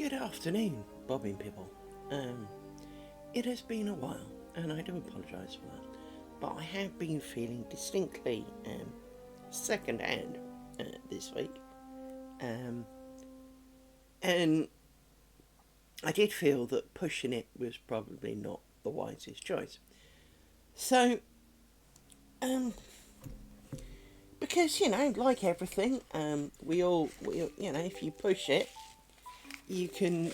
Good afternoon, bobbing people. It has been a while, and I do apologise for that, but I have been feeling distinctly second-hand this week, and I did feel that pushing it was probably not the wisest choice. So, because like everything, if you push it, it can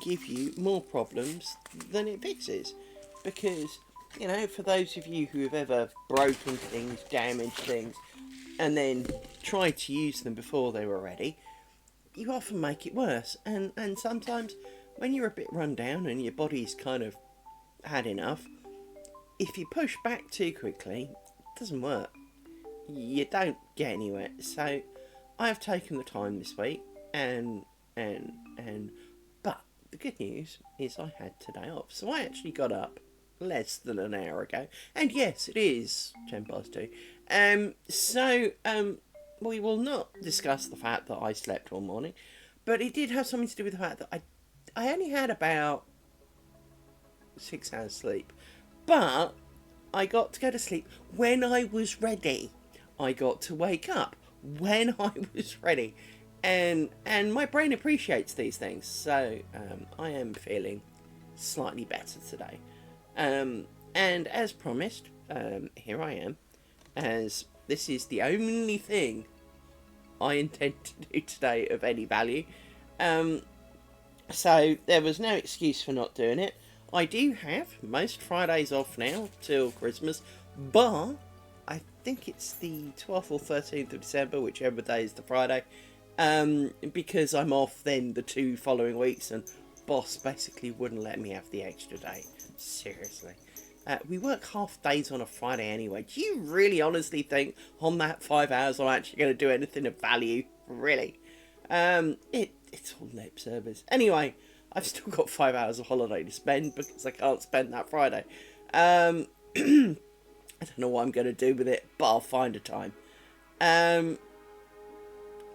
give you more problems than it fixes, because for those of you who have ever broken things, damaged things, and then tried to use them before they were ready, you often make it worse. And sometimes when you're a bit run down and your body's kind of had enough, if you push back too quickly, it doesn't work. You don't get anywhere. So I've taken the time this week, and but the good news is I had today off, so I actually got up less than an hour ago, and yes, it is 2:10. We will not discuss the fact that I slept all morning, but it did have something to do with the fact that I only had about 6 hours sleep, but I got to go to sleep when I was ready. I got to wake up when I was ready. And my brain appreciates these things, so I am feeling slightly better today. And as promised, here I am, as this is the only thing I intend to do today of any value. So there was no excuse for not doing it. I do have most Fridays off now till Christmas, but I think it's the 12th or 13th of December, whichever day is the Friday. Because I'm off then the 2 following weeks, and boss basically wouldn't let me have the extra day. Seriously. We work half days on a Friday anyway. Do you really honestly think on that 5 hours I'm actually going to do anything of value? Really? It's all lip service. Anyway, I've still got 5 hours of holiday to spend because I can't spend that Friday. I don't know what I'm going to do with it, but I'll find a time.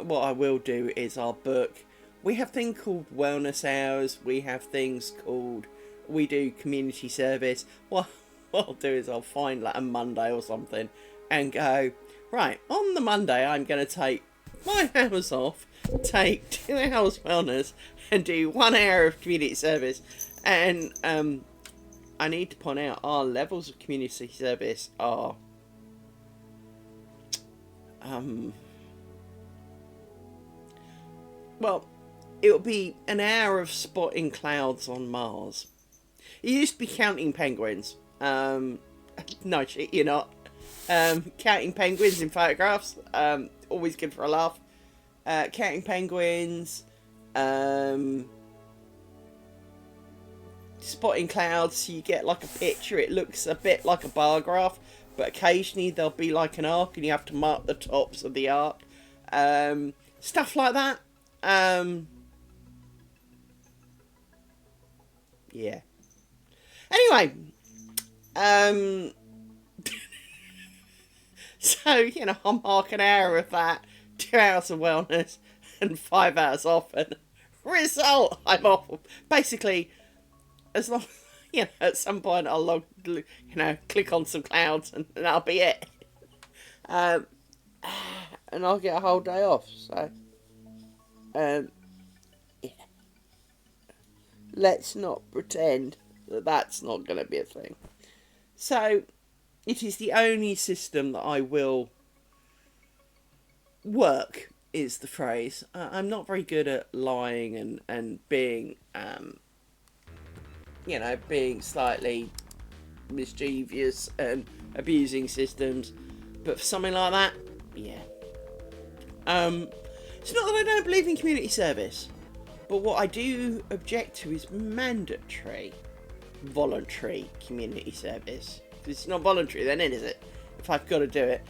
What I will do is I'll book. We have things called wellness hours. We have things called. We do community service. What I'll do is I'll find like a Monday or something and go, right, on the Monday I'm going to take 5 hours off, take 2 hours wellness, and do 1 hour of community service. And I need to point out our levels of community service are well, it'll be an hour of spotting clouds on Mars. It used to be counting penguins. No shit, you're not. Counting penguins in photographs. Always good for a laugh. Counting penguins. Spotting clouds, so you get like a picture. It looks a bit like a bar graph, but occasionally there'll be like an arc, and you have to mark the tops of the arc. Stuff like that. Yeah. Anyway, so, I'll mark an hour of that, 2 hours of wellness, and 5 hours off, and result, I'm off. Basically, as long, at some point I'll log, click on some clouds, and that'll be it. And I'll get a whole day off, so. Yeah. Let's not pretend that that's not going to be a thing. So, it is the only system that I will work, is the phrase. I'm not very good at lying and being, being slightly mischievous and abusing systems. But for something like that, yeah. It's not that I don't believe in community service, but what I do object to is mandatory, voluntary community service. If it's not voluntary, then it is it. If I've got to do it,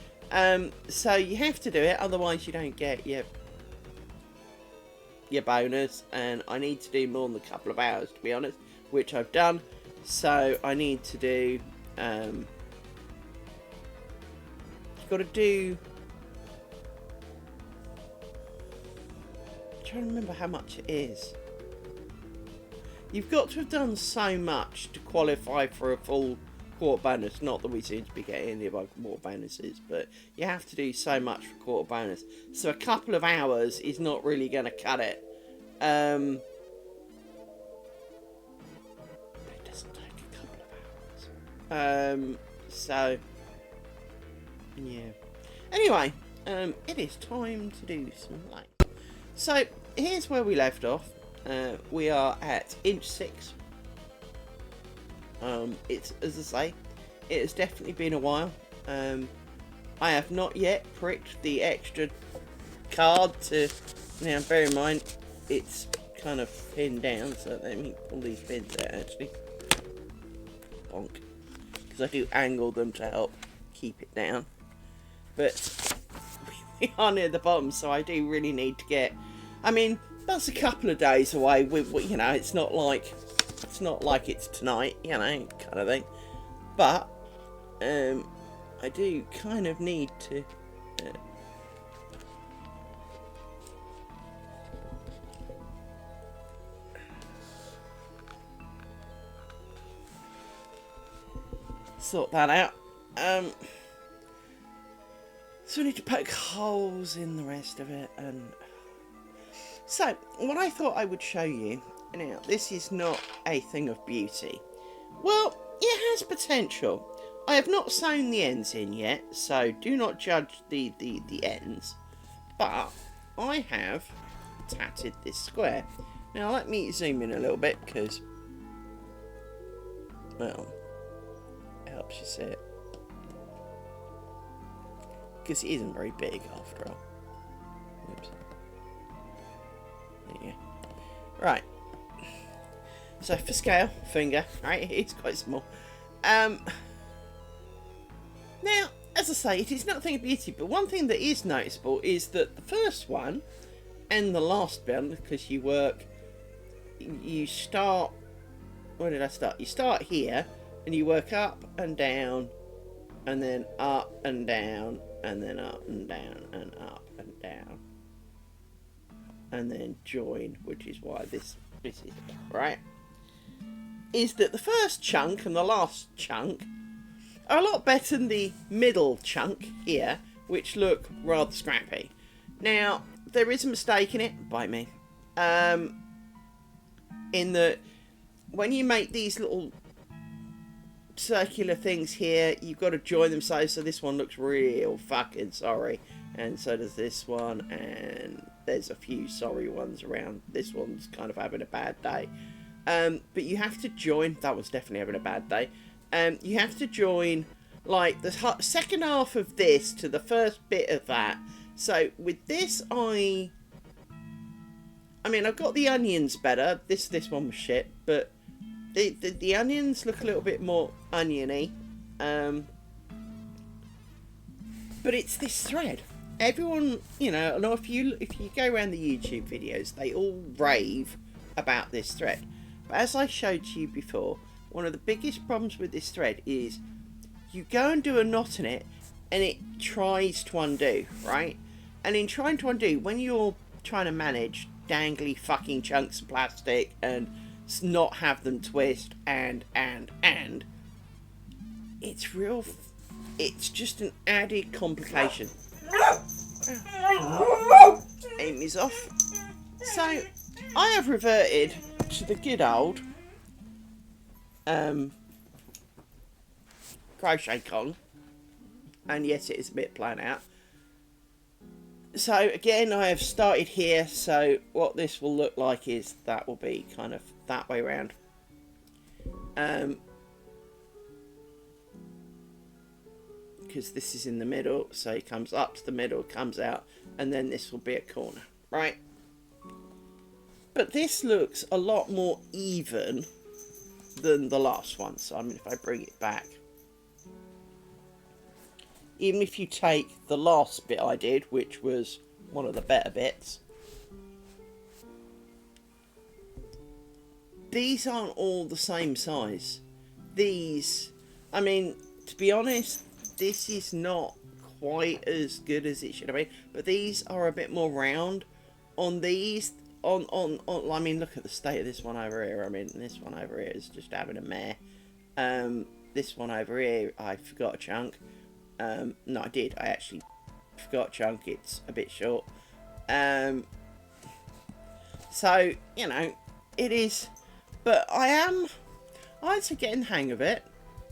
so you have to do it, otherwise you don't get your bonus. And I need to do more than a couple of hours, to be honest, which I've done. So I need to do. You've got to do. I'm trying to remember how much it is. You've got to have done so much to qualify for a full quarter bonus. Not that we seem to be getting any of our quarter bonuses, but you have to do so much for quarter bonus. So a couple of hours is not really going to cut it. It doesn't take a couple of hours. So, yeah. Anyway, it is time to do some light. So, here's where we left off. We are at inch 6. It's, as I say, it has definitely been a while. I have not yet pricked the extra card to... Now, bear in mind, it's kind of pinned down, so let me pull these pins out, actually. Bonk. Because I do angle them to help keep it down. But we are near the bottom, so I do really need to get... I mean, that's a couple of days away. You know, it's not like it's tonight, you know, kind of thing. But I do kind of need to sort that out. So I need to poke holes in the rest of it, and so what I thought I would show you. Now, this is not a thing of beauty. Well, it has potential. I have not sewn the ends in yet, so do not judge the ends. But I have tatted this square. Now, let me zoom in a little bit, because, well, it helps you see it. Because it isn't very big, after all. Oops. There you go. Right. So for scale, finger, right, it's quite small. Now, as I say, it is not a thing of beauty, but one thing that is noticeable is that the first one and the last bit, because you start, where did I start? You start here, and you work up and down, and then up and down, and then up and down, and up and down. And then join, which is why this is, right? Is that the first chunk and the last chunk are a lot better than the middle chunk here, which look rather scrappy. Now, there is a mistake in it, by me, in that when you make these little circular things here, you've got to join them so this one looks real fucking sorry, and so does this one, and there's a few sorry ones around. This one's kind of having a bad day. But you have to join... That was definitely having a bad day. You have to join, like, the second half of this to the first bit of that. So, with this, I mean, I've got the onions better. This one was shit. But the onions look a little bit more oniony. But it's this thread. Everyone, you know, if you go around the YouTube videos, they all rave about this thread. But as I showed you before, one of the biggest problems with this thread is you go and do a knot in it and it tries to undo, right? And in trying to undo, when you're trying to manage dangly fucking chunks of plastic and not have them twist and it's real, it's just an added complication. Amy's off. So I have reverted to the good old crochet Kong, and yes, it is a bit plain out. So again, I have started here, so what this will look like is that will be kind of that way around. Because this is in the middle, so it comes up to the middle, comes out, and then this will be a corner, right? But this looks a lot more even than the last one. So, I mean, if I bring it back, even if you take the last bit I did, which was one of the better bits, these aren't all the same size. These, I mean, to be honest, this is not quite as good as it should have been, but these are a bit more round. On these, I mean, look at the state of this one over here. I mean, this one over here is just having a mare. This one over here, I forgot a chunk. No, I did. I actually forgot a chunk. It's a bit short. So, you know, it is. But I'd say getting the hang of it.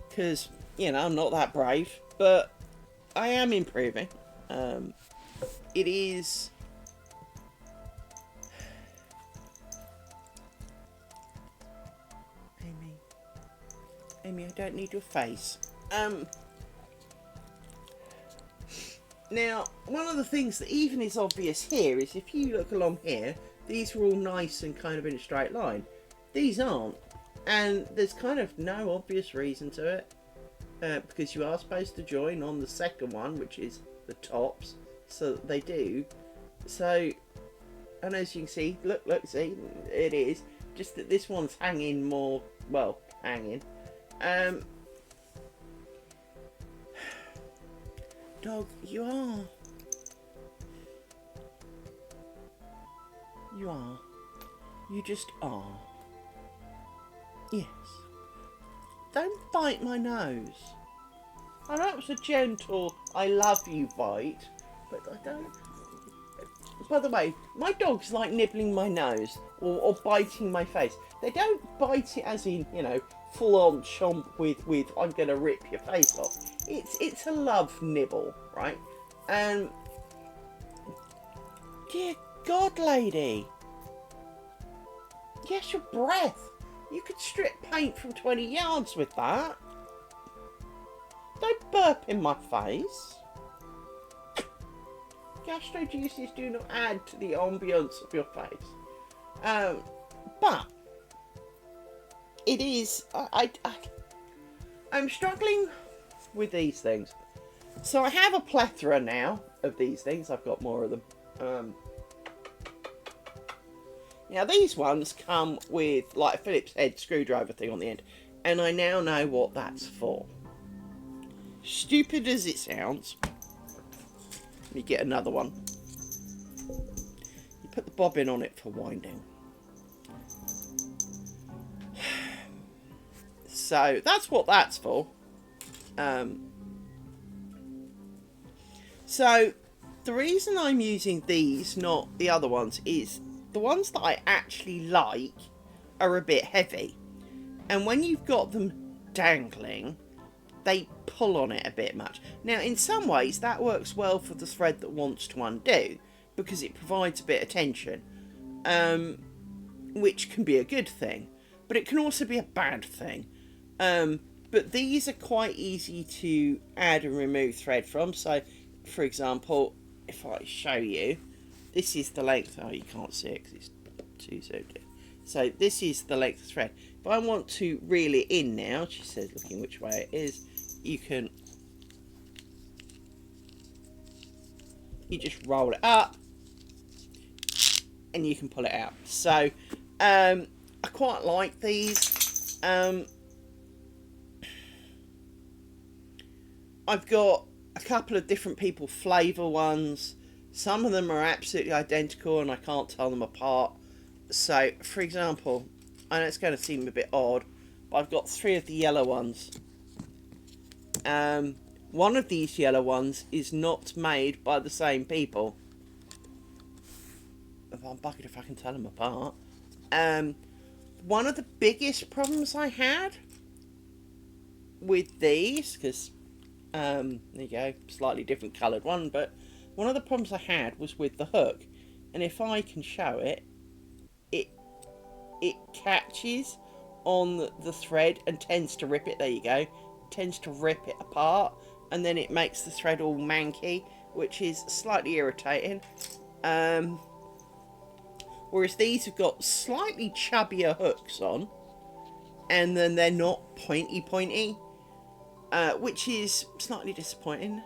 Because, you know, I'm not that brave. But I am improving. It is... Amy, I don't need your face. Now, one of the things that even is obvious here is if you look along here, these are all nice and kind of in a straight line. These aren't. And there's kind of no obvious reason to it. Because you are supposed to join on the second one, which is the tops. So they do. So, and as you can see, look, see, it is. Just that this one's hanging more, well, hanging. Dog, you are. You are. You just are. Yes. Don't bite my nose. I know it was a gentle, I love you bite, but I don't. By the way, my dogs like nibbling my nose or biting my face. They don't bite it as in, you know, full on chomp with I'm gonna rip your face off. It's a love nibble, right? And dear God, lady. Yes, your breath. You could strip paint from 20 yards with that. Don't burp in my face. Gastro juices do not add to the ambience of your face. But it is. I'm struggling with these things. So I have a plethora now of these things. I've got more of them. Now these ones come with like a Phillips head screwdriver thing on the end, and I now know what that's for. Stupid as it sounds, you get another one. You put the bobbin on it for winding. So that's what that's for. So the reason I'm using these, not the other ones, is the ones that I actually like are a bit heavy. And when you've got them dangling, they pull on it a bit much. Now, in some ways, that works well for the thread that wants to undo, because it provides a bit of tension, which can be a good thing, but it can also be a bad thing. But these are quite easy to add and remove thread from. So, for example, if I show you, this is the length. Oh, you can't see it because it's too zoomed in. So this is the length of thread. If I want to reel it in now, she says looking which way it is, you just roll it up and you can pull it out. So I quite like these. I've got a couple of different people flavour ones. Some of them are absolutely identical and I can't tell them apart. So, for example, I know it's going to seem a bit odd, but I've got 3 of the yellow ones. One of these yellow ones is not made by the same people. I'm bugged if I can tell them apart. One of the biggest problems I had with these, because there you go, slightly different coloured one, but one of the problems I had was with the hook, and if I can show it, it catches on the thread and tends to rip it. There you go, tends to rip it apart, and then it makes the thread all manky, which is slightly irritating. Whereas these have got slightly chubbier hooks on, and then they're not pointy, which is slightly disappointing.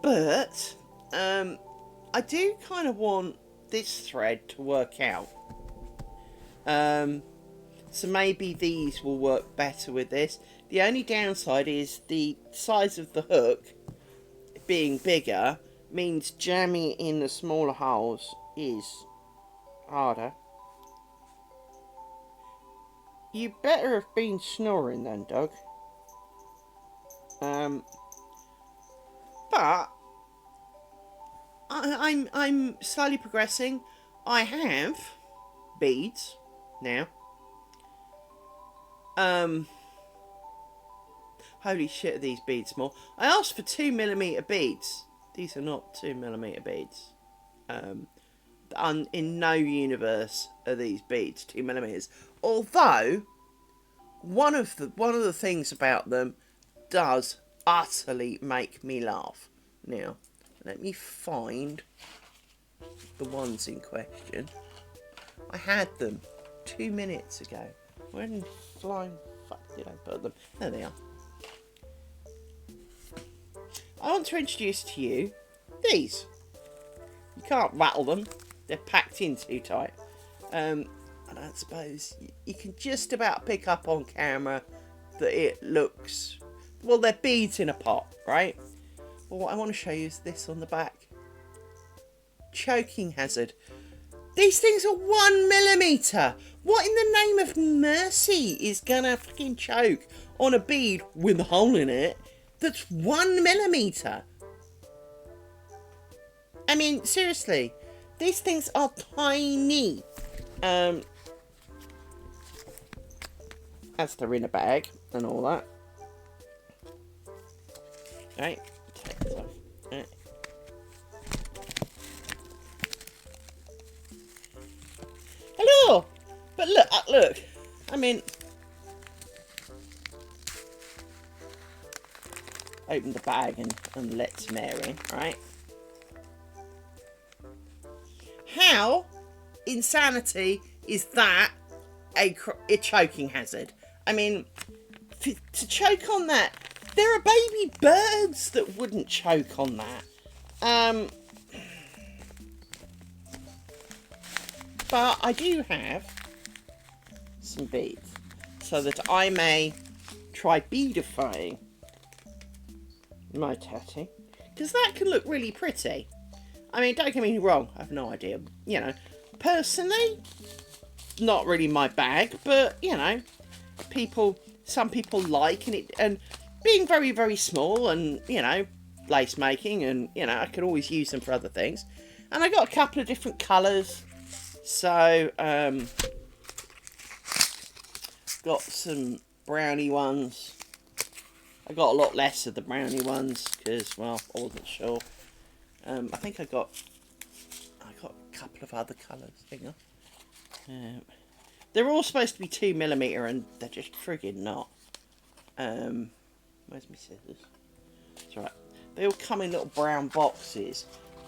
But I do kind of want this thread to work out. So maybe these will work better with this. The only downside is the size of the hook being bigger means jamming in the smaller holes is harder. You better have been snoring then, Doug. But I'm slowly progressing. I have beads now. Holy shit, are these beads small? I asked for 2mm beads. These are not 2mm beads. In no universe are these beads 2mm. Although one of the things about them does utterly make me laugh. Now, let me find the ones in question. I had them 2 minutes ago. Where in flying fuck did I put them? There they are. I want to introduce to you these. You can't rattle them. They're packed in too tight. And I suppose you can just about pick up on camera that it looks... Well, they're beads in a pot, right? Well, what I want to show you is this on the back. Choking hazard. These things are 1mm. What in the name of mercy is gonna fucking choke on a bead with a hole in it that's 1mm? I mean, seriously, these things are tiny. As they're in a bag and all that. Right, take this off. Right. Hello! But look, I mean... Open the bag and let some air in, right? How insanity is that a choking hazard? I mean, to choke on that, there are baby birds that wouldn't choke on that. But I do have some beads so that I may try beadifying my tatty, because that can look really pretty. I mean, don't get me wrong, I have no idea, you know, personally, not really my bag, but, you know, some people like it, and being very, very small, and, you know, lace making, and, you know, I could always use them for other things. And I got a couple of different colours, so, got some brownie ones. I got a lot less of the brownie ones, because, well, I wasn't sure. I think I got a couple of other colours. Hang on. They're all supposed to be 2mm, and they're just friggin' not. Where's my scissors? It's alright. They all come in little brown boxes,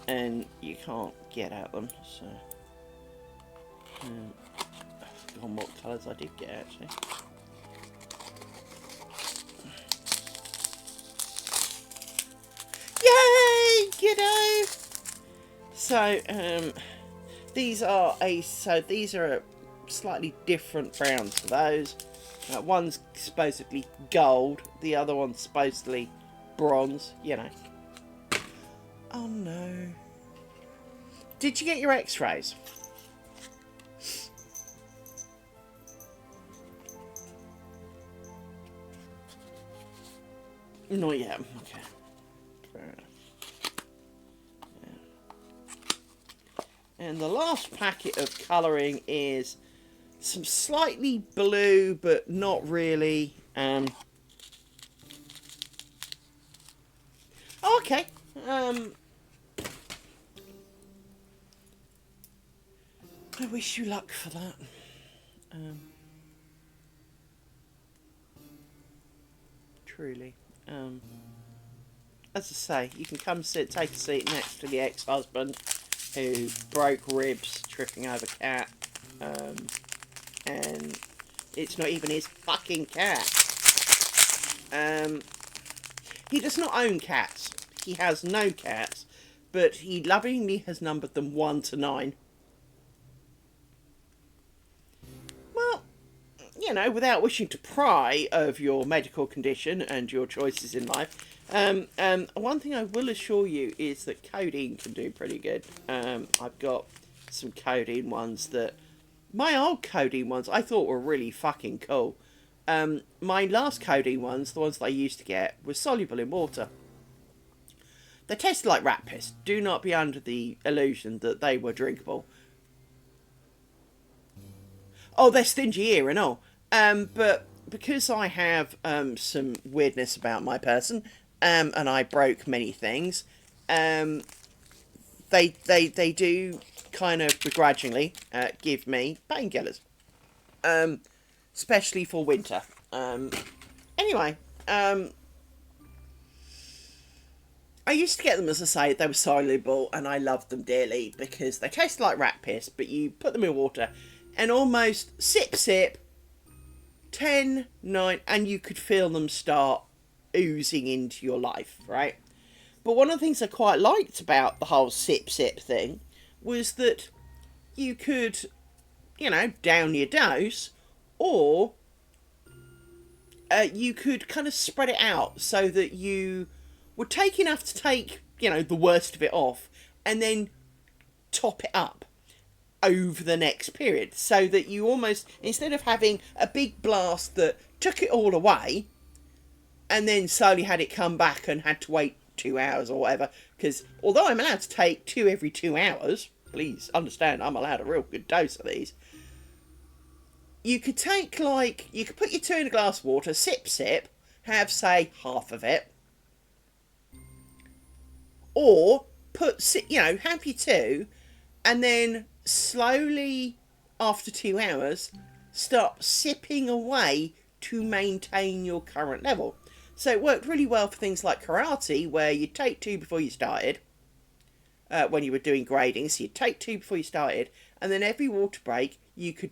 and you can't get at them. So, I've forgotten what colours I did get actually. Yay! G'day! So, these are a slightly different brown to those. One's supposedly gold, the other one's supposedly bronze, you know. Oh no. Did you get your x-rays? Not yet, okay. And the last packet of colouring is some slightly blue, but not really. Oh, okay. I wish you luck for that. Truly. As I say, you can come take a seat next to the ex-husband who broke ribs tripping over cat, and it's not even his fucking cat. He does not own cats. He has no cats, but he lovingly has numbered them 1 to 9. Well, you know, without wishing to pry of your medical condition and your choices in life, One thing I will assure you is that codeine can do pretty good. I've got some codeine ones that my old codeine ones I thought were really fucking cool. My last codeine ones, the ones that I used to get, were soluble in water. They tasted like rat piss. Do not be under the illusion that they were drinkable. Oh, they're stingy here and all. But because I have some weirdness about my person, and I broke many things, they do kind of begrudgingly give me painkillers, especially for winter. Anyway, I used to get them, as I say, they were soluble, and I loved them dearly because they tasted like rat piss, but you put them in water and almost sip, 10, 9, and you could feel them start oozing into your life, right? But one of the things I quite liked about the whole sip thing was that you could, down your dose, or you could kind of spread it out so that you would take enough to take, the worst of it off, and then top it up over the next period, so that you almost, instead of having a big blast that took it all away and then slowly had it come back and had to wait 2 hours or whatever, because although I'm allowed to take 2 every 2 hours, please understand I'm allowed a real good dose of these, you could take, you could put your 2 in a glass of water, sip, have, say, half of it, or have your 2, and then slowly, after 2 hours, start sipping away to maintain your current level. So it worked really well for things like karate, where you take 2 before you started, when you were doing grading. So you'd take 2 before you started, and then every water break you could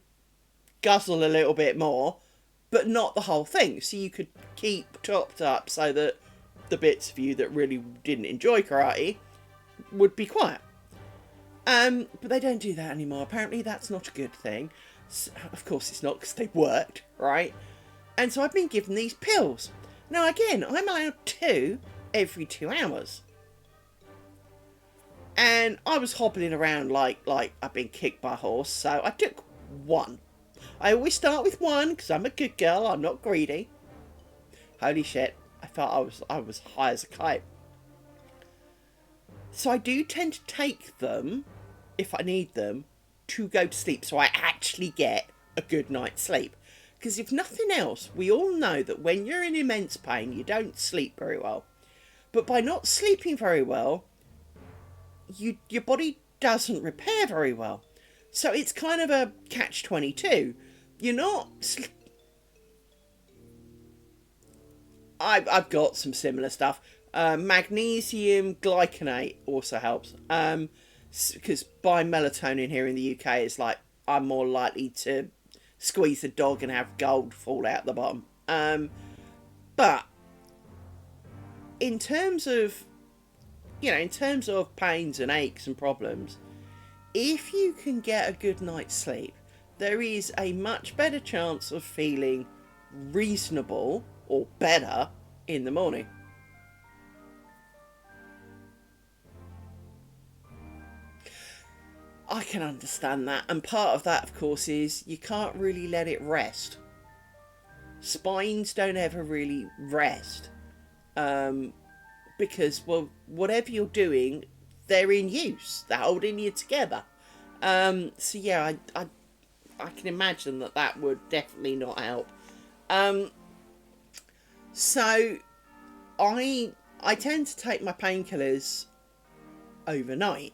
guzzle a little bit more, but not the whole thing. So you could keep topped up so that the bits of you that really didn't enjoy karate would be quiet. But they don't do that anymore. Apparently that's not a good thing. So, of course it's not, because they worked, right? And so I've been given these pills. Now again, I'm allowed 2 every 2 hours. And I was hobbling around like I've been kicked by a horse, so I took 1. I always start with 1 because I'm a good girl, I'm not greedy. Holy shit, I felt I was high as a kite. So I do tend to take them, if I need them, to go to sleep, so I actually get a good night's sleep. Because if nothing else, we all know that when you're in immense pain, you don't sleep very well. But by not sleeping very well, your body doesn't repair very well. So it's kind of a catch-22. You're not... I've got some similar stuff. Magnesium glycinate also helps. Because buying melatonin here in the UK is like, I'm more likely to squeeze the dog and have gold fall out the bottom. But in terms of, pains and aches and problems, if you can get a good night's sleep, there is a much better chance of feeling reasonable or better in the morning. I can understand that, and part of that, of course, is you can't really let it rest. Spines don't ever really rest, because, well, whatever you're doing, they're in use. They're holding you together. So yeah, I can imagine that would definitely not help. So I tend to take my painkillers overnight,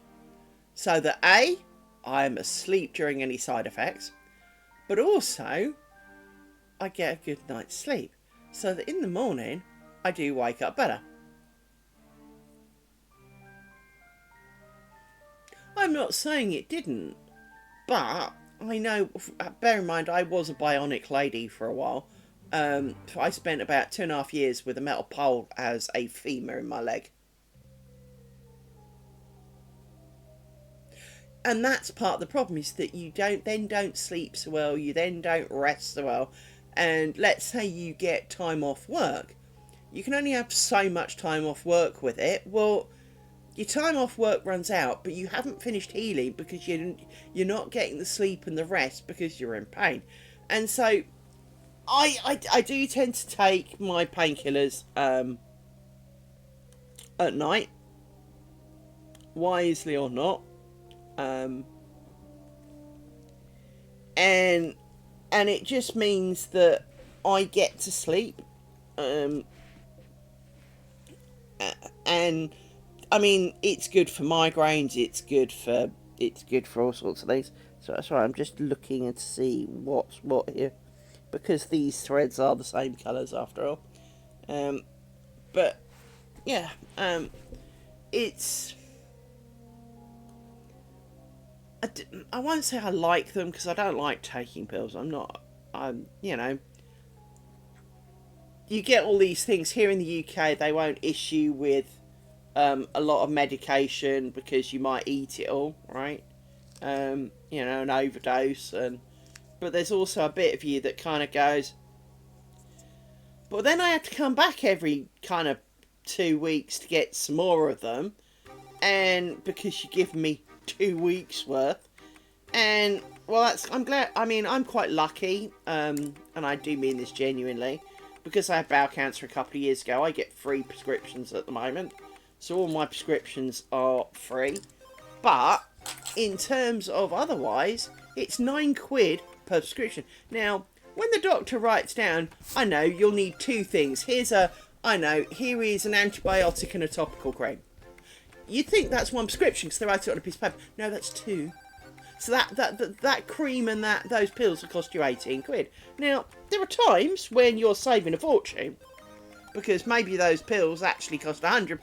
so that A, I am asleep during any side effects, but also I get a good night's sleep, so that in the morning I do wake up better. I'm not saying it didn't, but I know, bear in mind, I was a bionic lady for a while. I spent about 2.5 years with a metal pole as a femur in my leg. And that's part of the problem, is that you don't sleep so well, you then don't rest so well, and let's say you get time off work, you can only have so much time off work with it. Well, your time off work runs out, but you haven't finished healing because you're not getting the sleep and the rest because you're in pain. And so I do tend to take my painkillers at night, wisely or not, and it just means that I get to sleep, and I mean it's good for migraines. It's good for all sorts of things. So that's why I'm just looking to see what's what here, because these threads are the same colours after all. Um, but yeah, it's I won't say I like them because I don't like taking pills. I'm you get all these things here in the UK. They won't issue with a lot of medication because you might eat it all, right? An overdose, but there's also a bit of you that kind of goes, but then I have to come back every kind of 2 weeks to get some more of them, and because you give me 2 weeks worth, and well, I'm glad. I mean, I'm quite lucky, and I do mean this genuinely, because I had bowel cancer a couple of years ago. I get free prescriptions at the moment, so all my prescriptions are free. But in terms of otherwise, it's £9 per prescription. Now, when the doctor writes down, I know you'll need two things. Here is an antibiotic and a topical cream. You'd think that's one prescription because they write it on a piece of paper. No, that's two. So that cream and those pills will cost you £18. Now, there are times when you're saving a fortune because maybe those pills actually cost £100.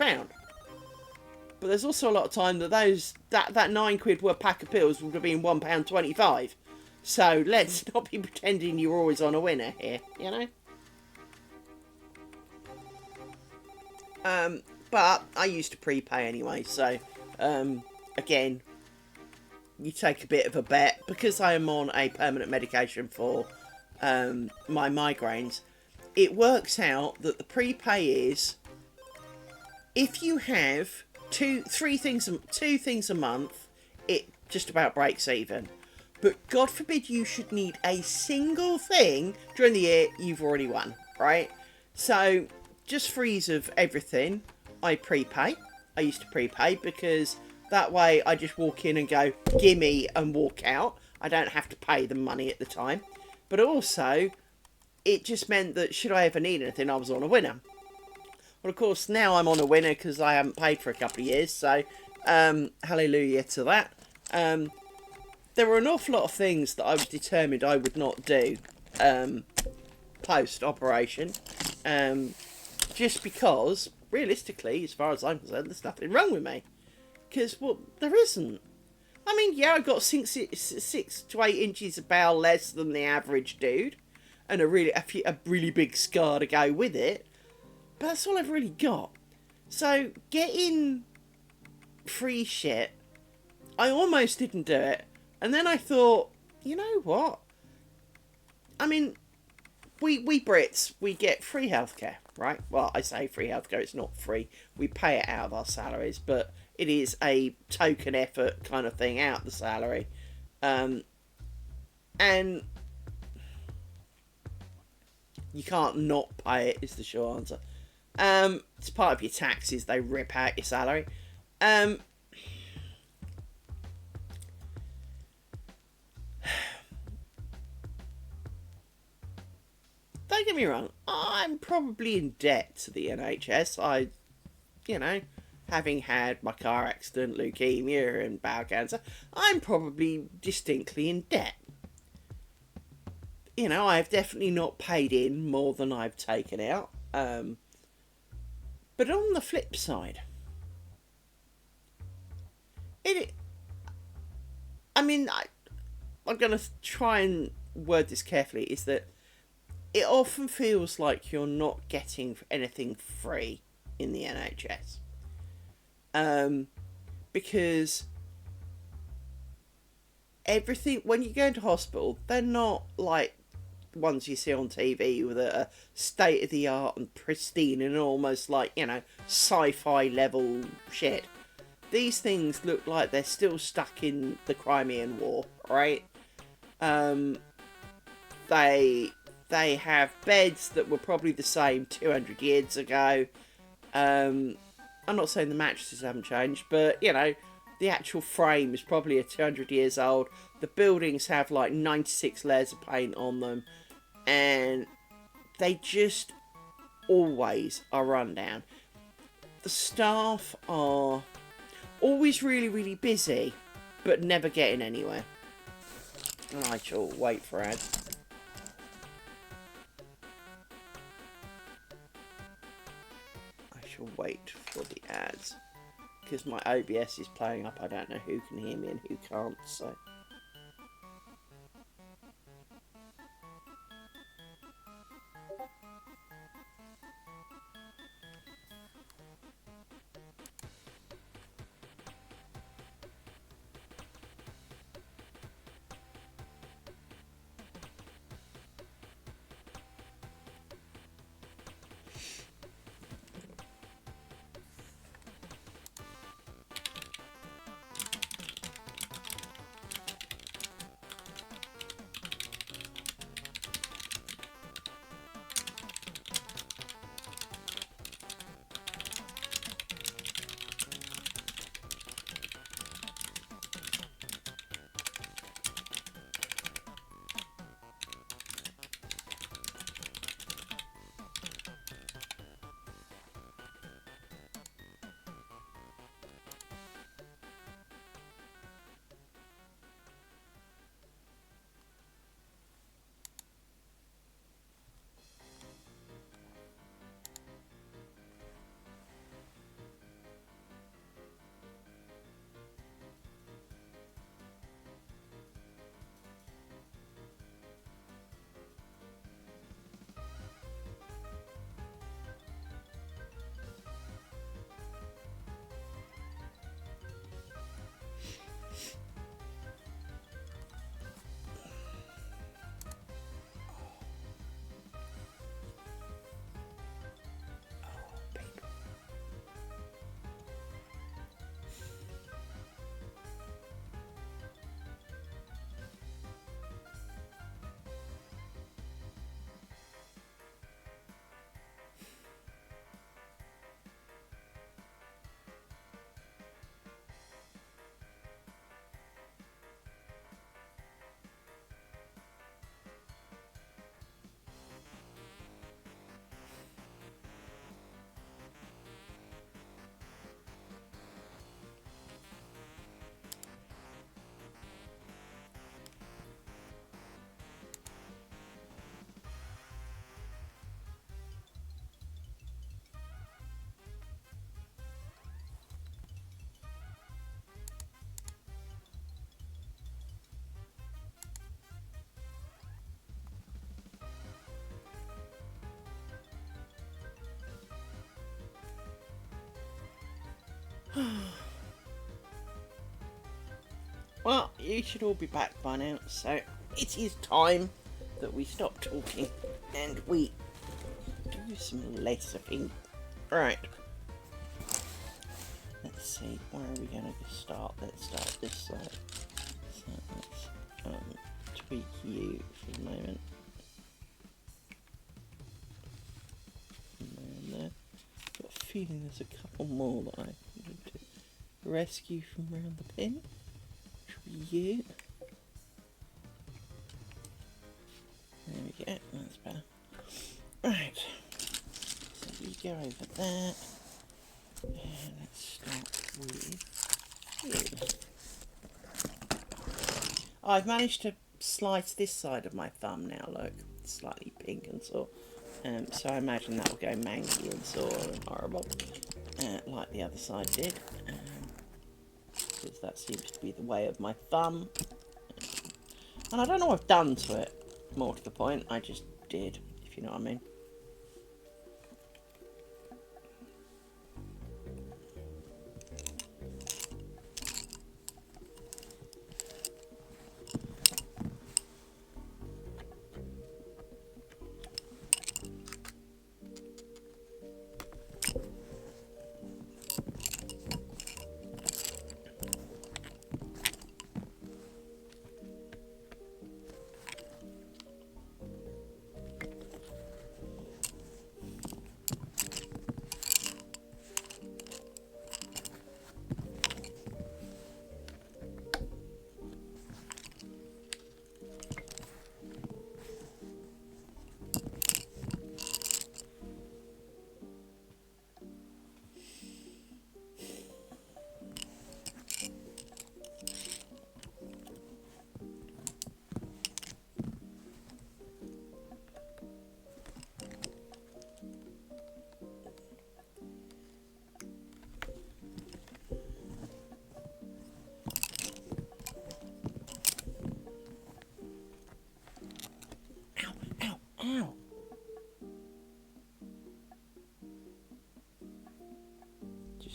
But there's also a lot of time that that £9 worth pack of pills would have been £1.25. So let's not be pretending you're always on a winner here, you know? But I used to prepay anyway, so again, you take a bit of a bet because I am on a permanent medication for my migraines. It works out that the prepay is, if you have two things a month, it just about breaks even. But God forbid you should need a single thing during the year, you've already won, right? So just for ease of everything, I prepay. I used to prepay because that way I just walk in and go, gimme, and walk out. I don't have to pay them money at the time. But also, it just meant that should I ever need anything, I was on a winner. Well, of course, now I'm on a winner because I haven't paid for a couple of years. So, hallelujah to that. There were an awful lot of things that I was determined I would not do post-operation. Just because, realistically, as far as I'm concerned, there's nothing wrong with me. Because, well, there isn't. I mean, yeah, I've got 6 to 8 inches of bowel less than the average dude. And a really big scar to go with it. But that's all I've really got. So, getting free shit, I almost didn't do it. And then I thought, you know what? I mean, we Brits, we get free healthcare, right? Well, I say free healthcare, it's not free. We pay it out of our salaries, but it is a token effort kind of thing out the salary. And you can't not pay it, is the short answer. It's part of your taxes, they rip out your salary. Don't get me wrong, I'm probably in debt to the NHS. Having had my car accident, leukemia and bowel cancer, I'm probably distinctly in debt. I've definitely not paid in more than I've taken out. But on the flip side, I'm going to try and word this carefully, is that it often feels like you're not getting anything free in the NHS. Because everything, when you go into hospital, they're not like ones you see on TV with a state of the art and pristine and almost like, you know, sci-fi level shit. These things look like they're still stuck in the Crimean War, right? They have beds that were probably the same 200 years ago. I'm not saying the mattresses haven't changed, but you know, the actual frame is probably 200 years old. The buildings have like 96 layers of paint on them, and they just always are run down. The staff are always really, really busy, but never getting anywhere. And I shall wait for ads. I shall wait for the ads. Because my OBS is playing up, I don't know who can hear me and who can't, so... Well, you should all be back by now, so it is time that we stop talking and we do some letting. Right. Let's see, where are we going to start? Let's start this side. So let's tweak you for the moment. And there. Got a feeling there's a couple more that I need to rescue from around the pin. You. There we go, that's better. Right, so we go over there, and let's start with you. I've managed to slice this side of my thumb now, look, it's slightly pink and sore. So I imagine that will go mangy and sore and horrible, like the other side did. Because that seems to be the way of my thumb. And I don't know what I've done to it, more to the point, I just did, if you know what I mean.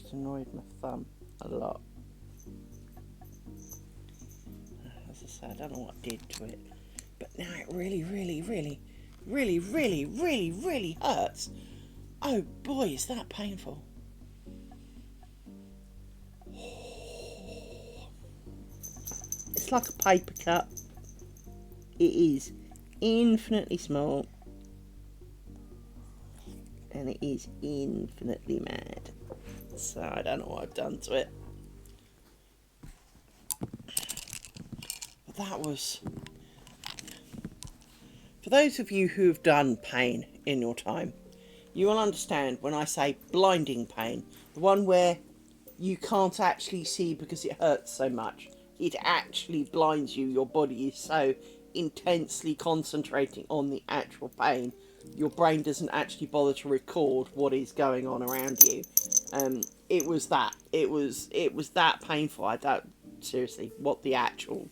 It's annoyed my thumb a lot. As I say, I don't know what I did to it, but now it really hurts. Oh boy, is that painful. It's like a paper cut. It is infinitely small, and it is infinitely mad. So I don't know what I've done to it. But that was... For those of you who have done pain in your time, you will understand when I say blinding pain. The one where you can't actually see because it hurts so much. It actually blinds you. Your body is so intensely concentrating on the actual pain. Your brain doesn't actually bother to record what is going on around you. It was that. It was that painful. I don't... Seriously, what the actual...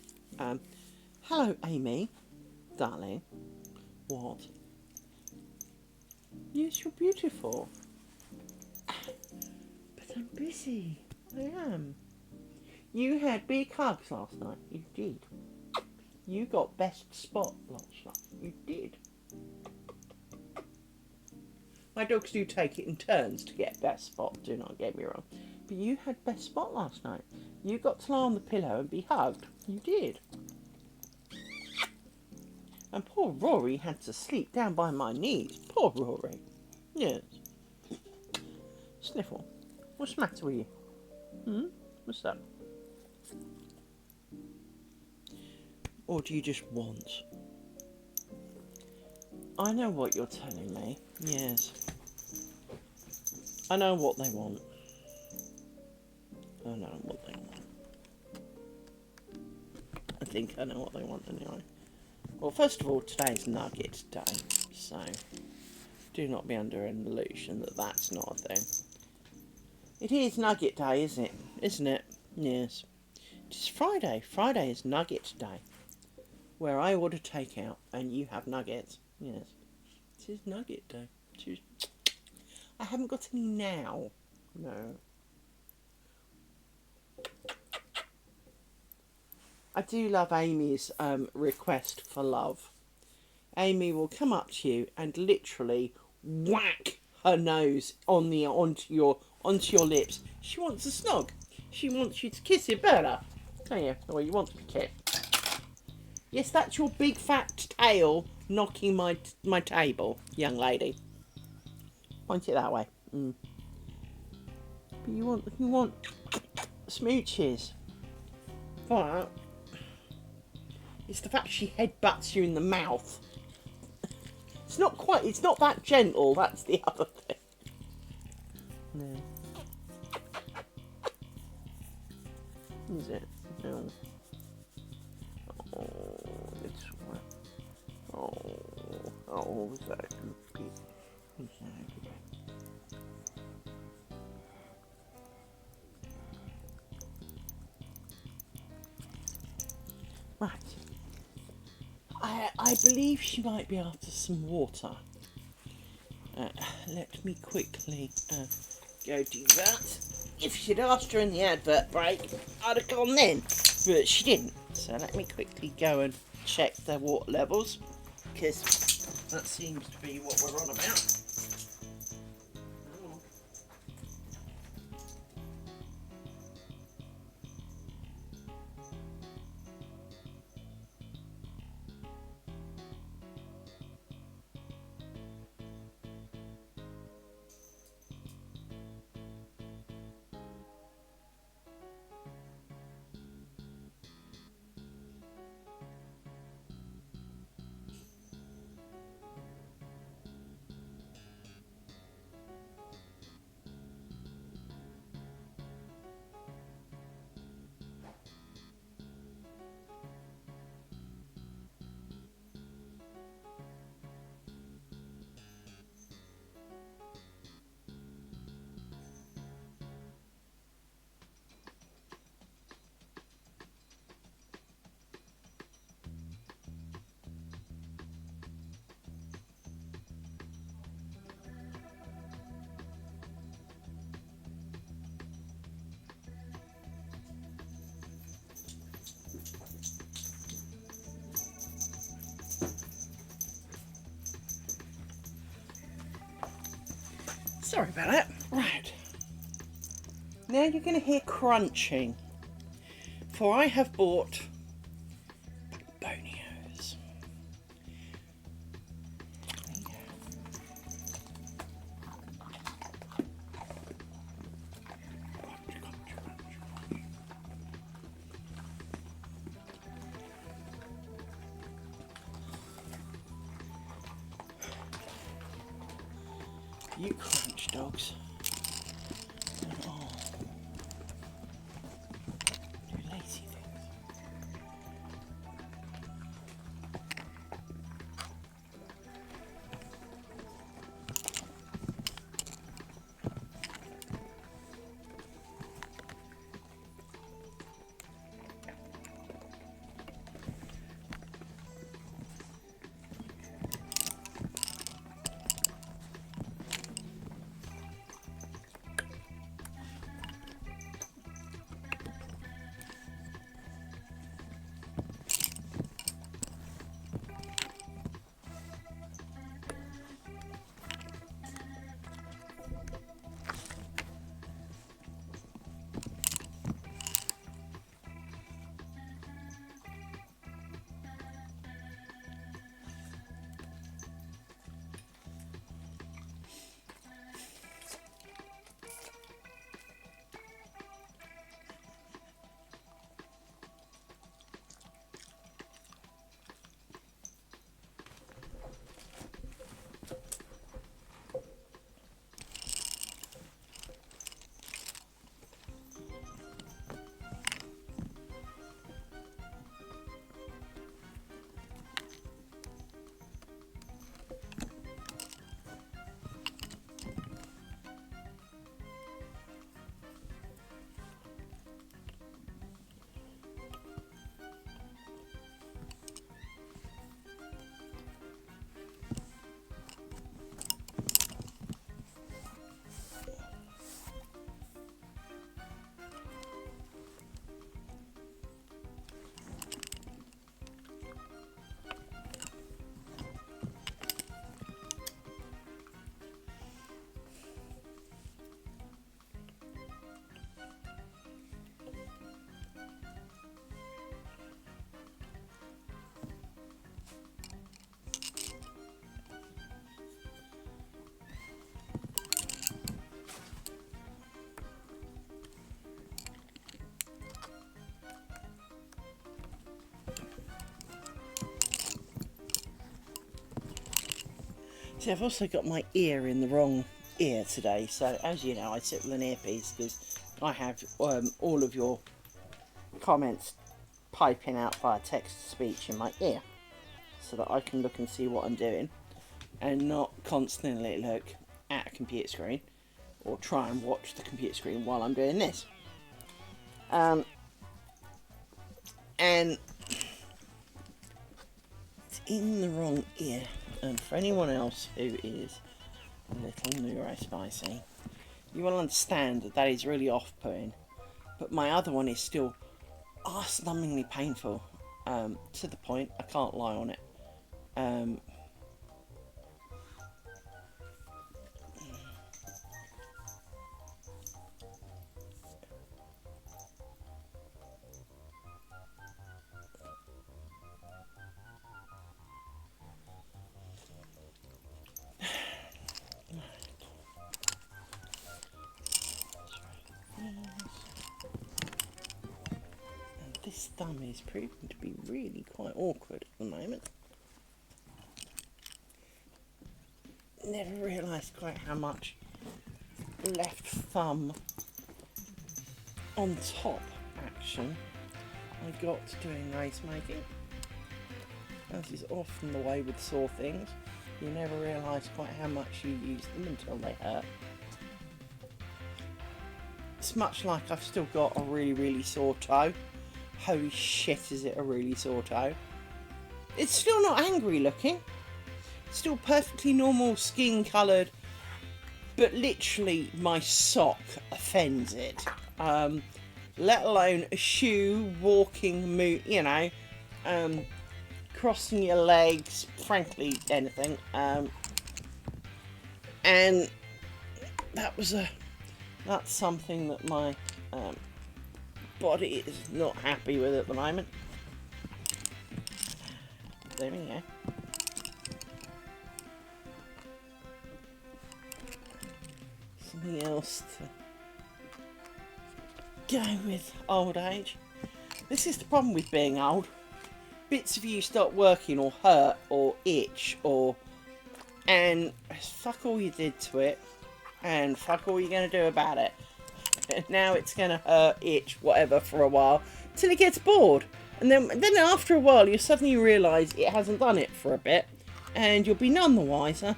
hello, Amy. Darling. What? Yes, you're beautiful. But I'm busy. I am. You had big hugs last night. You did. You got best spot last night. You did. My dogs do take it in turns to get best spot, do not get me wrong. But you had best spot last night. You got to lie on the pillow and be hugged. You did. And poor Rory had to sleep down by my knees. Poor Rory. Yes. Sniffle. What's the matter with you? What's that? Or do you just want? I know what you're telling me. Yes. I know what they want. I know what they want. I think I know what they want anyway. Well, first of all, today's Nugget Day, so do not be under an illusion that that's not a thing. It is Nugget Day, isn't it? Isn't it? Yes. It is Friday. Friday is Nugget Day, where I order takeout and you have nuggets. Yes. It is Nugget Day. I haven't got any now. No. I do love Amy's request for love. Amy will come up to you and literally whack her nose onto your lips. She wants a snog. She wants you to kiss her better. Don't you? Well, you want to be kissed. Yes, that's your big fat tail knocking my table, young lady. Point it that way. But you want smooches. What? It's the fact she headbutts you in the mouth. It's not that gentle, that's the other thing. No. Is it? No. Oh, it's what? Oh, is that goopy? Right. I believe she might be after some water. Let me quickly go do that. If she'd asked her in the advert break, I'd have gone then. But she didn't. So let me quickly go and check their water levels, because that seems to be what we're on about. Sorry about that. Right. Now you're going to hear crunching. For I have bought Bonios. You crunch dogs. Oh. You lazy things. See, I've also got my ear in the wrong ear today, so as you know, I sit with an earpiece because I have all of your comments piping out via text-to-speech in my ear, so that I can look and see what I'm doing, and not constantly look at a computer screen, or try and watch the computer screen while I'm doing this. And it's in the wrong ear. And for anyone else who is a little neurospicy, you will understand that that is really off-putting. But my other one is still arse-numbingly painful, to the point I can't lie on it. This thumb is proving to be really quite awkward at the moment. Never realised quite how much left thumb on top action I got doing race making. As is often the way with sore things, you never realise quite how much you use them until they hurt. It's much like I've still got a really sore toe. Holy shit, is it a really sore toe. It's still not angry looking. Still perfectly normal skin coloured, but literally my sock offends it. Let alone a shoe, walking, you know, crossing your legs, frankly anything. And that's something that my body is not happy with at the moment. There we go. Something else to go with old age. This is the problem with being old. Bits of you start working or hurt or itch and fuck all you did to it and fuck all you're going to do about it. And now it's going to hurt, itch, whatever for a while till it gets bored. And then after a while you suddenly realise it hasn't done it for a bit and you'll be none the wiser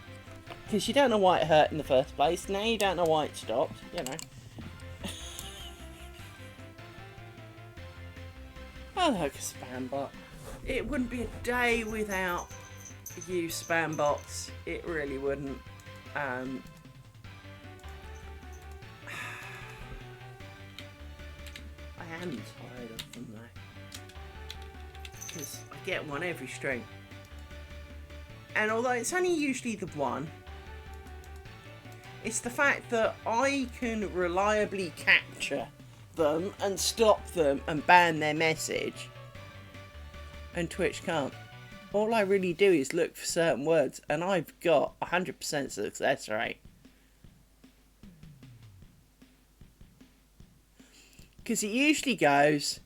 because you don't know why it hurt in the first place. Now you don't know why it stopped, you know. I like a spam bot. It wouldn't be a day without you spam bots. It really wouldn't. I am tired of them though. Because I get one every stream. And although it's only usually the one, it's the fact that I can reliably capture them and stop them and ban their message and Twitch can't. All I really do is look for certain words and I've got 100% success rate. Because it usually goes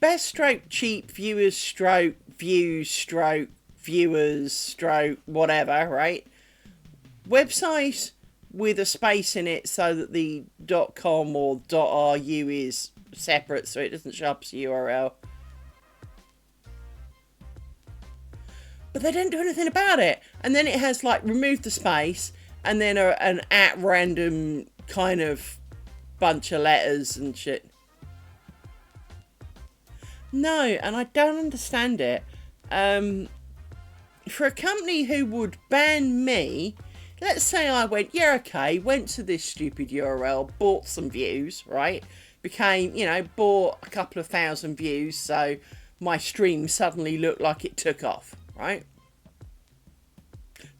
best stroke cheap viewers stroke views stroke viewers stroke whatever, right? Website with a space in it so that the .com or .ru is separate so it doesn't show up as a URL. But they don't do anything about it. And then it has like remove the space and then an at random kind of bunch of letters and shit. No, and I don't understand it. For a company who would ban me, let's say I went, yeah, okay, went to this stupid URL, bought some views, right? Became, you know, bought a couple of thousand views, so my stream suddenly looked like it took off, right?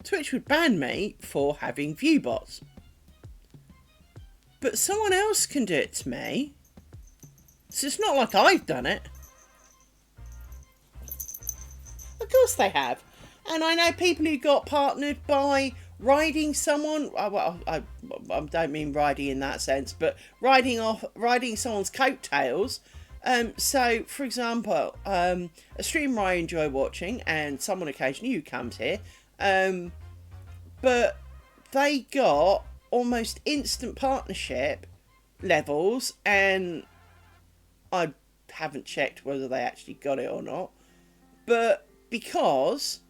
Twitch would ban me for having view bots. But someone else can do it to me. So it's not like I've done it. Of course they have. And I know people who got partnered by riding someone, well, I don't mean riding in that sense, but riding someone's coattails. So, for example, a streamer I enjoy watching, and someone occasionally who comes here, but they got almost instant partnership levels, and I haven't checked whether they actually got it or not, but because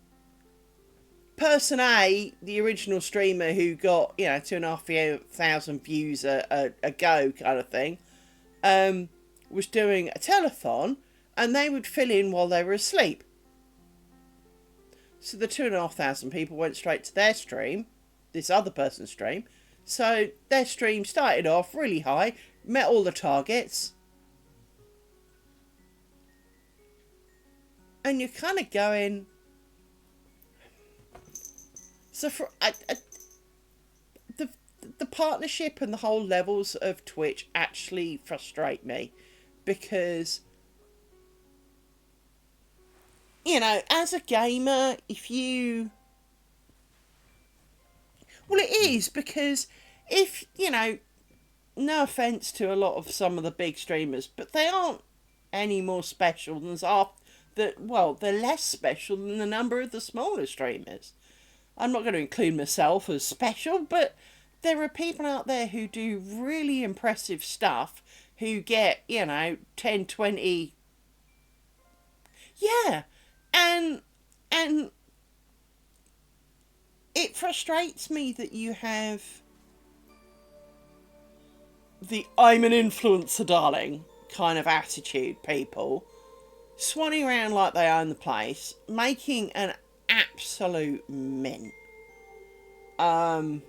person A, the original streamer who got, you know, 2,500 views a go kind of thing, was doing a telethon and they would fill in while they were asleep. So the 2,500 people went straight to their stream, this other person's stream. So their stream started off really high, met all the targets. And you're kind of going... So for the partnership and the whole levels of Twitch actually frustrate me, because, you know, as a gamer, if you... Well, it is, because if, you know, no offence to a lot of some of the big streamers, but they aren't any more special than they're less special than the number of the smaller streamers. I'm not going to include myself as special, but there are people out there who do really impressive stuff, who get, you know, 10, 20... Yeah, and it frustrates me that you have the I'm an influencer, darling kind of attitude people swanning around like they own the place, making an absolute mint. Assume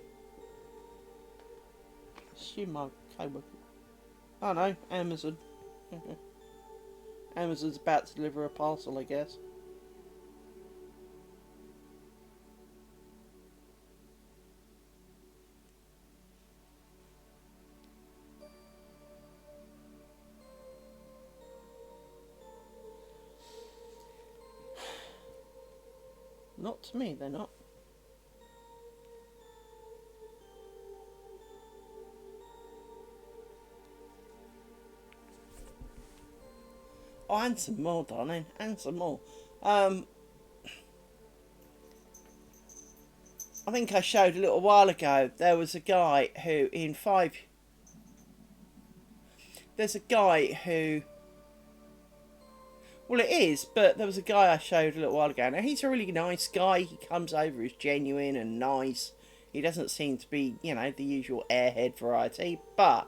my co-worker. Oh no, Amazon. Amazon's about to deliver a parcel, I guess. Not to me, they're not. Oh, and some more, darling. And some more. I think I showed a little while ago, there was a guy who there's a guy who, well, it is, but there was a guy I showed a little while ago. Now, he's a really nice guy. He comes over as genuine and nice. He doesn't seem to be, the usual airhead variety. But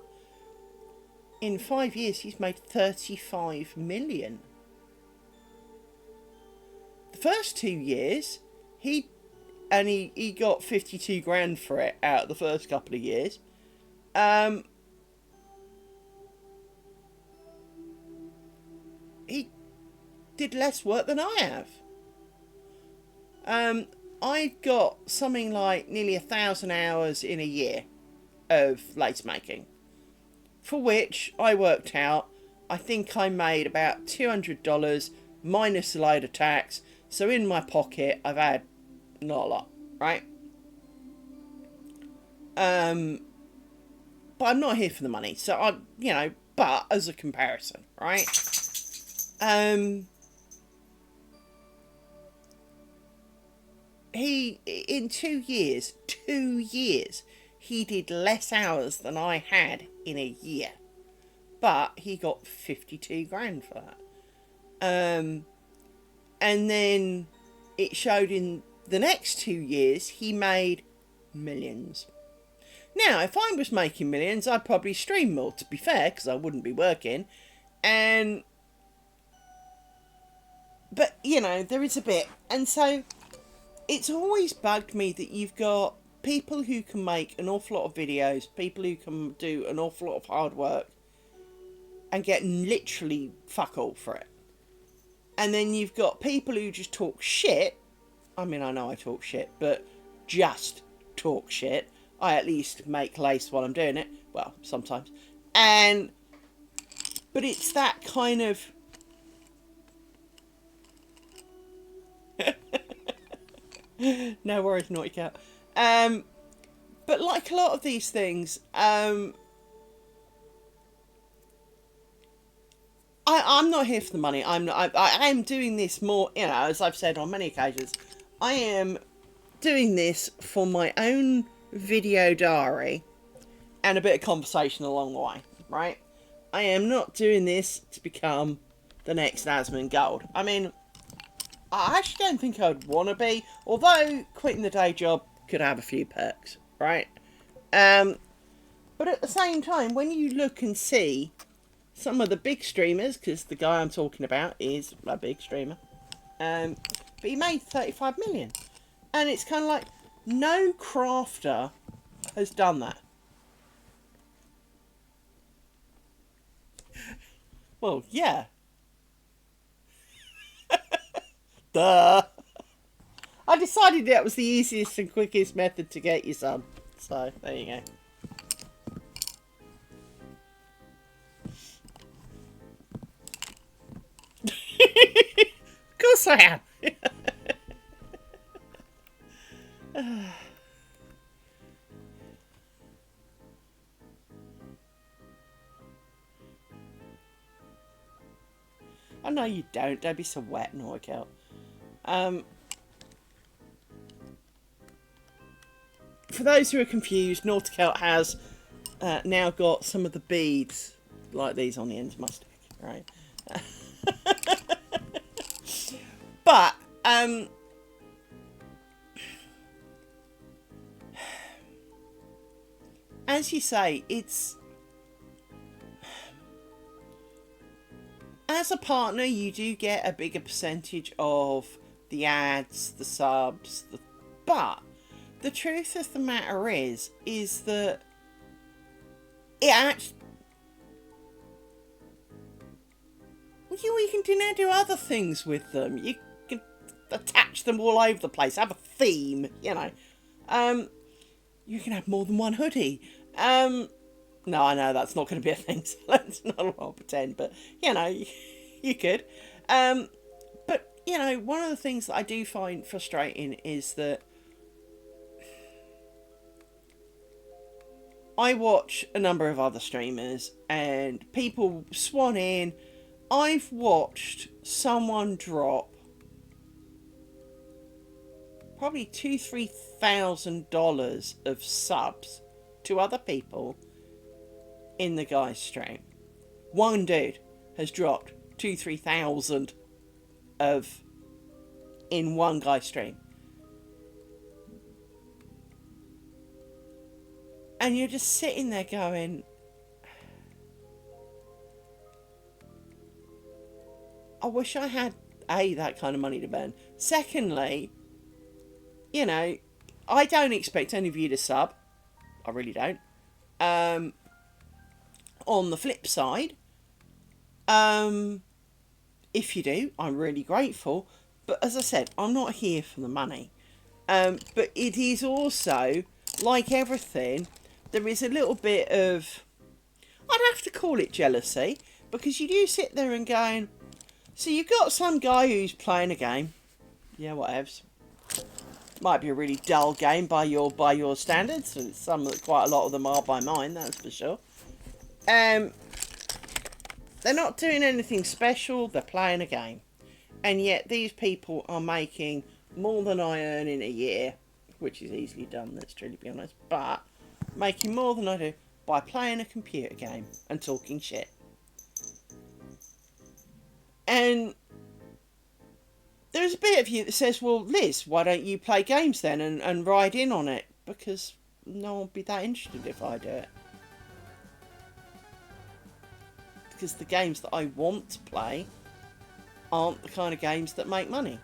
in 5 years, he's made 35 million. The first 2 years, he got 52 grand for it out of the first couple of years. He did less work than I have. I got something like nearly 1,000 hours in a year of lace making, for which I worked out, I think I made about $200 minus a load of tax. So in my pocket, I've had not a lot, right? But I'm not here for the money. So but as a comparison, right? He, in 2 years, he did less hours than I had in a year. But he got 52 grand for that. And then it showed in the next 2 years, he made millions. Now, if I was making millions, I'd probably stream more, to be fair, because I wouldn't be working. But, there is a bit. And so, it's always bugged me that you've got people who can make an awful lot of videos, people who can do an awful lot of hard work, and get literally fuck all for it. And then you've got people who just talk shit. I mean, I know I talk shit, but just talk shit. I at least make lace while I'm doing it. Well, sometimes. But it's that kind of... No worries, naughty cat. But like a lot of these things, I'm not here for the money. I am doing this more, as I've said on many occasions, I am doing this for my own video diary and a bit of conversation along the way, right? I am not doing this to become the next Asmongold. I mean, I actually don't think I'd want to be, although quitting the day job could have a few perks, right? But at the same time, when you look and see some of the big streamers, because the guy I'm talking about is a big streamer, but he made 35 million. And it's kind of like, no crafter has done that. Well, yeah. Duh. I decided that was the easiest and quickest method to get you some. So, there you go. Of course I am. I know you don't. Don't be so wet, Norcal. For those who are confused, Nautical has now got some of the beads like these on the ends of my stick, right? But, as you say, it's... As a partner, you do get a bigger percentage of the ads, the subs, but the truth of the matter is that it actually... You can now do other things with them. You can attach them all over the place, have a theme, you know. You can have more than one hoodie. No, I know that's not going to be a thing, so let's not all pretend, but, you know, you could. But you know, one of the things that I do find frustrating is that I watch a number of other streamers and people swan in. I've watched someone drop probably $2,000-3,000 of subs to other people in the guy's stream. One dude has dropped 2,000-3,000 of in one guy's stream. And you're just sitting there going, I wish I had that kind of money to burn. Secondly, you know, I don't expect any of you to sub. I really don't. On the flip side, if you do, I'm really grateful. But as I said, I'm not here for the money. But it is also, like everything, there is a little bit of, I'd have to call it jealousy, because you do sit there and going, so you've got some guy who's playing a game. Yeah, whatevs. Might be a really dull game by your standards. Quite a lot of them are by mine, that's for sure. They're not doing anything special. They're playing a game, and yet these people are making more than I earn in a year, which is easily done. Let's truly be honest, but making more than I do by playing a computer game and talking shit. And there's a bit of you that says, well, Liz, why don't you play games then and ride in on it? Because no one would be that interested if I do it. Because the games that I want to play aren't the kind of games that make money.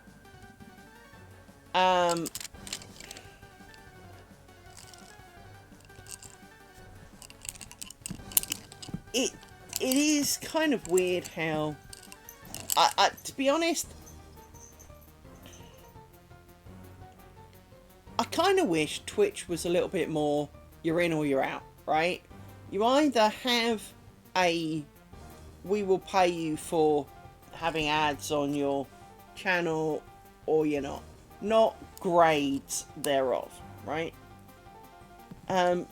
It is kind of weird how, to be honest, I kind of wish Twitch was a little bit more, you're in or you're out, right? You either have we will pay you for having ads on your channel, or you're not. Not grades thereof, right?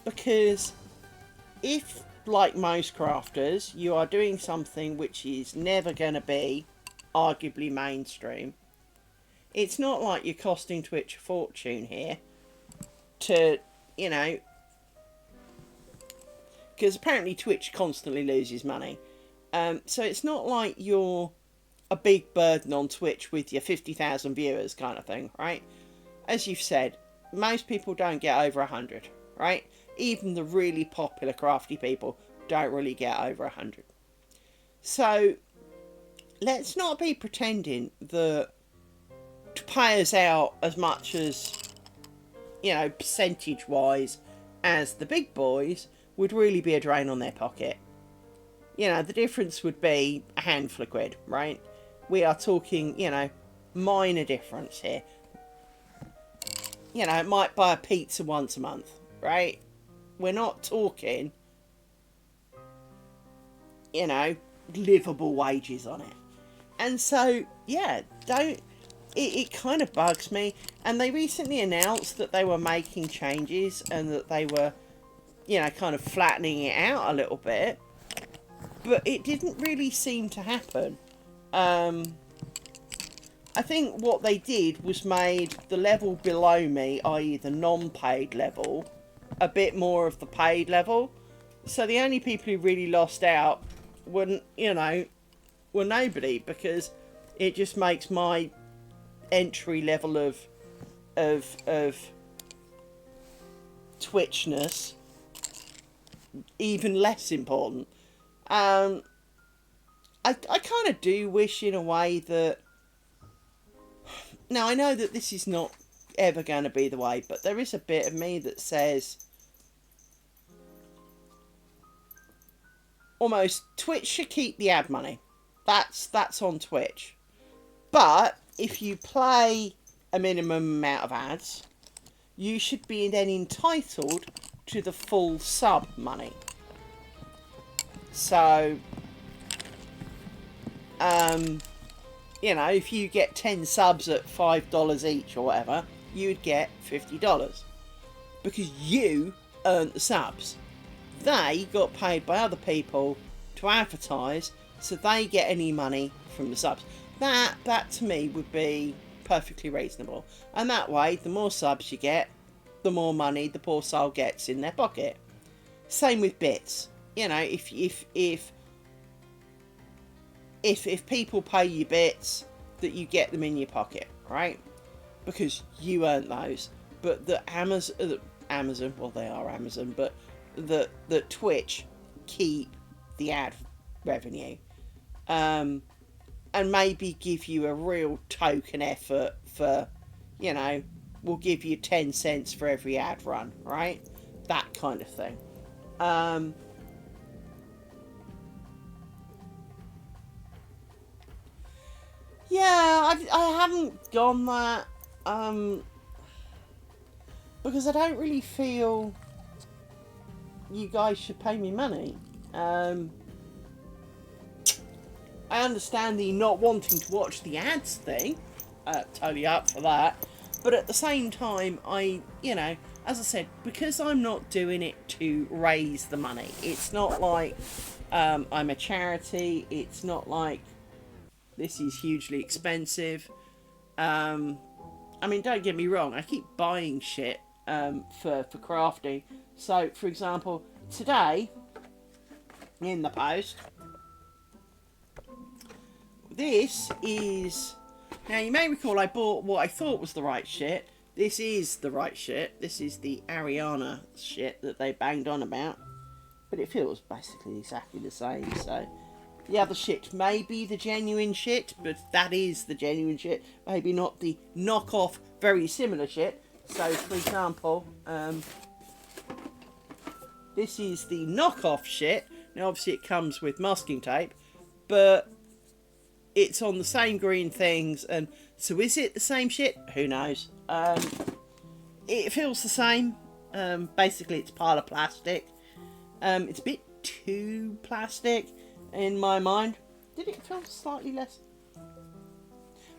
Because if, like most crafters, you are doing something which is never going to be arguably mainstream, it's not like you're costing Twitch a fortune here to, you know, because apparently Twitch constantly loses money. So it's not like you're a big burden on Twitch with your 50,000 viewers kind of thing, right? As you've said, most people don't get over 100, right? Even the really popular crafty people don't really get over 100. So let's not be pretending that to pay us out as much as, you know, percentage-wise as the big boys would really be a drain on their pocket. You know, the difference would be a handful of quid, right? We are talking, you know, minor difference here. You know, it might buy a pizza once a month, right? We're not talking, you know, livable wages on it. And so, yeah, it kind of bugs me. And they recently announced that they were making changes and that they were, you know, kind of flattening it out a little bit. But it didn't really seem to happen. I think what they did was made the level below me, i.e. the non-paid level, a bit more of the paid level. So the only people who really lost out were, you know, were nobody, because it just makes my entry level of Twitchness even less important. I kind of do wish in a way that, now I know that this is not ever going to be the way, but there is a bit of me that says almost Twitch should keep the ad money. That's on Twitch. But if you play a minimum amount of ads, you should be then entitled to the full sub money. So, You know, if you get 10 subs at $5 each or whatever, you'd get $50 because you earned the subs. They got paid by other people to advertise, so they get any money from the subs. That to me would be perfectly reasonable. And that way, the more subs you get, the more money the poor soul gets in their pocket. Same with bits. You know, if people pay you bits, that you get them in your pocket, right? Because you earned those. But the Amazon, well, they are Amazon, but the Twitch keep the ad revenue, and maybe give you a real token effort for, you know, we'll give you 10 cents for every ad run, right? That kind of thing. Yeah, I haven't gone that, because I don't really feel you guys should pay me money. I understand the not wanting to watch the ads thing. Totally up for that. But at the same time, you know, as I said, because I'm not doing it to raise the money, it's not like I'm a charity. It's not like this is hugely expensive. I mean, don't get me wrong, I keep buying shit for crafting. So, for example, today, in the post, this is... Now, you may recall I bought what I thought was the right shit. This is the right shit. This is the Ariana shit that they banged on about. But it feels basically exactly the same, so... The other shit may be the genuine shit, but that is the genuine shit. Maybe not the knockoff, very similar shit. So, for example, this is the knockoff shit. Now, obviously, it comes with masking tape, but it's on the same green things. And so, is it the same shit? Who knows? It feels the same. Basically, it's a pile of plastic. It's a bit too plastic in my mind. Did it feel slightly less?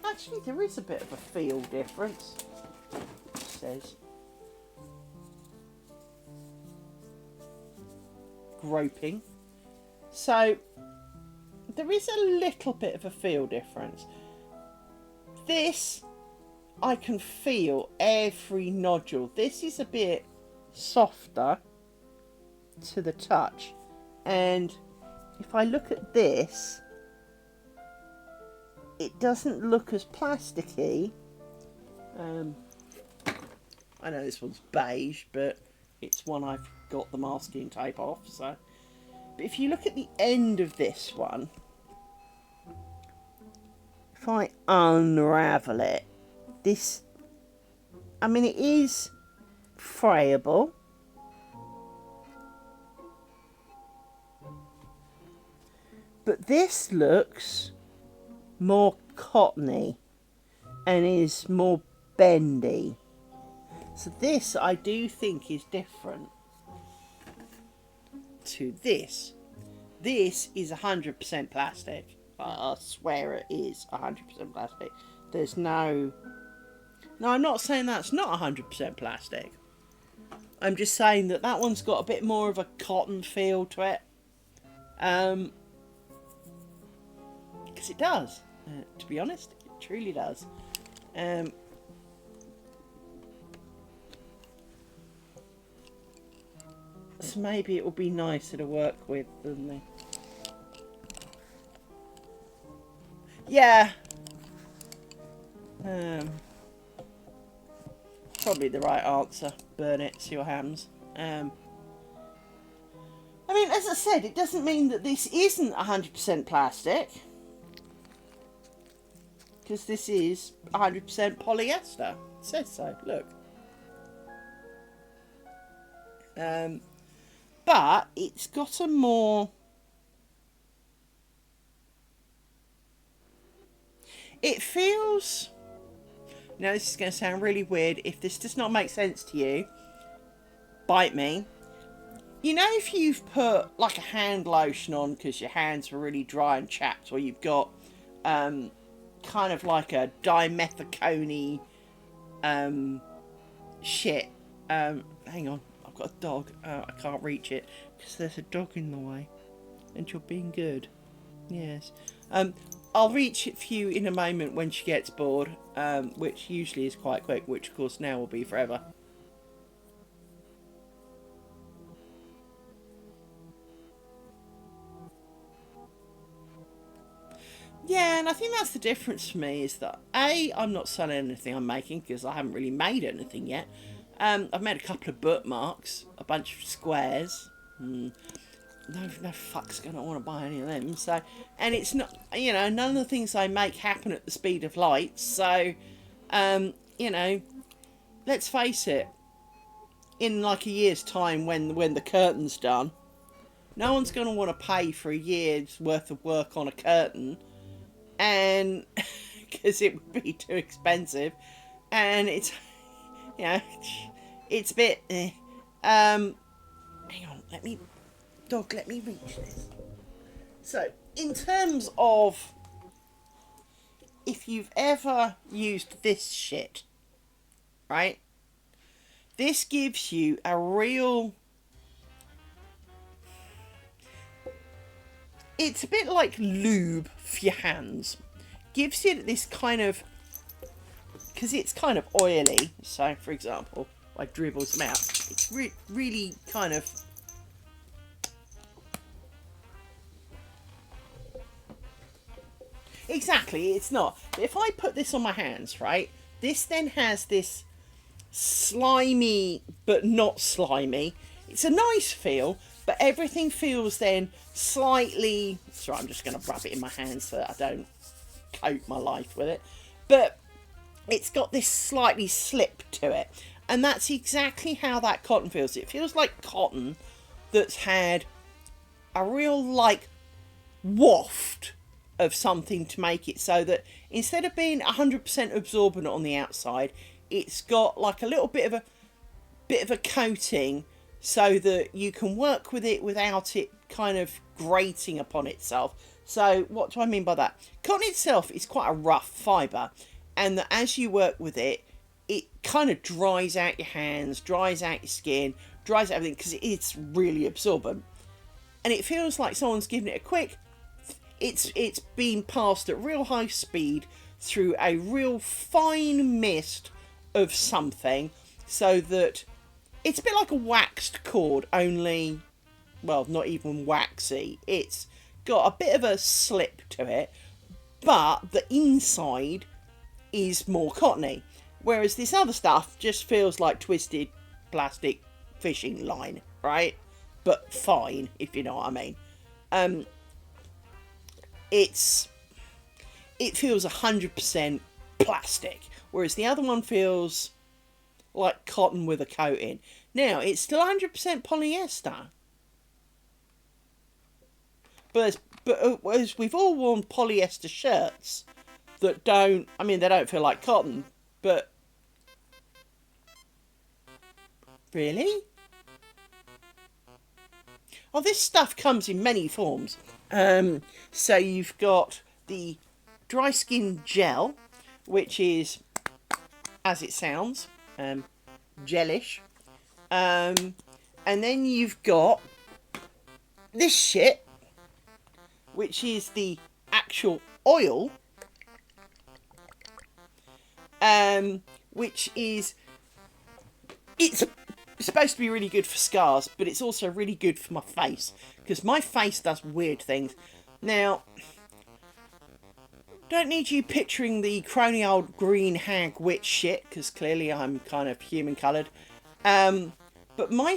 Actually, there is a bit of a feel difference. It says groping. So there is a little bit of a feel difference. This, I can feel every nodule. This is a bit softer to the touch, and if I look at this, it doesn't look as plasticky. I know this one's beige, but it's one I've got the masking tape off. So, but if you look at the end of this one, if I unravel it, this, I mean, it is frayable. But this looks more cottony and is more bendy. So this, I do think, is different to this. This is 100% plastic. I swear it is 100% plastic. There's no... No, I'm not saying that's not 100% plastic. I'm just saying that that one's got a bit more of a cotton feel to it. Because it does. To be honest, it truly does. So maybe it will be nicer to work with than the... Yeah. Probably the right answer. Burn it, see what happens. I mean, as I said, it doesn't mean that this isn't 100% plastic. Because this is 100% polyester. It says so, look. But it's got a more... It feels... Now this is going to sound really weird. If this does not make sense to you, bite me. You know, if you've put like a hand lotion on because your hands were really dry and chapped, or you've got kind of like a dimethicone shit. Hang on, I've got a dog. I can't reach it because there's a dog in the way, and you're being good. Yes. I'll reach it for you in a moment when she gets bored, which usually is quite quick, which of course now will be forever. Yeah, and I think that's the difference for me is that A, I'm not selling anything I'm making because I haven't really made anything yet. I've made a couple of bookmarks, a bunch of squares. No fuck's gonna want to buy any of them. So, and it's not, none of the things I make happen at the speed of light. So, you know, let's face it. In like a year's time, when the curtain's done, no one's gonna want to pay for a year's worth of work on a curtain, and because it would be too expensive, and it's, you know, it's a bit. Hang on, let me reach this. So, in terms of if you've ever used this shit, right? This gives you a real... It's a bit like lube for your hands. Gives you this kind of... Because it's kind of oily. So, for example, I dribble some out. It's really kind of... Exactly, it's not. But if I put this on my hands, right? This then has this slimy, but not slimy. It's a nice feel, but everything feels then slightly... Sorry, I'm just going to rub it in my hands so that I don't coat my life with it. But it's got this slightly slip to it. And that's exactly how that cotton feels. It feels like cotton that's had a real, like, waft of something to make it so that instead of being 100% absorbent on the outside, it's got like a little bit of a coating so that you can work with it without it kind of grating upon itself. So what do I mean by that? Cotton itself is quite a rough fibre, and that as you work with it, it kind of dries out your hands, dries out your skin, dries out everything because it's really absorbent. And it feels like someone's giving it a quick... It's been passed at real high speed through a real fine mist of something so that it's a bit like a waxed cord, only, well, not even waxy. It's got a bit of a slip to it, but the inside is more cottony. Whereas this other stuff just feels like twisted plastic fishing line, right? But fine, if you know what I mean. It feels 100% plastic, whereas the other one feels like cotton with a coating. Now, it's still 100% polyester. But as we've all worn polyester shirts that don't, I mean, they don't feel like cotton, but... Really? Oh, this stuff comes in many forms. So you've got the dry skin gel, which is, as it sounds, gelish. And then you've got this shit, which is the actual oil, which is, it's supposed to be really good for scars, but it's also really good for my face, because my face does weird things. Now, don't need you picturing the crony old green hag witch shit, because clearly I'm kind of human coloured. But my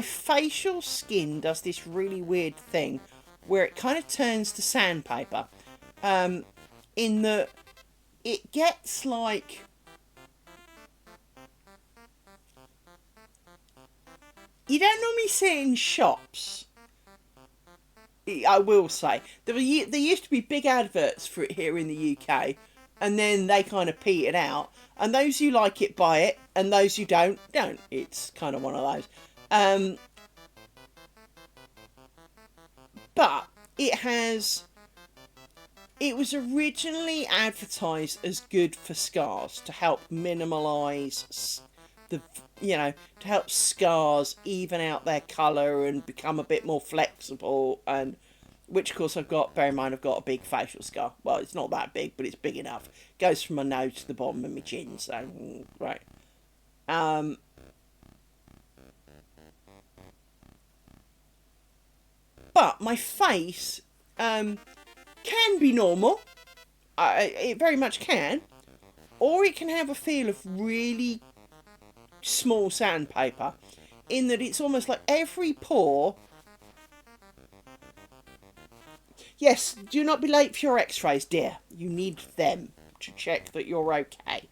facial skin does this really weird thing where it kind of turns to sandpaper, in that it gets like... You don't normally see it in shops, I will say. There used to be big adverts for it here in the UK, and then they kind of petered out. And those who like it buy it, and those who don't. It's kind of one of those. But it has It was originally advertised as good for scars to help minimalise the, to help scars even out their colour and become a bit more flexible. And which, of course, bear in mind, I've got a big facial scar. Well, it's not that big, but it's big enough. It goes from my nose to the bottom of my chin, so, right. But my face can be normal. It very much can. Or it can have a feel of really small sandpaper, in that it's almost like every pore. Yes, do not be late for your x-rays, dear. You need them to check that you're okay.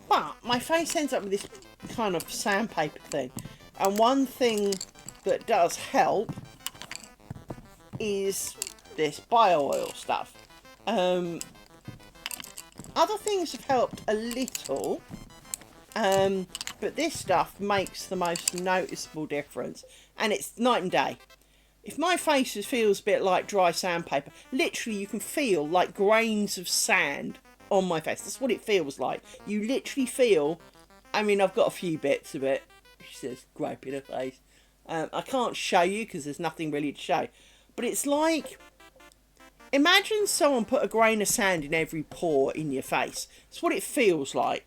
But my face ends up with this kind of sandpaper thing. And one thing that does help is this bio oil stuff. Other things have helped a little, but this stuff makes the most noticeable difference. And it's night and day. If my face feels a bit like dry sandpaper, literally you can feel like grains of sand on my face. That's what it feels like. You literally feel, I mean, I've got a few bits of it. She says, griping her face. I can't show you because there's nothing really to show. But it's like, imagine someone put a grain of sand in every pore in your face. That's what it feels like.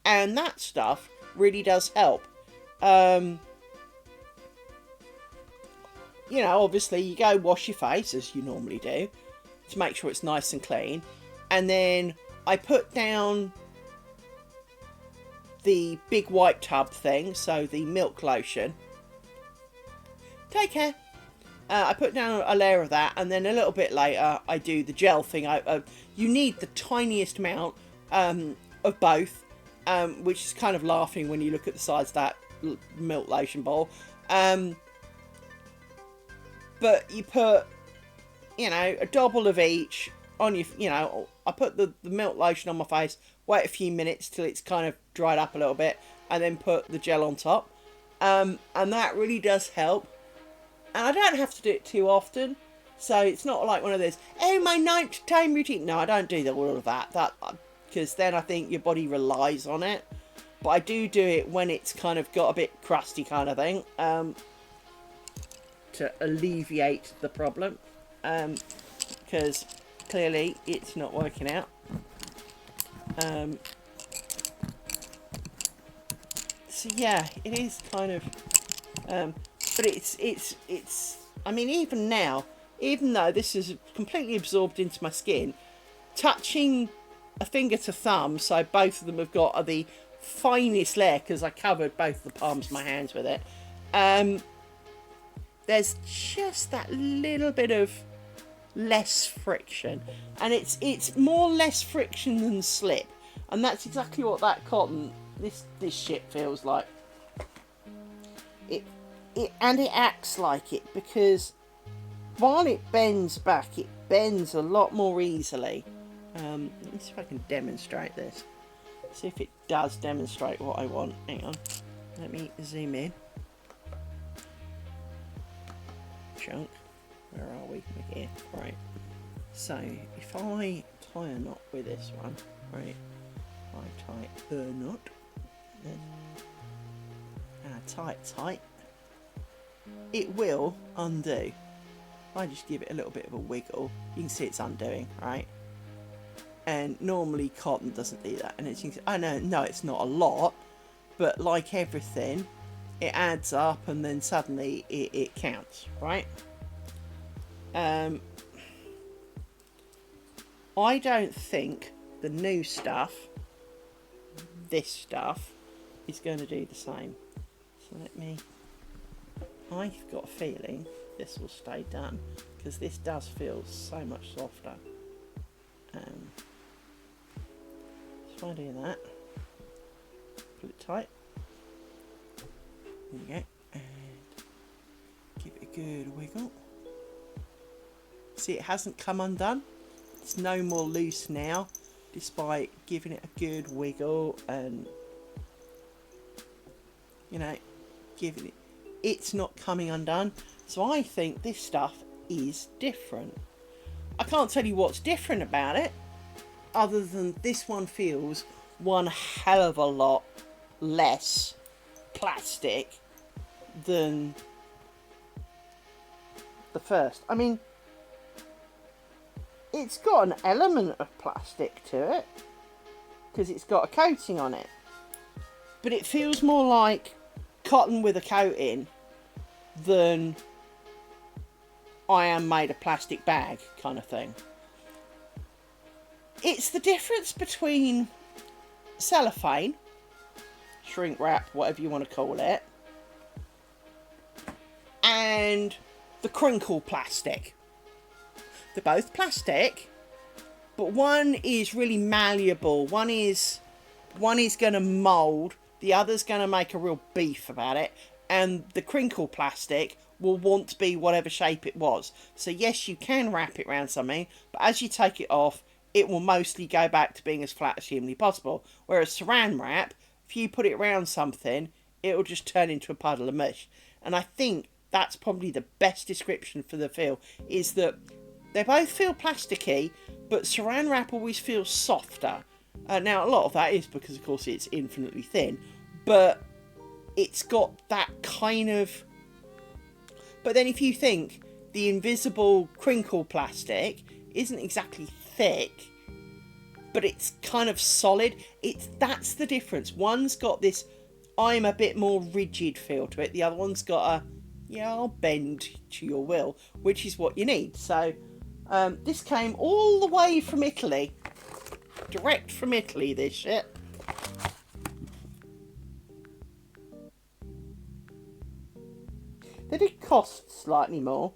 And that stuff really does help. Obviously you go wash your face as you normally do to make sure it's nice and clean. And then I put down the big white tub thing, so the milk lotion. Take care. I put down a layer of that, and then a little bit later I do the gel thing. You need the tiniest amount of both, which is kind of laughing when you look at the size of that milk lotion bowl. But you put, a double of each on your, I put the milk lotion on my face, wait a few minutes till it's kind of dried up a little bit, and then put the gel on top. And that really does help. And I don't have to do it too often, so it's not like one of those, oh, my nighttime routine. No, I don't do all of that, because then I think your body relies on it. But I do it when it's kind of got a bit crusty kind of thing, to alleviate the problem, because clearly it's not working out. So yeah, it is kind of, but it's. I mean, even now, even though this is completely absorbed into my skin, touching a finger to thumb, so both of them have got the finest layer because I covered both the palms of my hands with it. There's just that little bit of less friction, and it's more less friction than slip, and that's exactly what that cotton, this shit feels like. It acts like it, because while it bends back, it bends a lot more easily. Let me see if I can demonstrate this. See if it does demonstrate what I want. Hang on, let me zoom in. Chunk, where are we? We're here, right. So if I tie a knot with this one, right, I tie a knot, then tie it tight, it will undo. I just give it a little bit of a wiggle, you can see it's undoing, right? And normally cotton doesn't do that, and it's, I know, no, it's not a lot, but like everything, it adds up, and then suddenly it counts, right? I don't think the new stuff, this stuff, is going to do the same. So I've got a feeling this will stay done, because this does feel so much softer. So I do that, pull it tight, there you go, and give it a good wiggle. See, it hasn't come undone, it's no more loose now. despite giving it a good wiggle and, you know, giving it, it's not coming undone. So I think this stuff is different. I can't tell you what's different about it, other than this one feels one hell of a lot less plastic than the first. I mean, it's got an element of plastic to it because it's got a coating on it, but it feels more like cotton with a coating than I am made of plastic bag kind of thing. It's the difference between cellophane, shrink wrap, whatever you want to call it, and the crinkle plastic. They're both plastic, but one is really malleable. One is going to mould, the other's going to make a real beef about it, and the crinkle plastic will want to be whatever shape it was. So yes, you can wrap it around something, but as you take it off, it will mostly go back to being as flat as humanly possible. Whereas saran wrap, if you put it around something, it will just turn into a puddle of mush. And I think that's probably the best description for the feel, is that they both feel plasticky, but saran wrap always feels softer. Now, a lot of that is because, of course, it's infinitely thin, but it's got that kind of... But then if you think the invisible crinkle plastic isn't exactly thick, but it's kind of solid, that's the difference. One's got this, I'm a bit more rigid feel to it. The other one's got a, yeah, I'll bend to your will, which is what you need. So this came all the way from Italy. Direct from Italy, this shit. They did cost slightly more.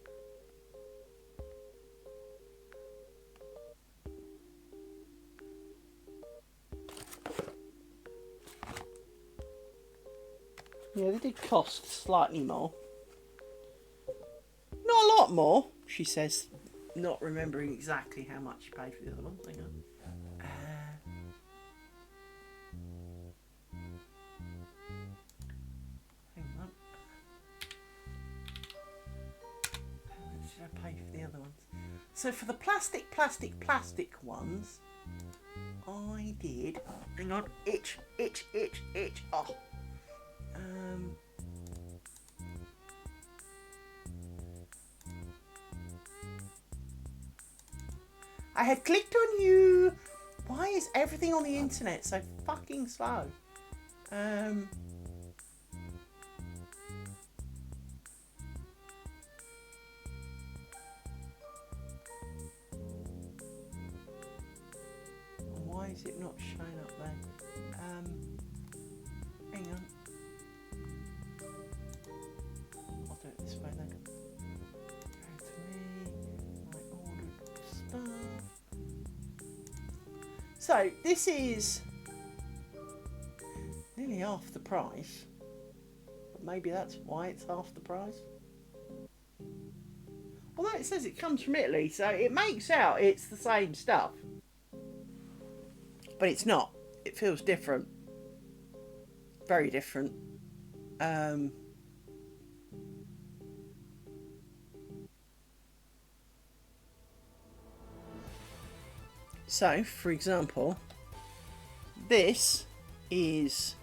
Yeah, they did cost slightly more. Not a lot more, she says, not remembering exactly how much she paid for the other one. Hang on. Hang on. How much did I pay for the other ones? So for the plastic ones, I did... Hang on. Itch. Oh. I had clicked on you. Why is everything on the internet so fucking slow? Why is it not showing up there? Hang on. I'll do it this way then. Go to me, my ordered stuff. So this is nearly half the price, but maybe that's why it's half the price. Although it says it comes from Italy, so it makes out it's the same stuff. But it's not. It feels different. Very different. So, for example, this is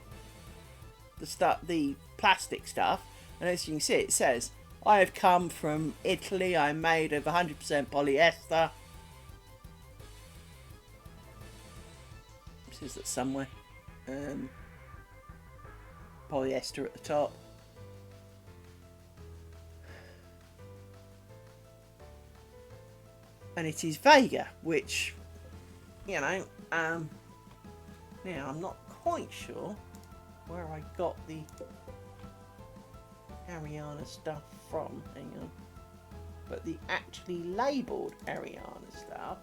the plastic stuff, and as you can see, it says, I have come from Italy, I'm made of 100% polyester. It says that somewhere. Polyester at the top. And it is Vega, which, you know, now I'm not quite sure where I got the Ariana stuff from, hang on, but the actually labelled Ariana stuff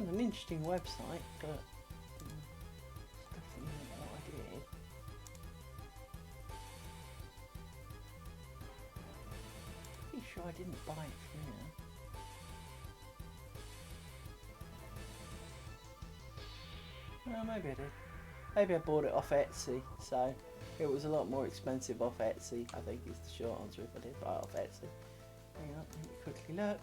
found an interesting website, but definitely not what I did. Pretty sure I didn't buy it from here. Well, maybe I did. Maybe I bought it off Etsy, so it was a lot more expensive off Etsy, I think is the short answer if I did buy it off Etsy. Hang on, let me quickly look.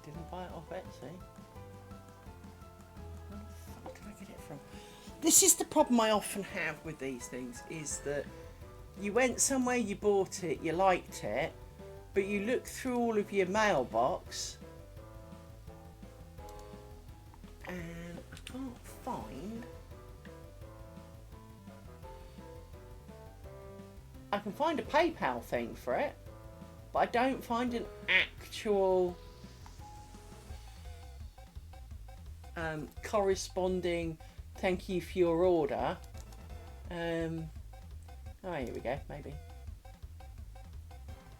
Didn't buy it off Etsy. Where the fuck did I get it from? This is the problem I often have with these things, is that you went somewhere, you bought it, you liked it, but you look through all of your mailbox and I can't find... I can find a PayPal thing for it, but I don't find an actual corresponding thank you for your order. Oh, here we go, maybe.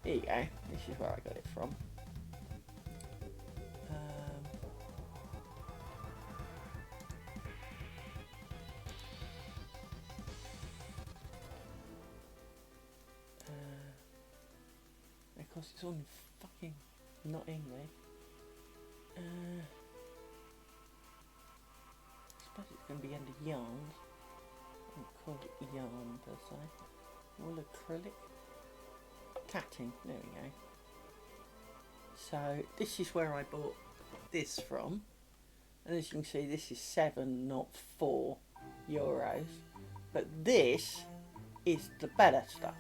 Here you go, this is where I got it from. Of course it's on fucking not English. I suppose it's going to be under yarns. I don't call it yarn per se. Wool acrylic. Tatting, there we go. So this is where I bought this from. And as you can see, this is 7, not 4 euros. But this is the better stuff.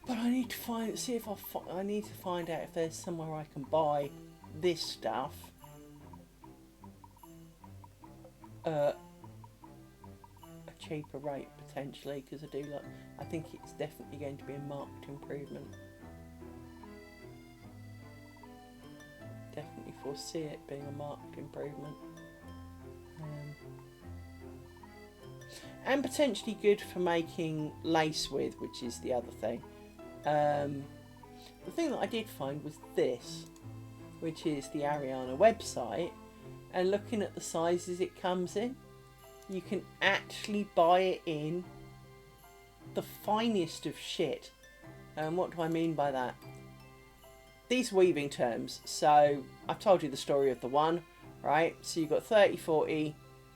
But I need to find, see if I need to find out if there's somewhere I can buy this stuff a cheaper rate potentially, because I think it's definitely going to be a marked improvement. Definitely foresee it being a marked improvement. And potentially good for making lace with, which is the other thing. The thing that I did find was this, which is the Ariana website, and looking at the sizes it comes in, you can actually buy it in the finest of shit. And what do I mean by that? These weaving terms. So I've told you the story of the one, right? So you've got 30, 40,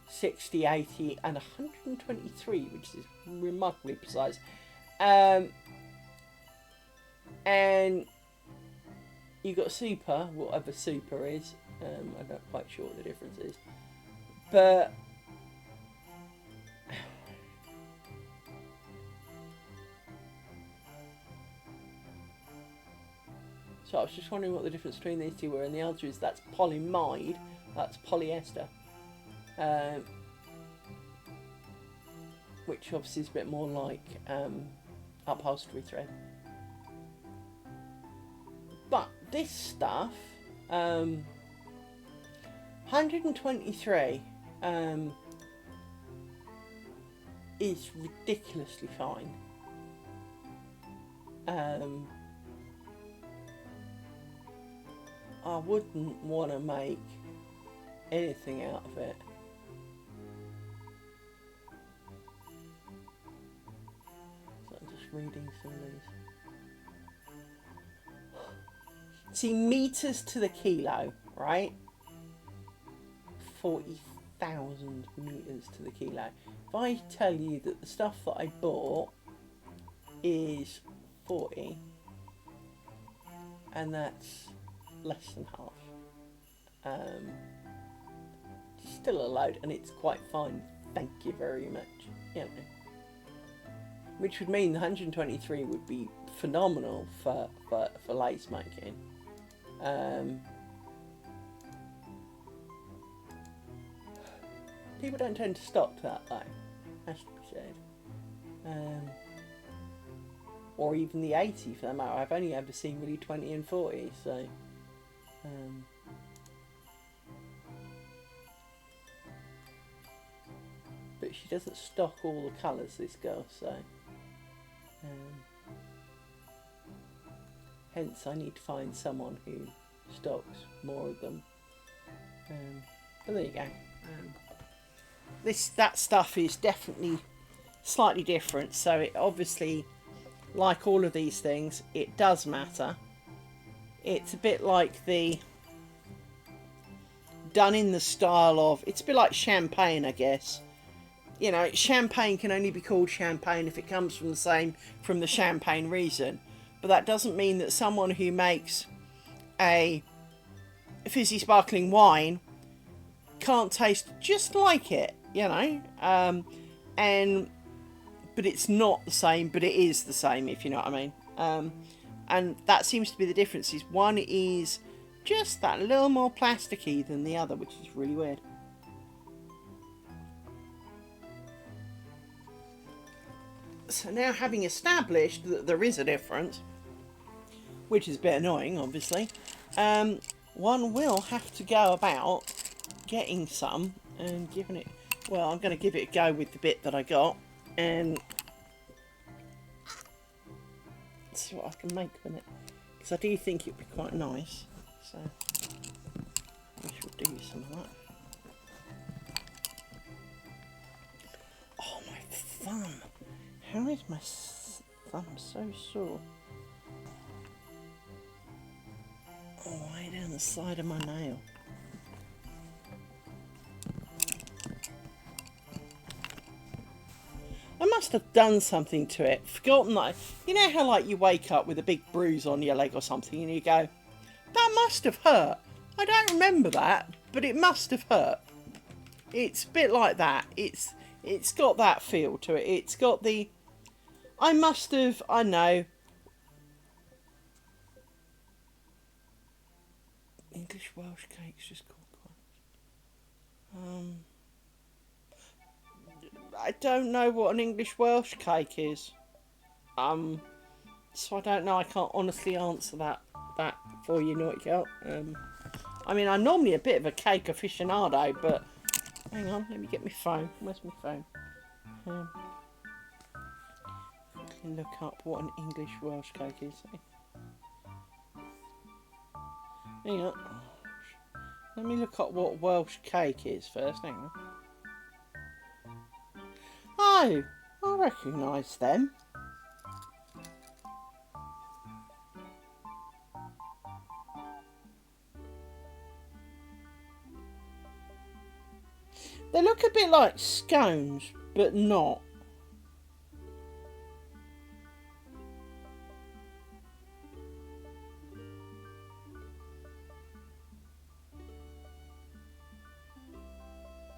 60, 80 and 123, which is remarkably precise. And you got super, whatever super is. I'm not quite sure what the difference is, but so I was just wondering what the difference between these two were, and the answer is that's polyamide, that's polyester, which obviously is a bit more like upholstery thread. But this stuff, 123 is ridiculously fine. I wouldn't want to make anything out of it. So I'm just reading some of these. See, meters to the kilo, right? 40,000 meters to the kilo. If I tell you that the stuff that I bought is 40, and that's less than half, it's still a load, and it's quite fine. Thank you very much. You know, which would mean the 123 would be phenomenal for lace making. People don't tend to stock that though, has to be said. Or even the 80 for that matter. I've only ever seen really 20 and 40, so But she doesn't stock all the colours, this girl, so... hence I need to find someone who stocks more of them. But there you go. That stuff is definitely slightly different, so it obviously, like all of these things, it does matter. It's a bit like the... done in the style of... it's a bit like champagne, I guess. You know, champagne can only be called champagne if it comes from the champagne region. But that doesn't mean that someone who makes a fizzy sparkling wine can't taste just like it, you know. But it's not the same, but it is the same, if you know what I mean. And that seems to be the difference. Is one is just that little more plasticky than the other, which is really weird. So now, having established that there is a difference, which is a bit annoying, obviously, one will have to go about getting some and giving it... well, I'm going to give it a go with the bit that I got and see what I can make with it, because I do think it'd be quite nice. So we shall do some of that. Oh, my thumb! How is my thumb so sore? Oh, way down the side of my nail. I must have done something to it. Forgotten that. You know how, like, you wake up with a big bruise on your leg or something and you go, that must have hurt. I don't remember that, but it must have hurt. It's a bit like that. It's got that feel to it. It's got the... I must have... I know. English Welsh cake's just called quite... I don't know what an English Welsh cake is. So I don't know. I can't honestly answer that for you, Naughty Cat. I mean, I'm normally a bit of a cake aficionado, but hang on, let me get my phone. Where's my phone? Quickly look up what an English Welsh cake is. Hang on. Let me look up what Welsh cake is first. Hang on. Oh, I recognise them. They look a bit like scones, but not.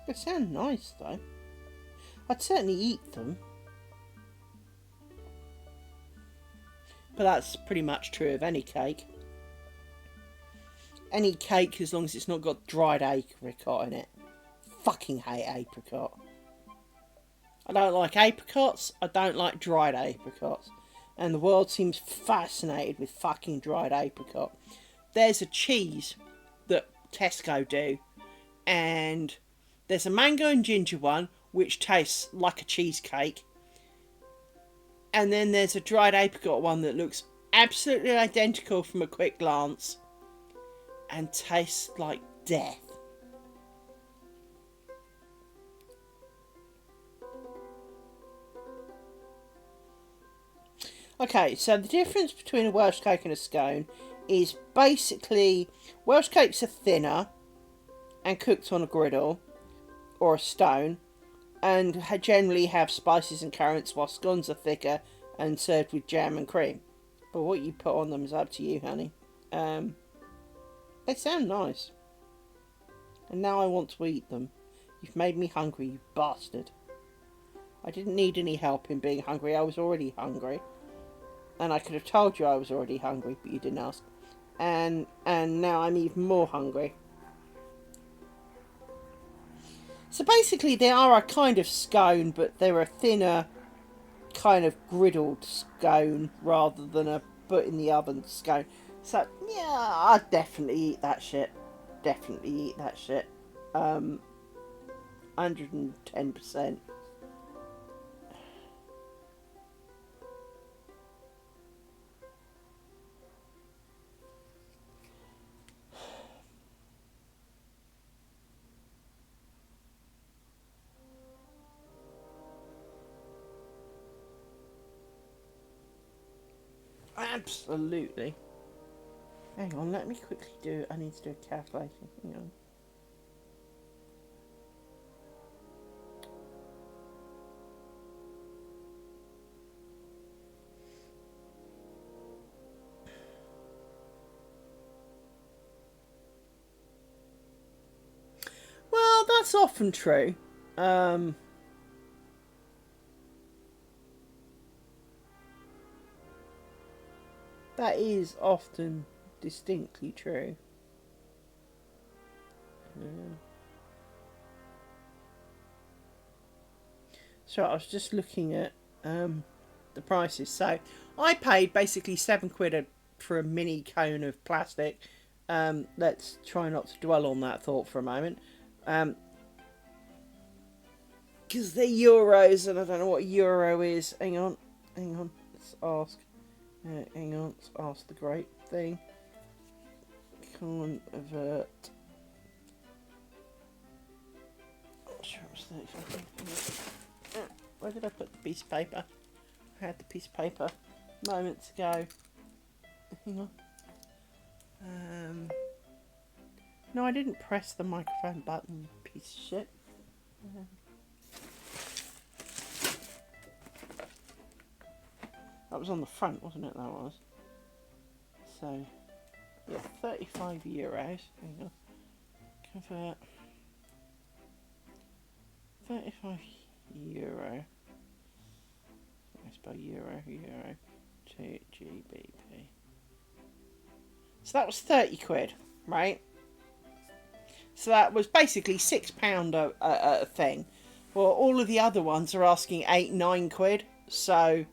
They sound nice though. I'd certainly eat them. But that's pretty much true of any cake. Any cake, as long as it's not got dried apricot in it. Fucking hate apricot. I don't like apricots. I don't like dried apricots. And the world seems fascinated with fucking dried apricot. There's a cheese that Tesco do. And there's a mango and ginger one, which tastes like a cheesecake. And then there's a dried apricot one that looks absolutely identical from a quick glance and tastes like death. Okay, so the difference between a Welsh cake and a scone is basically Welsh cakes are thinner and cooked on a griddle or a stone, and generally have spices and currants, while scones are thicker and served with jam and cream. But what you put on them is up to you, honey. They sound nice. And now I want to eat them. You've made me hungry, you bastard. I didn't need any help in being hungry. I was already hungry. And I could have told you I was already hungry, but you didn't ask. And now I'm even more hungry. So basically they are a kind of scone, but they're a thinner kind of griddled scone rather than a put in the oven scone. So yeah, I'd definitely eat that shit. Definitely eat that shit. 110%. Absolutely. Hang on, let me quickly do. I need to do a calculation. Hang on. Well, that's often true. That is often distinctly true. Yeah. So I was just looking at the prices. So I paid basically £7 for a mini cone of plastic. Let's try not to dwell on that thought for a moment. Because they're euros and I don't know what euro is. Hang on. Let's ask. Hang on. Let's ask the great thing. Convert. I'm sure it was 35. Where did I put the piece of paper? I had the piece of paper moments ago. Hang on. No, I didn't press the microphone button, piece of shit. That was on the front, wasn't it? That was. So, yeah, €35. Hang on. Convert. €35. I spell euro to GBP. So that was £30, right? So that was basically £6 a thing. Well, all of the other ones are asking £8-9. So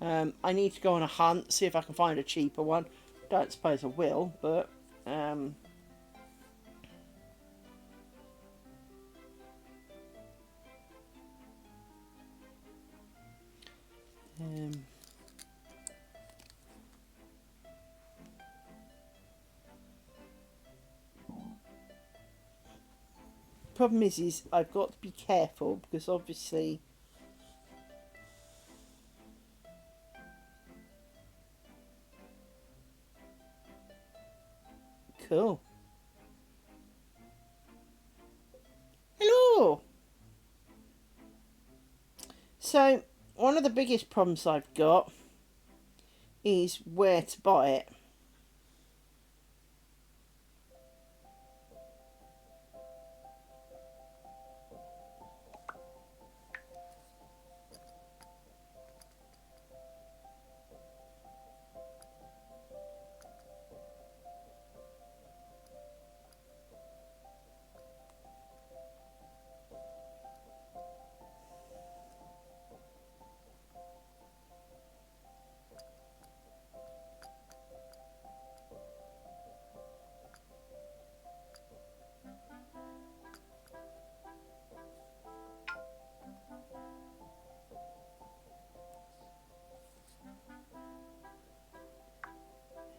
I need to go on a hunt, see if I can find a cheaper one. Don't suppose I will, but problem is I've got to be careful because obviously cool. Hello. So one of the biggest problems I've got is where to buy it.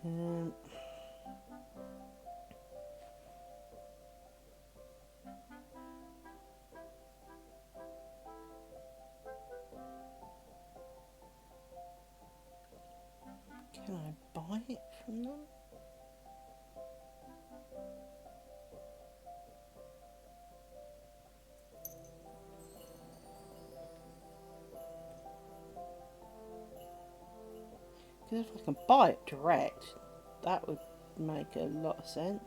Um, can I buy it from them? Because if I can buy it direct, that would make a lot of sense.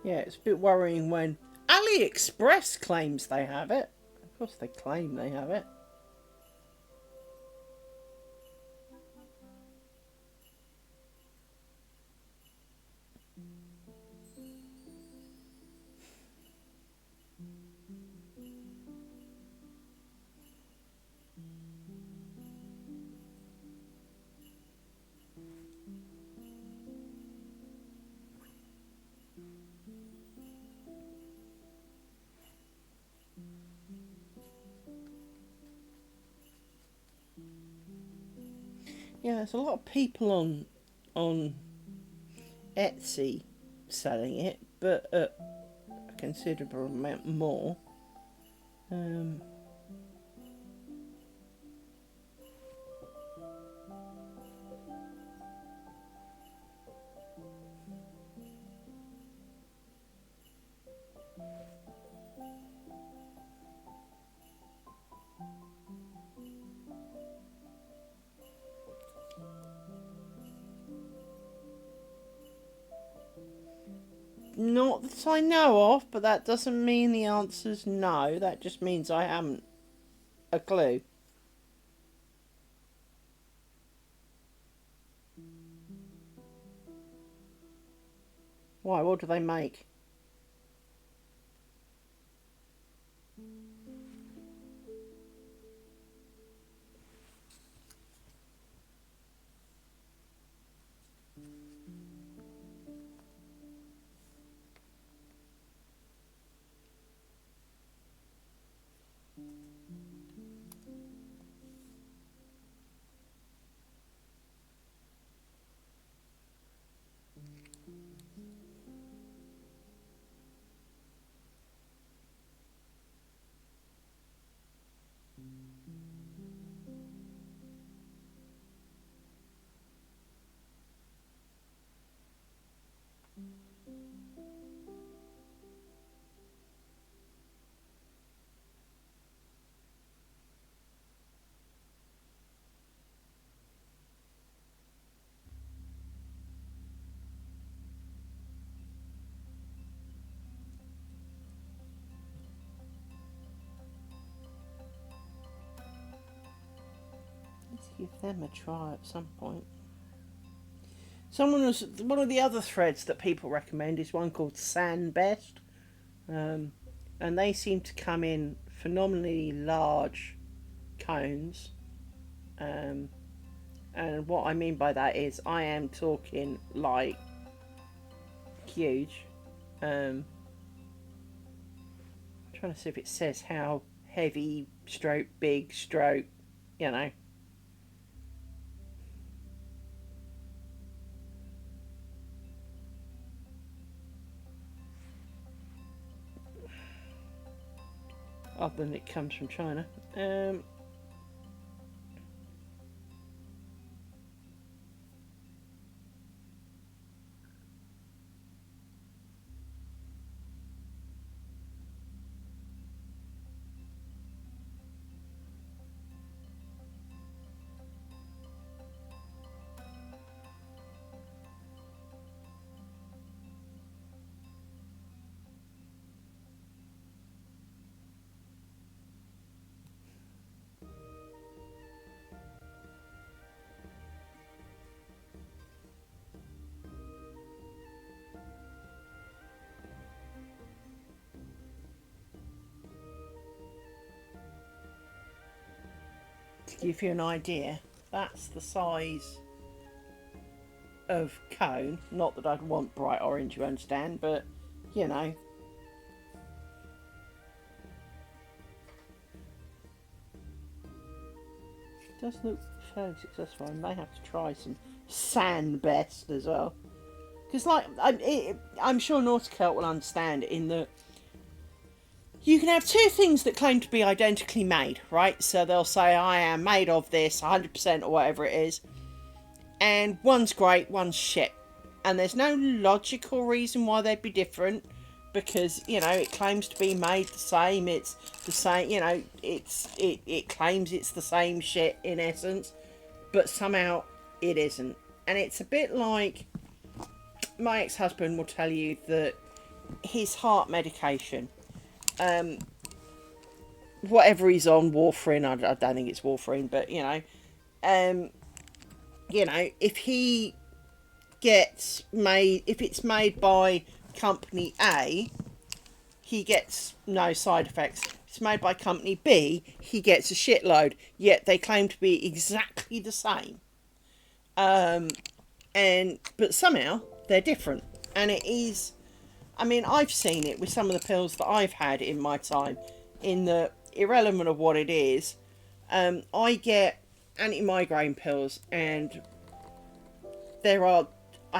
Yeah, it's a bit worrying when AliExpress claims they have it. Of course they claim they have it. Yeah, there's a lot of people on Etsy selling it, but at a considerable amount more. Um, Not that I know of, but that doesn't mean the answer's no. That just means I haven't a clue. Why? What do they make? Let's give them a try at some point. One of the other threads that people recommend is one called SanBest, um, and they seem to come in phenomenally large cones. Um, and what I mean by that is I am talking like huge. I'm trying to see if it says how heavy, stroke, big, stroke, you know. Other than it comes from China. To give you an idea, that's the size of cone. Not that I'd want bright orange, you understand, but you know. It does look fairly successful. I may have to try some SanBest as well. Because, like, I'm sure Nauticelt will understand in that you can have two things that claim to be identically made, right? So they'll say, I am made of this 100% or whatever it is. And one's great, one's shit. And there's no logical reason why they'd be different. Because, you know, it claims to be made the same. It's the same, you know, it claims it's the same shit in essence. But somehow it isn't. And it's a bit like my ex-husband will tell you that his heart medication. Whatever he's on, warfarin. I don't think it's warfarin, but if he gets made, if it's made by company A, he gets no side effects. If it's made by company B, he gets a shitload. Yet they claim to be exactly the same. But somehow they're different, and it is. I mean, I've seen it with some of the pills that I've had in my time. In the irrelevant of what it is, I get anti-migraine pills, and I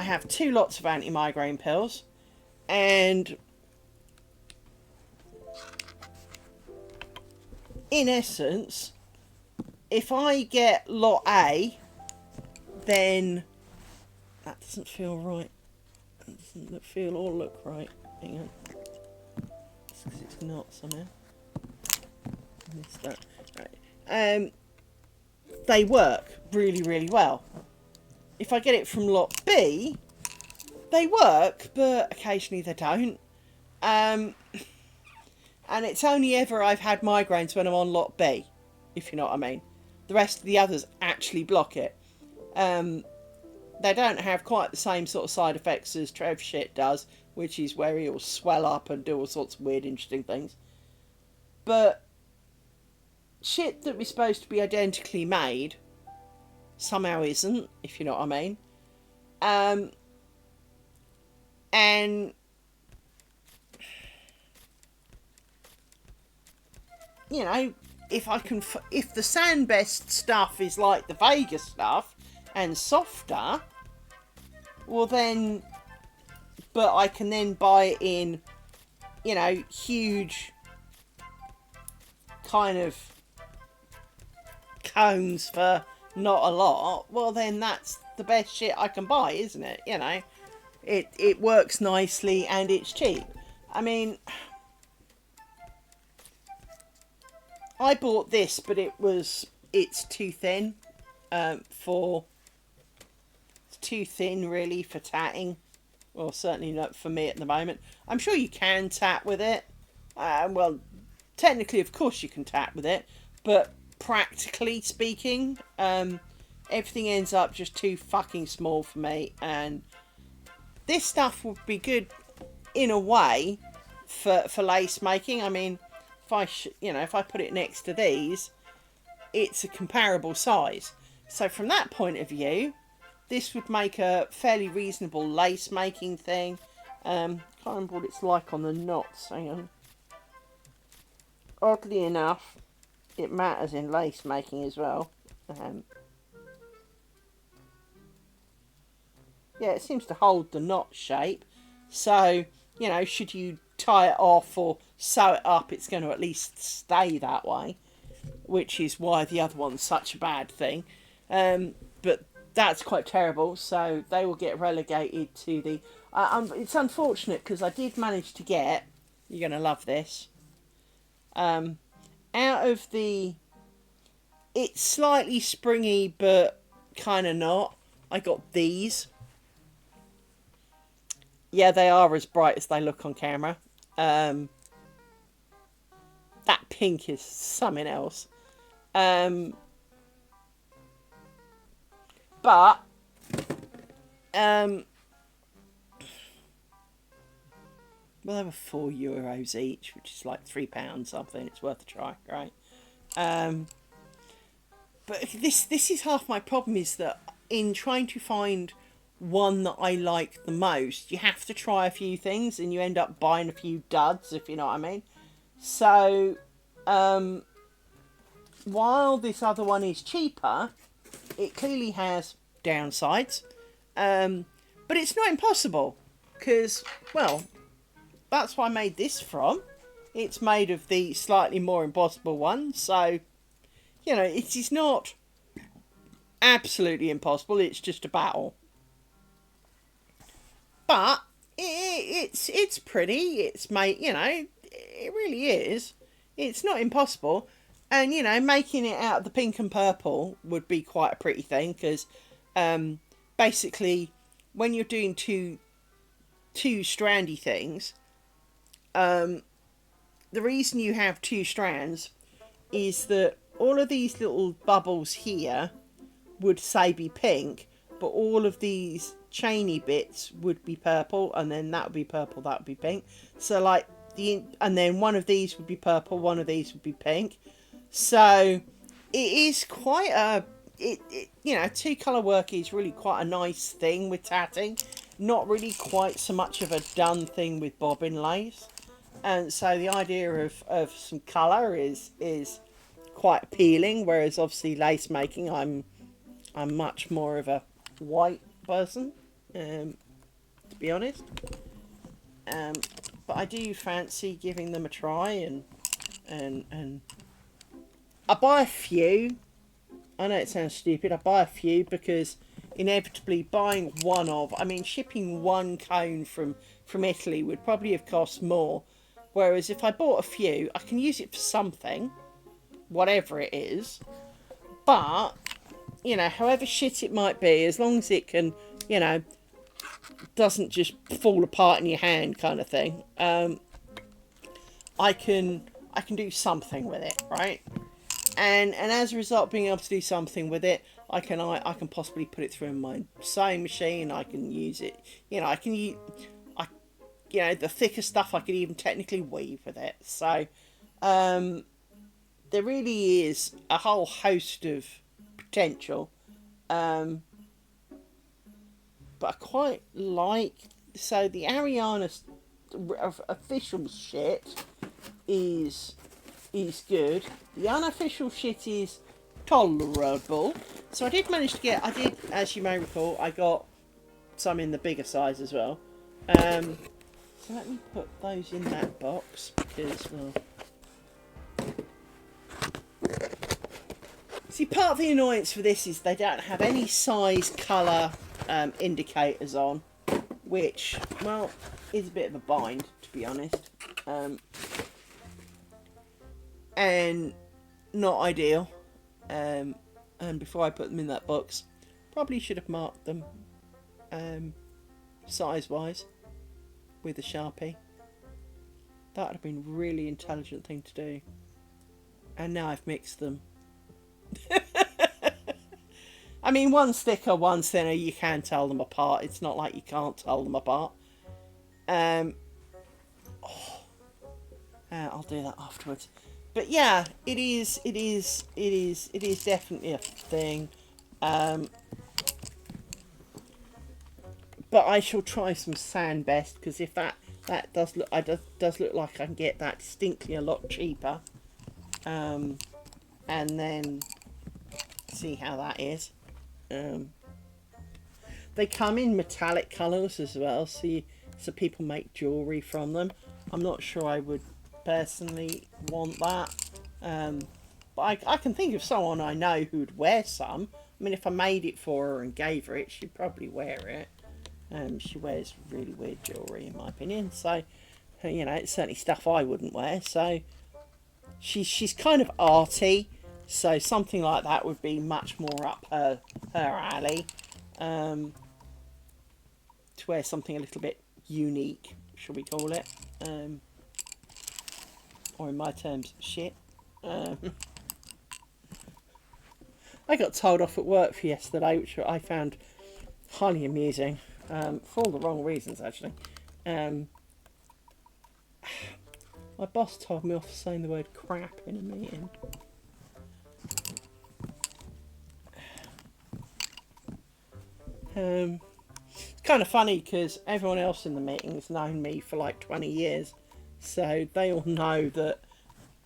have 2 lots of anti-migraine pills, and in essence, if I get lot A, then that doesn't feel right. That doesn't feel or look right. Hang on. It's because it's not somehow. That. Right. They work really, really well. If I get it from lot B, they work, but occasionally they don't. And it's only ever I've had migraines when I'm on lot B, if you know what I mean. The rest of the others actually block it. They don't have quite the same sort of side effects as Trev shit does, which is where he'll swell up and do all sorts of weird, interesting things. But shit that was supposed to be identically made somehow isn't, if you know what I mean. And if the Sandbest stuff is like the Vegas stuff and softer, well then, but I can then buy it in, huge kind of cones for not a lot, well then that's the best shit I can buy, isn't it? It works nicely and it's cheap. I mean, I bought this, but it's too thin really for tatting. Well, certainly not for me at the moment. I'm sure you can tat with it. Well, technically, of course, you can tat with it, but practically speaking, everything ends up just too fucking small for me. And this stuff would be good in a way for lace making. I mean, if I put it next to these, it's a comparable size. So from that point of view, this would make a fairly reasonable lace making thing. Can't remember what it's like on the knots. Hang on. Oddly enough, it matters in lace making as well. Yeah, it seems to hold the knot shape. So, should you tie it off or sew it up, it's going to at least stay that way. Which is why the other one's such a bad thing. But that's quite terrible, so they will get relegated to the... it's unfortunate, because I did manage to get... You're going to love this. Out of the... It's slightly springy, but kind of not. I got these. Yeah, they are as bright as they look on camera. That pink is something else. But well, they were €4 each, which is like £3 something. It's worth a try, right? But this is half my problem, is that in trying to find one that I like the most, you have to try a few things and you end up buying a few duds, if you know what I mean. So while this other one is cheaper, it clearly has downsides, but it's not impossible, because, well, that's what I made this from. It's made of the slightly more impossible one, so it is not absolutely impossible. It's just a battle, but it's pretty. It's made, it really is. It's not impossible. And, making it out of the pink and purple would be quite a pretty thing, because basically when you're doing two strandy things, The reason you have two strands is that all of these little bubbles here would say be pink, but all of these chainy bits would be purple, and then that would be purple, that would be pink. So like and then one of these would be purple, one of these would be pink. So it is quite a you know, two colour work is really quite a nice thing with tatting. Not really quite so much of a done thing with bobbin lace. And so the idea of some colour is quite appealing, whereas obviously lace making I'm much more of a white person, to be honest. Um, but I do fancy giving them a try, and I buy a few. I know it sounds stupid. I buy a few because inevitably buying one of, I mean, shipping one cone from Italy would probably have cost more. Whereas if I bought a few, I can use it for something, whatever it is. But you know, however shit it might be, as long as it can, you know, doesn't just fall apart in your hand, kind of thing. I can do something with it, right? And as a result, being able to do something with it, I can possibly put it through my sewing machine. I can use it, you know, I can use, I you know, the thicker stuff I could even technically weave with it. So there really is a whole host of potential. Um, but I quite like, so the Ariana official shit is good. The unofficial shit is tolerable. So I did manage to get, as you may recall, I got some in the bigger size as well. So let me put those in that box because, well, see, part of the annoyance for this is they don't have any size, colour indicators on, which, well, is a bit of a bind, to be honest. And not ideal. And before I put them in that box, probably should have marked them size-wise with a Sharpie. That would have been a really intelligent thing to do. And now I've mixed them. I mean, one's thicker, one's thinner. You can tell them apart. It's not like you can't tell them apart. I'll do that afterwards. But yeah, it is definitely a thing. But I shall try some sand best because if that does look like I can get that distinctly a lot cheaper. And then see how that is. They come in metallic colours as well, so people make jewellery from them. I'm not sure I would personally want that, but I can think of someone I know who would wear some. I mean, if I made it for her and gave her it, she'd probably wear it. She wears really weird jewellery in my opinion, so you know, it's certainly stuff I wouldn't wear. So she's kind of arty, so something like that would be much more up her alley. To wear something a little bit unique, shall we call it, or in my terms, shit. I got told off at work for yesterday, which I found highly amusing, for all the wrong reasons actually. My boss told me off for saying the word crap in a meeting. It's kind of funny because everyone else in the meeting has known me for like 20 years. So they all know that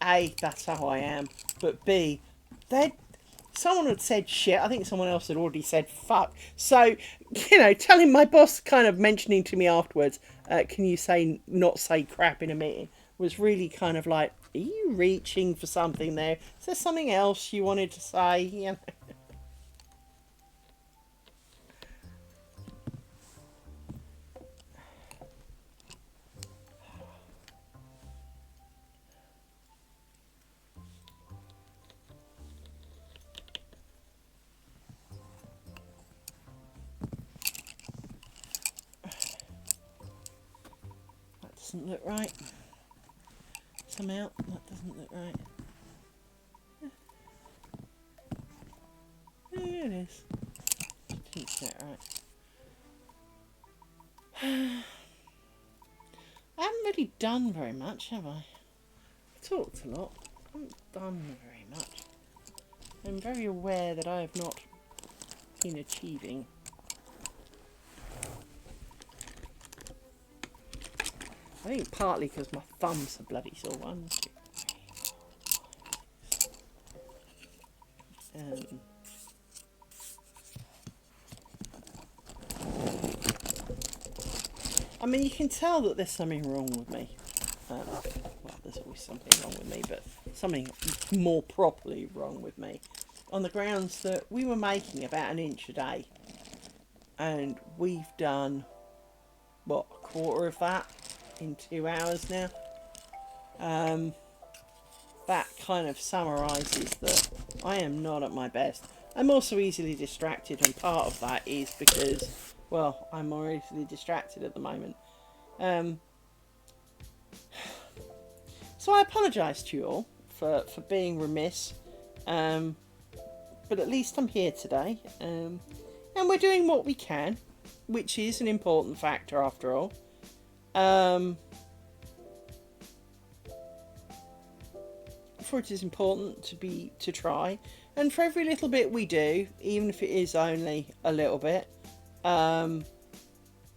A, that's how I am, but B, someone had said shit. I think someone else had already said fuck. So, you know, telling my boss, kind of mentioning to me afterwards, can you not say crap in a meeting, was really kind of like, are you reaching for something there? Is there something else you wanted to say? You know? That doesn't look right. Somehow that doesn't look right. There it is. Didn't set right. I haven't really done very much, have I? I've talked a lot. I haven't done very much. I'm very aware that I have not been achieving. I think partly because my thumbs are bloody sore. One, two, three, 4, 5, 6. I mean, you can tell that there's something wrong with me. Well, there's always something wrong with me, but something more properly wrong with me. On the grounds that we were making about an inch a day. And we've done, what, a quarter of that in 2 hours now. That kind of summarises that I am not at my best. I'm also easily distracted, and part of that is because, well, I'm more easily distracted at the moment. So I apologise to you all for being remiss, but at least I'm here today, and we're doing what we can, which is an important factor after all. For it is important to try, and for every little bit we do, even if it is only a little bit, it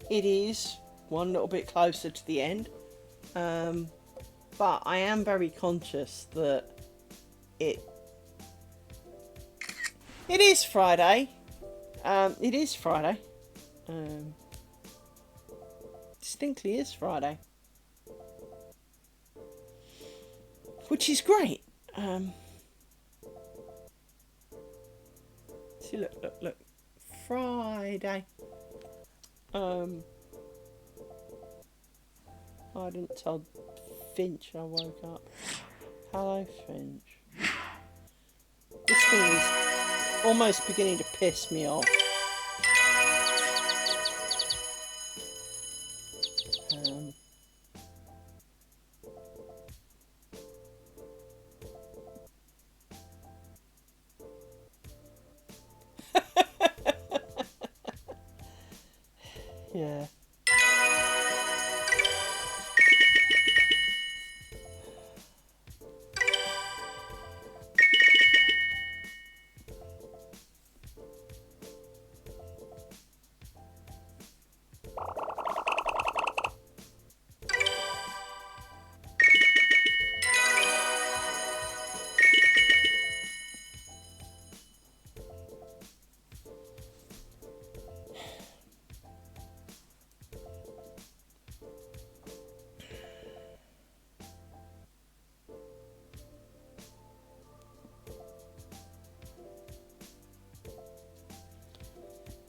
is one little bit closer to the end. But I am very conscious that it is Friday. It is Friday. Distinctly is Friday. Which is great. See, look. Friday. I didn't tell Finch I woke up. Hello, Finch. This thing is almost beginning to piss me off. Yeah.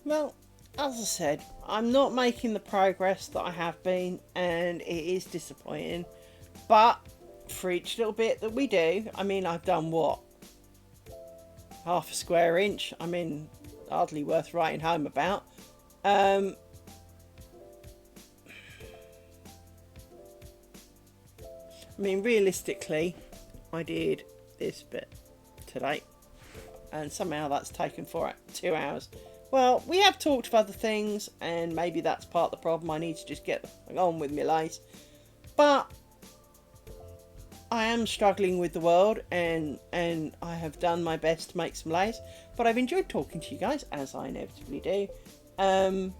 Well, as I said, I'm not making the progress that I have been, and it is disappointing. But for each little bit that we do, I mean, I've done what? Half a square inch. I mean, hardly worth writing home about. I mean, realistically, I did this bit today, and somehow that's taken 2 hours. Well, we have talked of other things, and maybe that's part of the problem. I need to just get on with my life. But I am struggling with the world, and I have done my best to make some lays. But I've enjoyed talking to you guys, as I inevitably do. And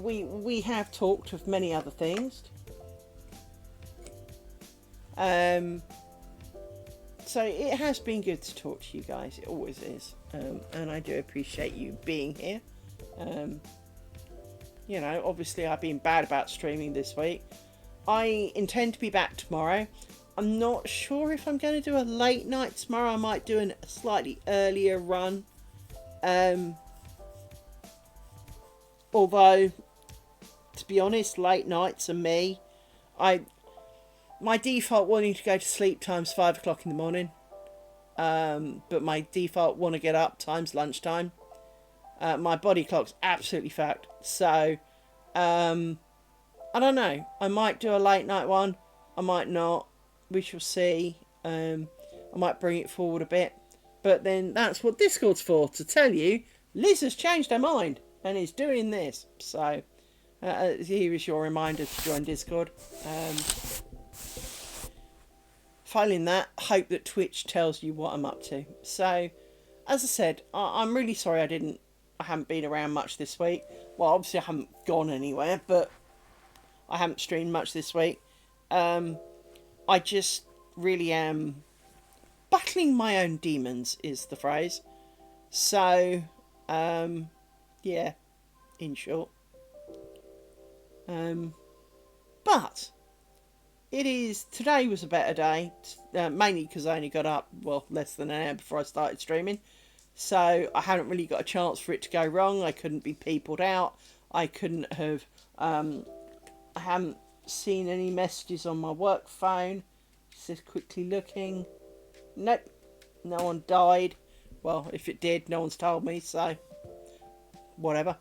we have talked of many other things. So it has been good to talk to you guys. It always is. And I do appreciate you being here. You know, obviously I've been bad about streaming this week. I intend to be back tomorrow. I'm not sure if I'm going to do a late night tomorrow. I might do a slightly earlier run. Although, to be honest, late nights are me. My default wanting to go to sleep time's 5 o'clock in the morning. But my default want to get up time's lunchtime. My body clock's absolutely fucked. So, I don't know. I might do a late night one. I might not. we shall see. I might bring it forward a bit. But then that's what Discord's for, to tell you Liz has changed her mind and is doing this. So here is your reminder to join Discord. Failing that, hope that Twitch tells you what I'm up to. So, as I said, I'm really sorry I haven't been around much this week. Well, obviously I haven't gone anywhere, but I haven't streamed much this week. I just really am battling my own demons, is the phrase. So, yeah, in short. But today was a better day, mainly because I only got up, less than an hour before I started streaming. So I haven't really got a chance for it to go wrong. I couldn't be peopled out. I couldn't have, I haven't seen any messages on my work phone. Just quickly looking. Nope, no one died. Well, if it did, no one's told me, so whatever.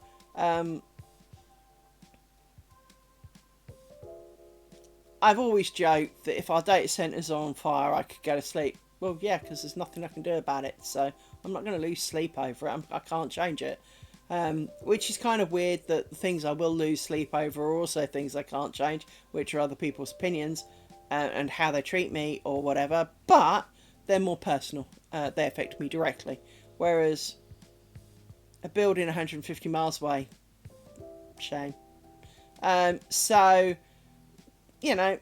I've always joked that if our data centres are on fire, I could go to sleep. Well, yeah, because there's nothing I can do about it, so I'm not going to lose sleep over it. I can't change it. Which is kind of weird that the things I will lose sleep over are also things I can't change, which are other people's opinions and how they treat me or whatever. But they're more personal. They affect me directly. Whereas a building 150 miles away, shame. So, you know,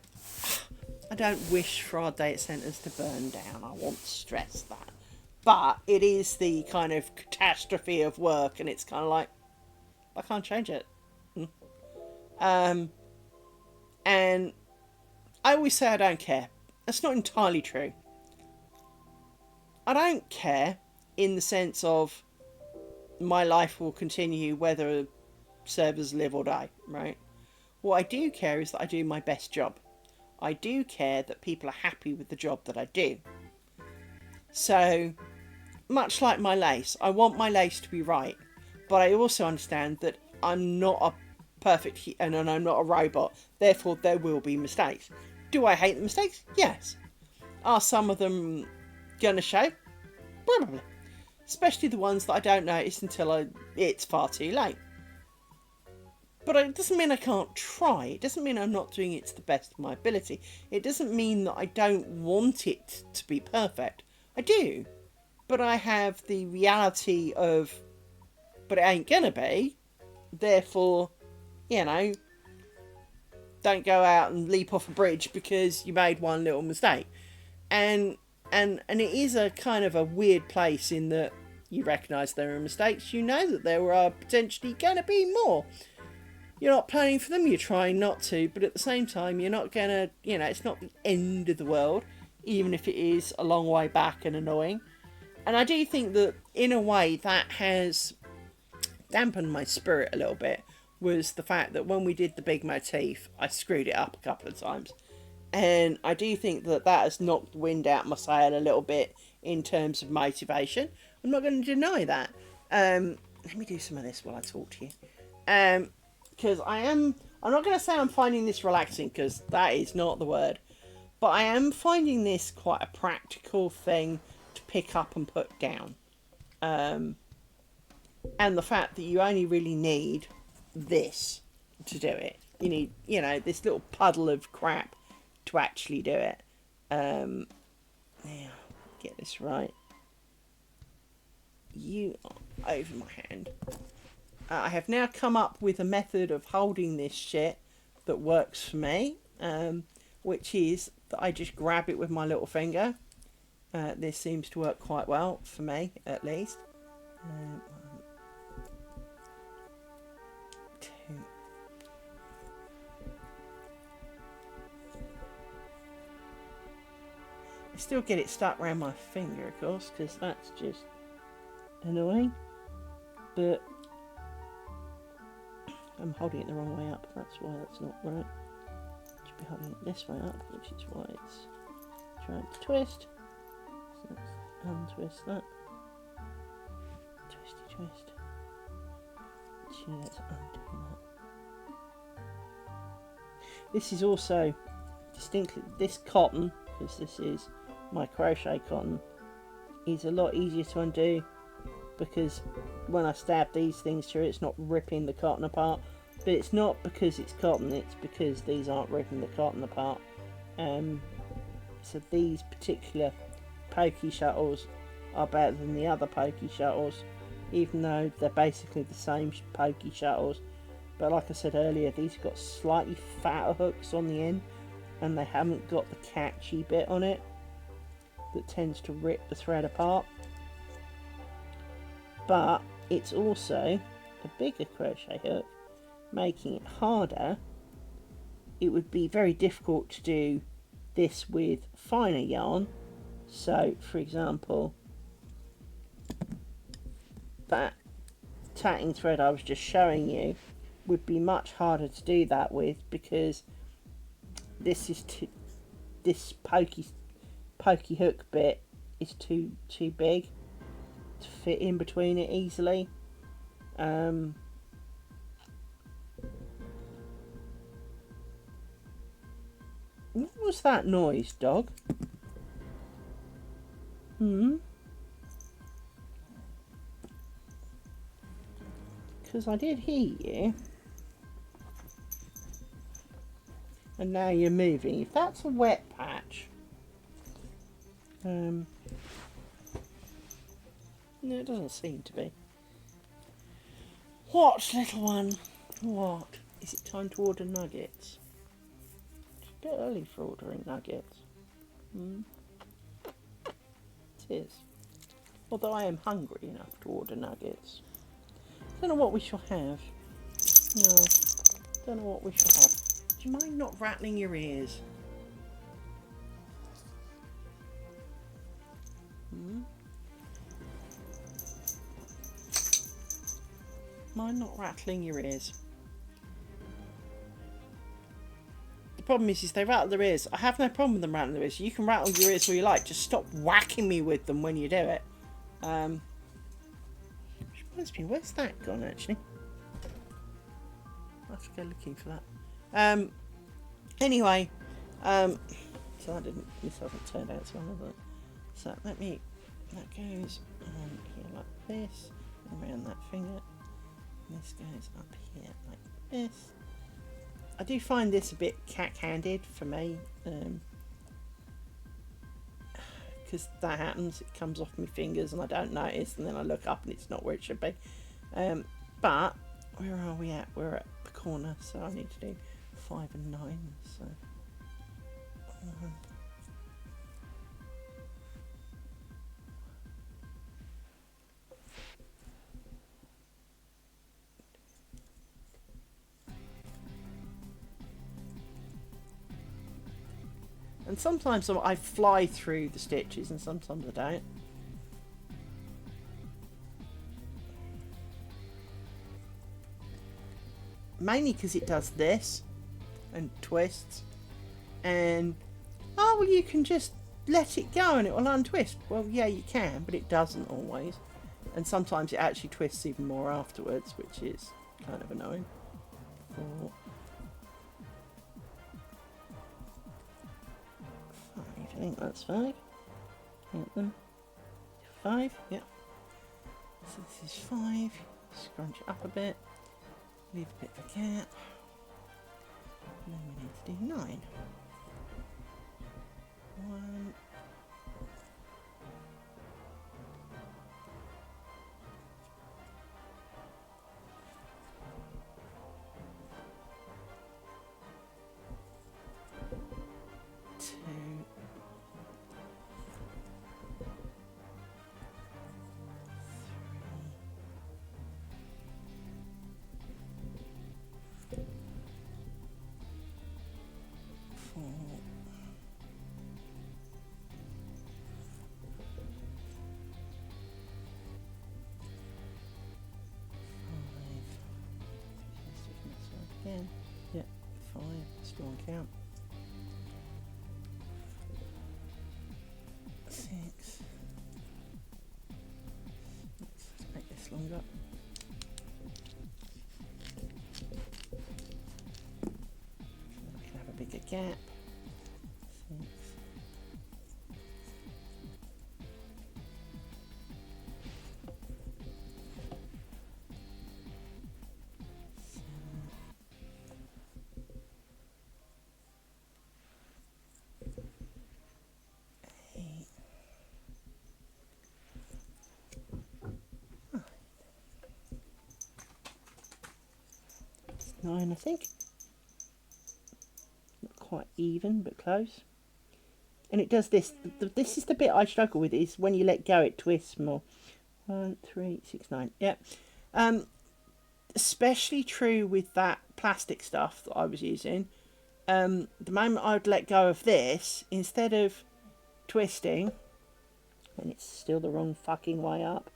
I don't wish for our data centres to burn down. I want to stress that. But it is the kind of catastrophe of work, and it's kind of like, I can't change it. And I always say I don't care. That's not entirely true. I don't care in the sense of my life will continue whether servers live or die, right? What I do care is that I do my best job. I do care that people are happy with the job that I do. So, much like my lace, I want my lace to be right, but I also understand that I'm not a perfect and I'm not a robot, therefore there will be mistakes. Do I hate the mistakes? Yes. Are some of them gonna show? Probably. Especially the ones that I don't notice until it's far too late. But it doesn't mean I can't try. It doesn't mean I'm not doing it to the best of my ability. It doesn't mean that I don't want it to be perfect. I do. But I have the reality of, but it ain't gonna be. Therefore, you know, don't go out and leap off a bridge because you made one little mistake. And it is a kind of a weird place in that you recognise there are mistakes. You know that there are potentially going to be more. You're not planning for them, you're trying not to, but at the same time, you're not going to, you know, it's not the end of the world, even if it is a long way back and annoying. And I do think that, in a way, that has dampened my spirit a little bit, was the fact that when we did the big motif, I screwed it up a couple of times. And I do think that that has knocked the wind out my sail a little bit in terms of motivation. I'm not going to deny that. Let me do some of this while I talk to you. Because I'm not going to say I'm finding this relaxing, because that is not the word. But I am finding this quite a practical thing to pick up and put down. And the fact that you only really need this to do it. You need, you know, this little puddle of crap to actually do it. Now, get this right. You are over my hand. I have now come up with a method of holding this shit that works for me, which is that I just grab it with my little finger. This seems to work quite well for me, at least. 2. I still get it stuck around my finger, of course, because that's just annoying. But I'm holding it the wrong way up, that's why that's not right. Should be holding it this way up, which is why it's trying to twist. So let's untwist that. Twisty twist. Actually, let's undo that. This is also distinctly, this cotton because this is my crochet cotton, is a lot easier to undo, because when I stab these things through, it's not ripping the cotton apart. But it's not because it's cotton, it's because these aren't ripping the cotton apart. So these particular pokey shuttles are better than the other pokey shuttles, even though they're basically the same pokey shuttles. But like I said earlier, these have got slightly fatter hooks on the end, and they haven't got the catchy bit on it that tends to rip the thread apart. But it's also a bigger crochet hook, making it harder. It would be very difficult to do this with finer yarn. So for example, that tatting thread I was just showing you would be much harder to do that with, because this pokey hook bit is too big to fit in between it easily. What was that noise, dog? Because I did hear you. And now you're moving. If that's a wet patch, no, it doesn't seem to be. What, little one? What? Is it time to order nuggets? It's a bit early for ordering nuggets. It is. Although I am hungry enough to order nuggets. Don't know what we shall have. No, don't know what we shall have. Do you mind not rattling your ears? Mind not rattling your ears? The problem is they rattle their ears. I have no problem with them rattling their ears. You can rattle your ears all you like. Just stop whacking me with them when you do it. Which reminds me, where's that gone actually? I have to go looking for that. Anyway, so this hasn't turned out so well, has it? So that goes on here like this, around that finger. And this goes up here like this. I do find this a bit cack-handed for me, because that happens. It comes off my fingers and I don't notice, and then I look up and it's not where it should be. But where are we at? We're at the corner, so I need to do 5 and 9. So. And sometimes I fly through the stitches and sometimes I don't. Mainly because it does this and twists, and oh well, you can just let it go and it will untwist. Well, yeah, you can, but it doesn't always, and sometimes it actually twists even more afterwards, which is kind of annoying. 4, 5, I think that's 5. Count them. 5, yeah. So this is 5. Scrunch it up a bit. Leave a bit of a gap. And then we need to do 9. 1. 2. 4. 5. Again. Yep, 5. Still on count. 6. Let's make this longer. So I can have a bigger gap. 6. 9, I think. Not quite even, but close. And it does this. This is the bit I struggle with, is when you let go, it twists more. 1, 3, 6, 9. Yep. Especially true with that plastic stuff that I was using. The moment I would let go of this, instead of twisting, and it's still the wrong fucking way up.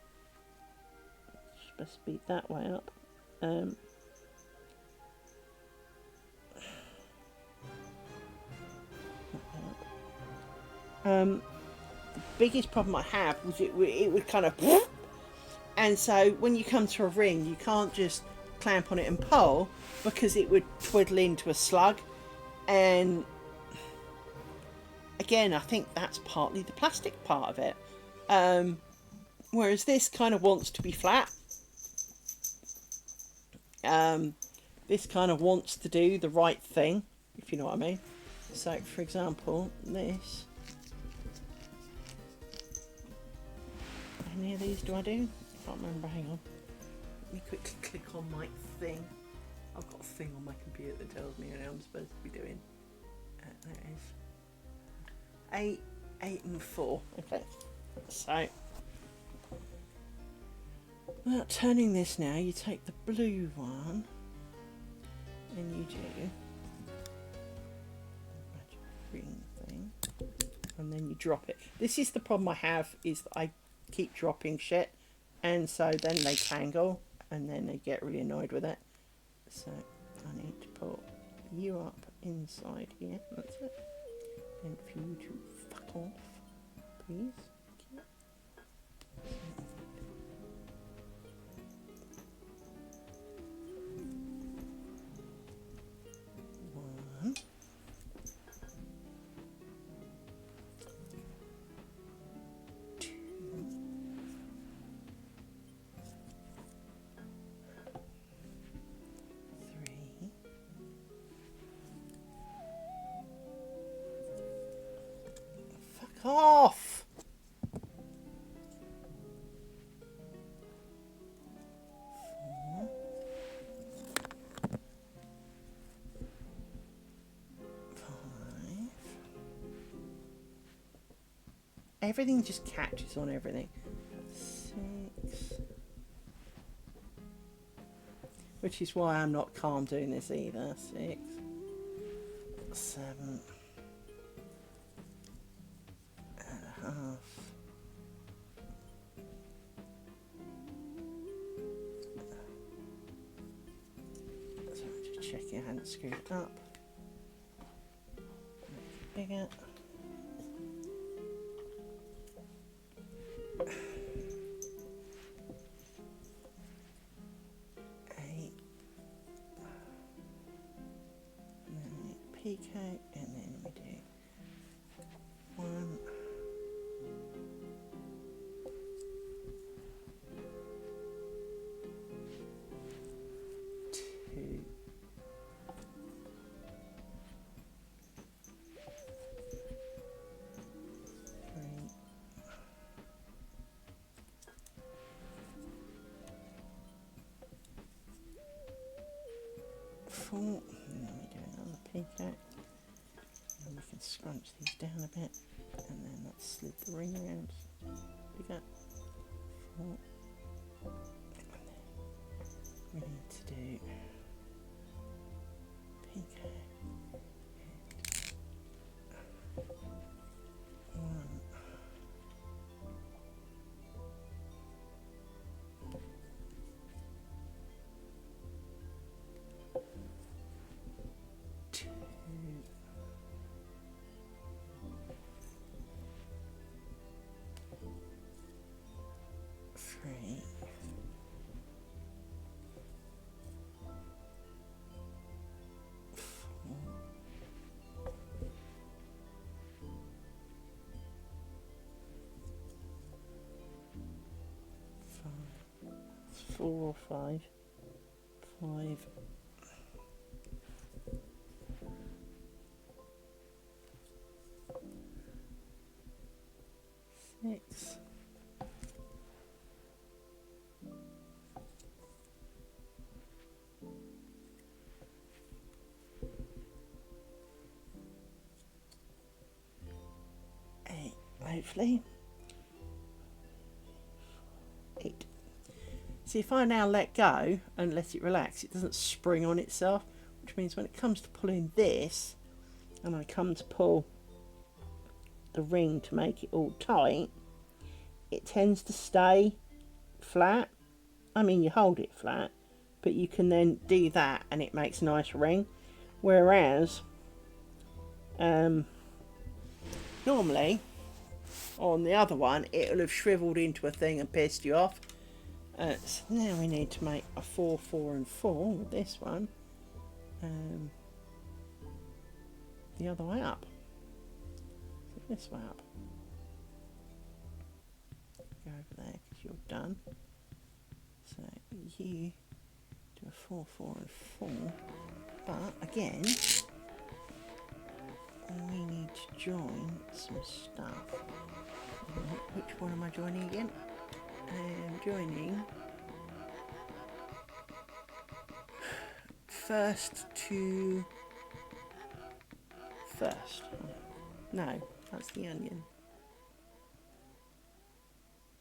It's supposed to be that way up. The biggest problem I have was it would kind of, and so when you come to a ring, you can't just clamp on it and pull, because it would twiddle into a slug. And again, I think that's partly the plastic part of it. Whereas this kind of wants to be flat. This kind of wants to do the right thing, if you know what I mean. So, for example, this. How many of these do I do? I can't remember. Hang on. Let me quickly click on my thing. I've got a thing on my computer that tells me how I'm supposed to be doing. There it is. 8, 8 and 4. Okay. So, without turning this now, you take the blue one and you do magic ring thing, and then you drop it. This is the problem I have, is that I keep dropping shit, and so then they tangle, and then they get really annoyed with it. So I need to put you up inside here. That's it. And for you to fuck off, please. One. Two. Three. Fuck off! 4. 5. Everything just catches on everything. 6. Which is why I'm not calm doing this either. 6. 7. And a half. So just checking I hadn't screwed it up. Make it bigger. PK, and then we do 1, 2, 3, 4, and then we do another PK. And we can scrunch these down a bit, and then let's slid the ring around. Bigger. 4. And then we need to do PK. And 1. 2. 3. 4. 5. 4 or 5. 5. 6. 7. hopefully. 8. See, if I now let go and let it relax, it doesn't spring on itself, which means when it comes to pulling this, and I come to pull the ring to make it all tight, it tends to stay flat. I mean, you hold it flat, but you can then do that and it makes a nice ring. Whereas, normally, on the other one, it'll have shriveled into a thing and pissed you off. So now we need to make a 4, 4 and 4 with this one. The other way up. So this way up. Go over there because you're done. So you do a 4, 4 and 4. But again, we need to join some stuff. Which one am I joining again? I'm joining first to first. No, that's the onion.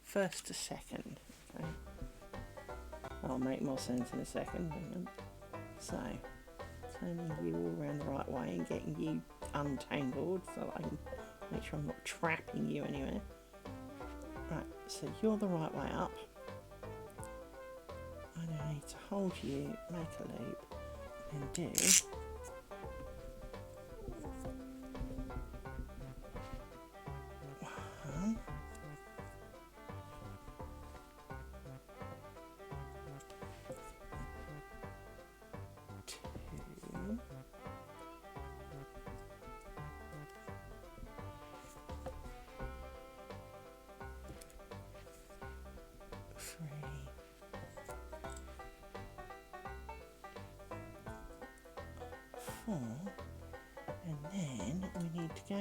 First to second. Okay. That'll make more sense in a second. So, turning you all around the right way and getting you untangled so I can make sure I'm not trapping you anywhere. Right, so you're the right way up. I now need to hold you, make a loop, and do 1, 2, 3, 4, and then we need to go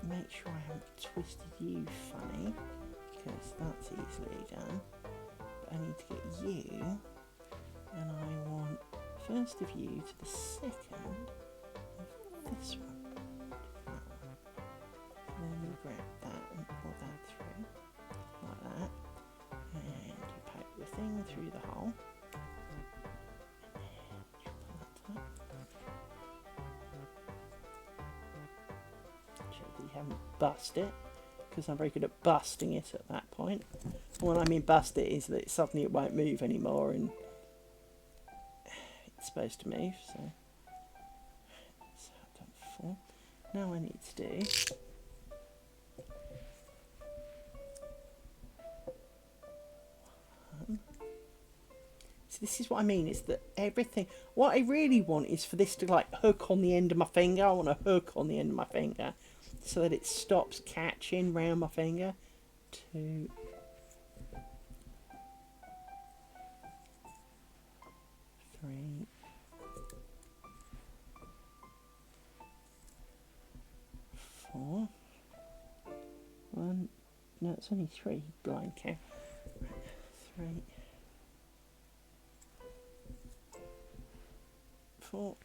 make sure I haven't twisted you funny, because that's easily done. But I need to get you, and I want first of you to the second of this one. Then you grab that and pull that through, like that, and you poke the thing through the hole, and then you pull that up. Check that you haven't bust it, because I'm very good at busting it at that point. And what I mean bust it is that suddenly it won't move anymore and it's supposed to move. So I've done 4. Now I need to do 1. So this is what I mean, is that everything, what I really want is for this to like hook on the end of my finger. I want to hook on the end of my finger so that it stops catching round my finger. 2, 3, 4. 1. No, it's only 3. Blind cow. 3, 4.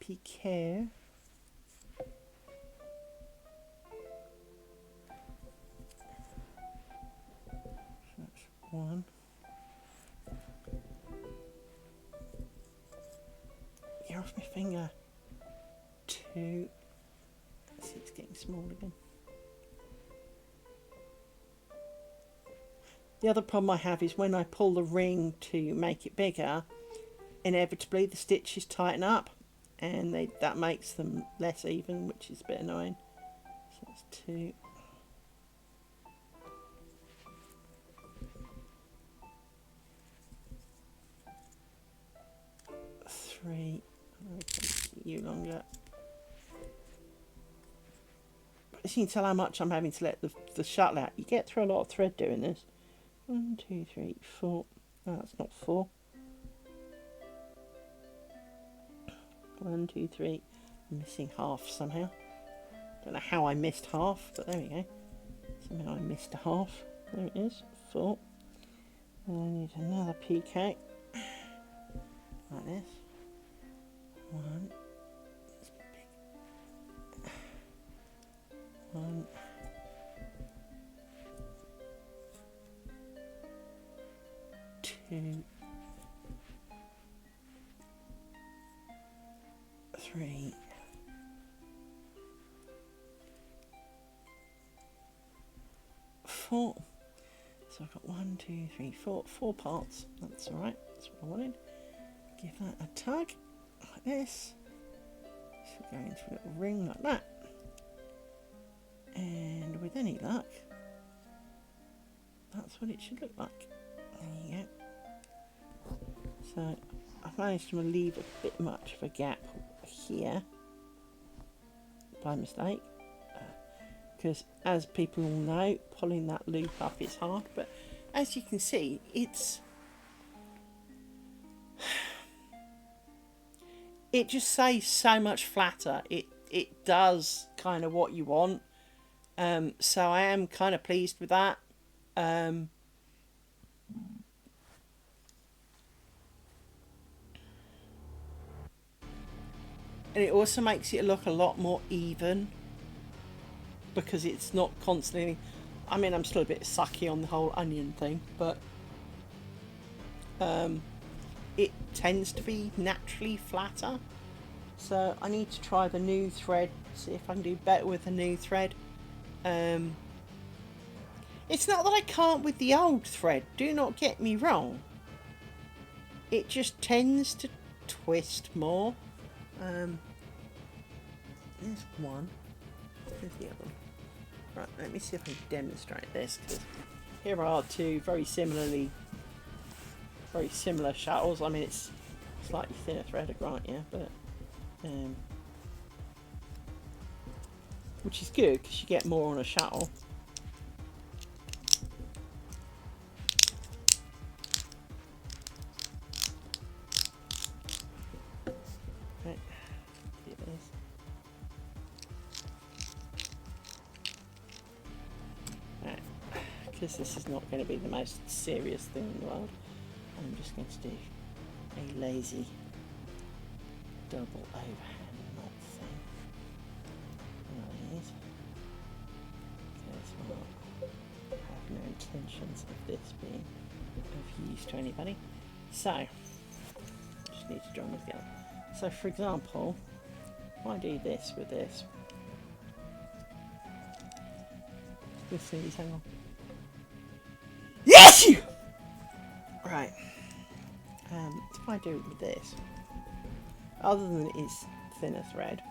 Piquet. That's 1. You're off my finger. 2. See, it's getting small again. The other problem I have is when I pull the ring to make it bigger, inevitably the stitches tighten up and that makes them less even, which is a bit annoying. So that's 2. 3. I can see you longer. But as you can tell how much I'm having to let the shuttle out. You get through a lot of thread doing this. 1, 2, 3, 4. No, that's not 4. 1, 2, 3. I'm missing half somehow. Don't know how I missed half, but there we go. Somehow I missed a half. There it is. 4. And I need another PK. Like this. 1. It's big. 3, 4. So I've got 1, 2, 3, 4, 4 parts. That's alright, that's what I wanted. Give that a tug, like this. So go into a little ring like that. And with any luck, that's what it should look like. There you go. So I've managed to leave a bit much of a gap here by mistake. Because as people all know, pulling that loop up is hard, but as you can see, it just stays so much flatter. It does kind of what you want. So I am kind of pleased with that. And it also makes it look a lot more even, because it's not constantly, I mean, I'm still a bit sucky on the whole onion thing, but it tends to be naturally flatter. So I need to try the new thread, see if I can do better with the new thread. It's not that I can't with the old thread, do not get me wrong. It just tends to twist more. There's one. There's the other one. Right, let me see if I can demonstrate this, because here are two very similar shuttles. I mean, it's slightly thinner thread, right? Yeah, but which is good because you get more on a shuttle. Right, here it is. Right, because this is not going to be the most serious thing in the world, I'm just going to do a lazy double overhand knot thing. One of these. Okay, so I have no intentions of this being of use to anybody. So, I just need to join them together. So, for example, if I do this with this, let's see, hang on. Yes! Right. If I do it with this, other than it's thinner thread,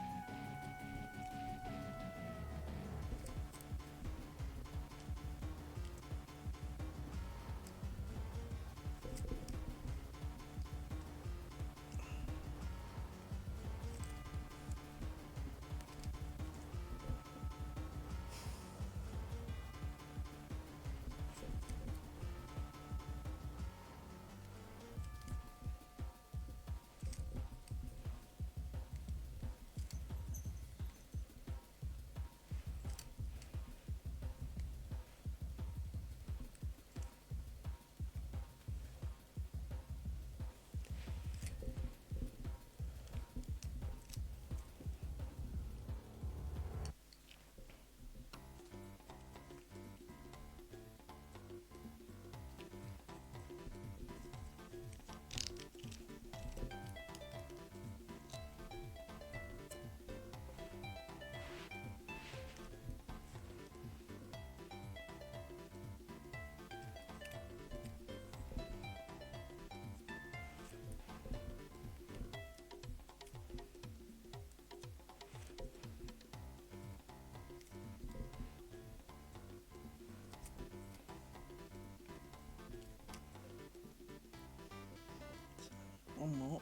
one more.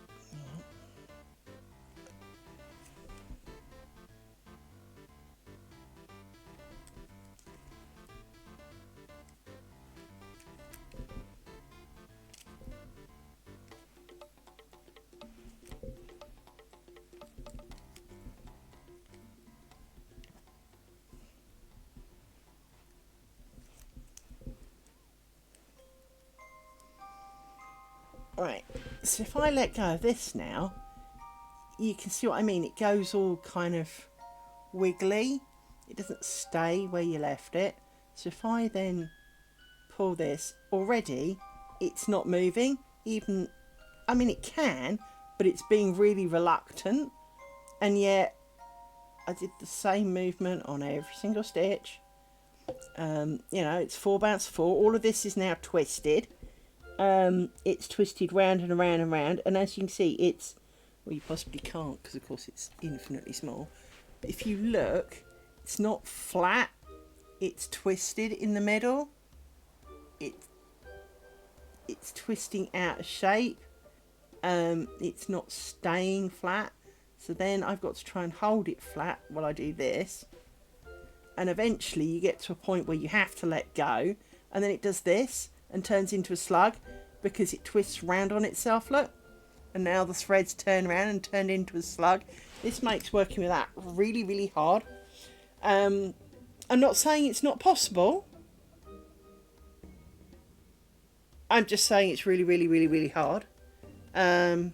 Right, so if I let go of this now, you can see what I mean. It goes all kind of wiggly. It doesn't stay where you left it. So if I then pull this, already it's not moving. Even, I mean, it can, but it's being really reluctant. and yet I did the same movement on every single stitch. You know, it's 4 bounce 4. All of this is now twisted. It's twisted round and around and round, and as you can see, it's, well, you possibly can't because of course it's infinitely small, but if you look, it's not flat, it's twisted in the middle. It's twisting out of shape. It's not staying flat, so then I've got to try and hold it flat while I do this, and eventually you get to a point where you have to let go, and then it does this and turns into a slug because it twists round on itself, look, and now the threads turn around and turned into a slug. This makes working with that really, really hard. I'm not saying it's not possible, I'm just saying it's really, really, really, really hard. And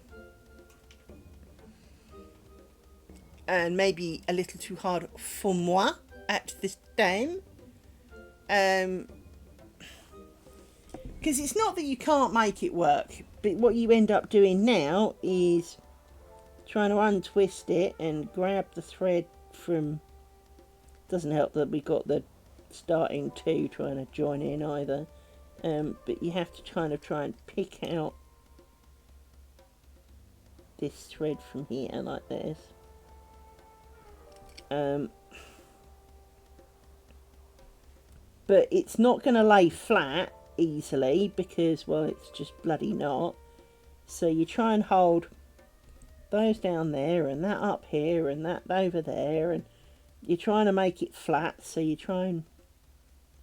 maybe a little too hard for moi at this time. Because it's not that you can't make it work, but what you end up doing now is trying to untwist it and grab the thread from, doesn't help that we got the starting two trying to join in either, but you have to try and pick out this thread from here like this. But it's not going to lay flat easily because, well, it's just bloody not. So you try and hold those down there and that up here and that over there, and you're trying to make it flat, so you try and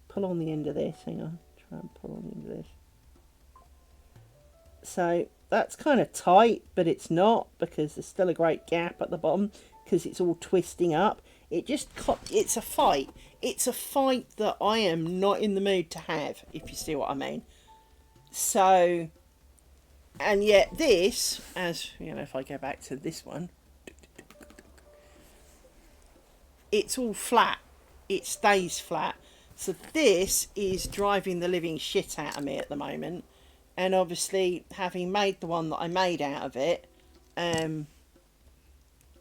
pull on the end of this. Hang on, try and pull on the end of this. So that's kind of tight, but it's not, because there's still a great gap at the bottom because it's all twisting up. It's a fight. It's a fight that I am not in the mood to have, if you see what I mean. So, and yet this, as you know, if I go back to this one, it's all flat. It stays flat. So this is driving the living shit out of me at the moment. And obviously, having made the one that I made out of it,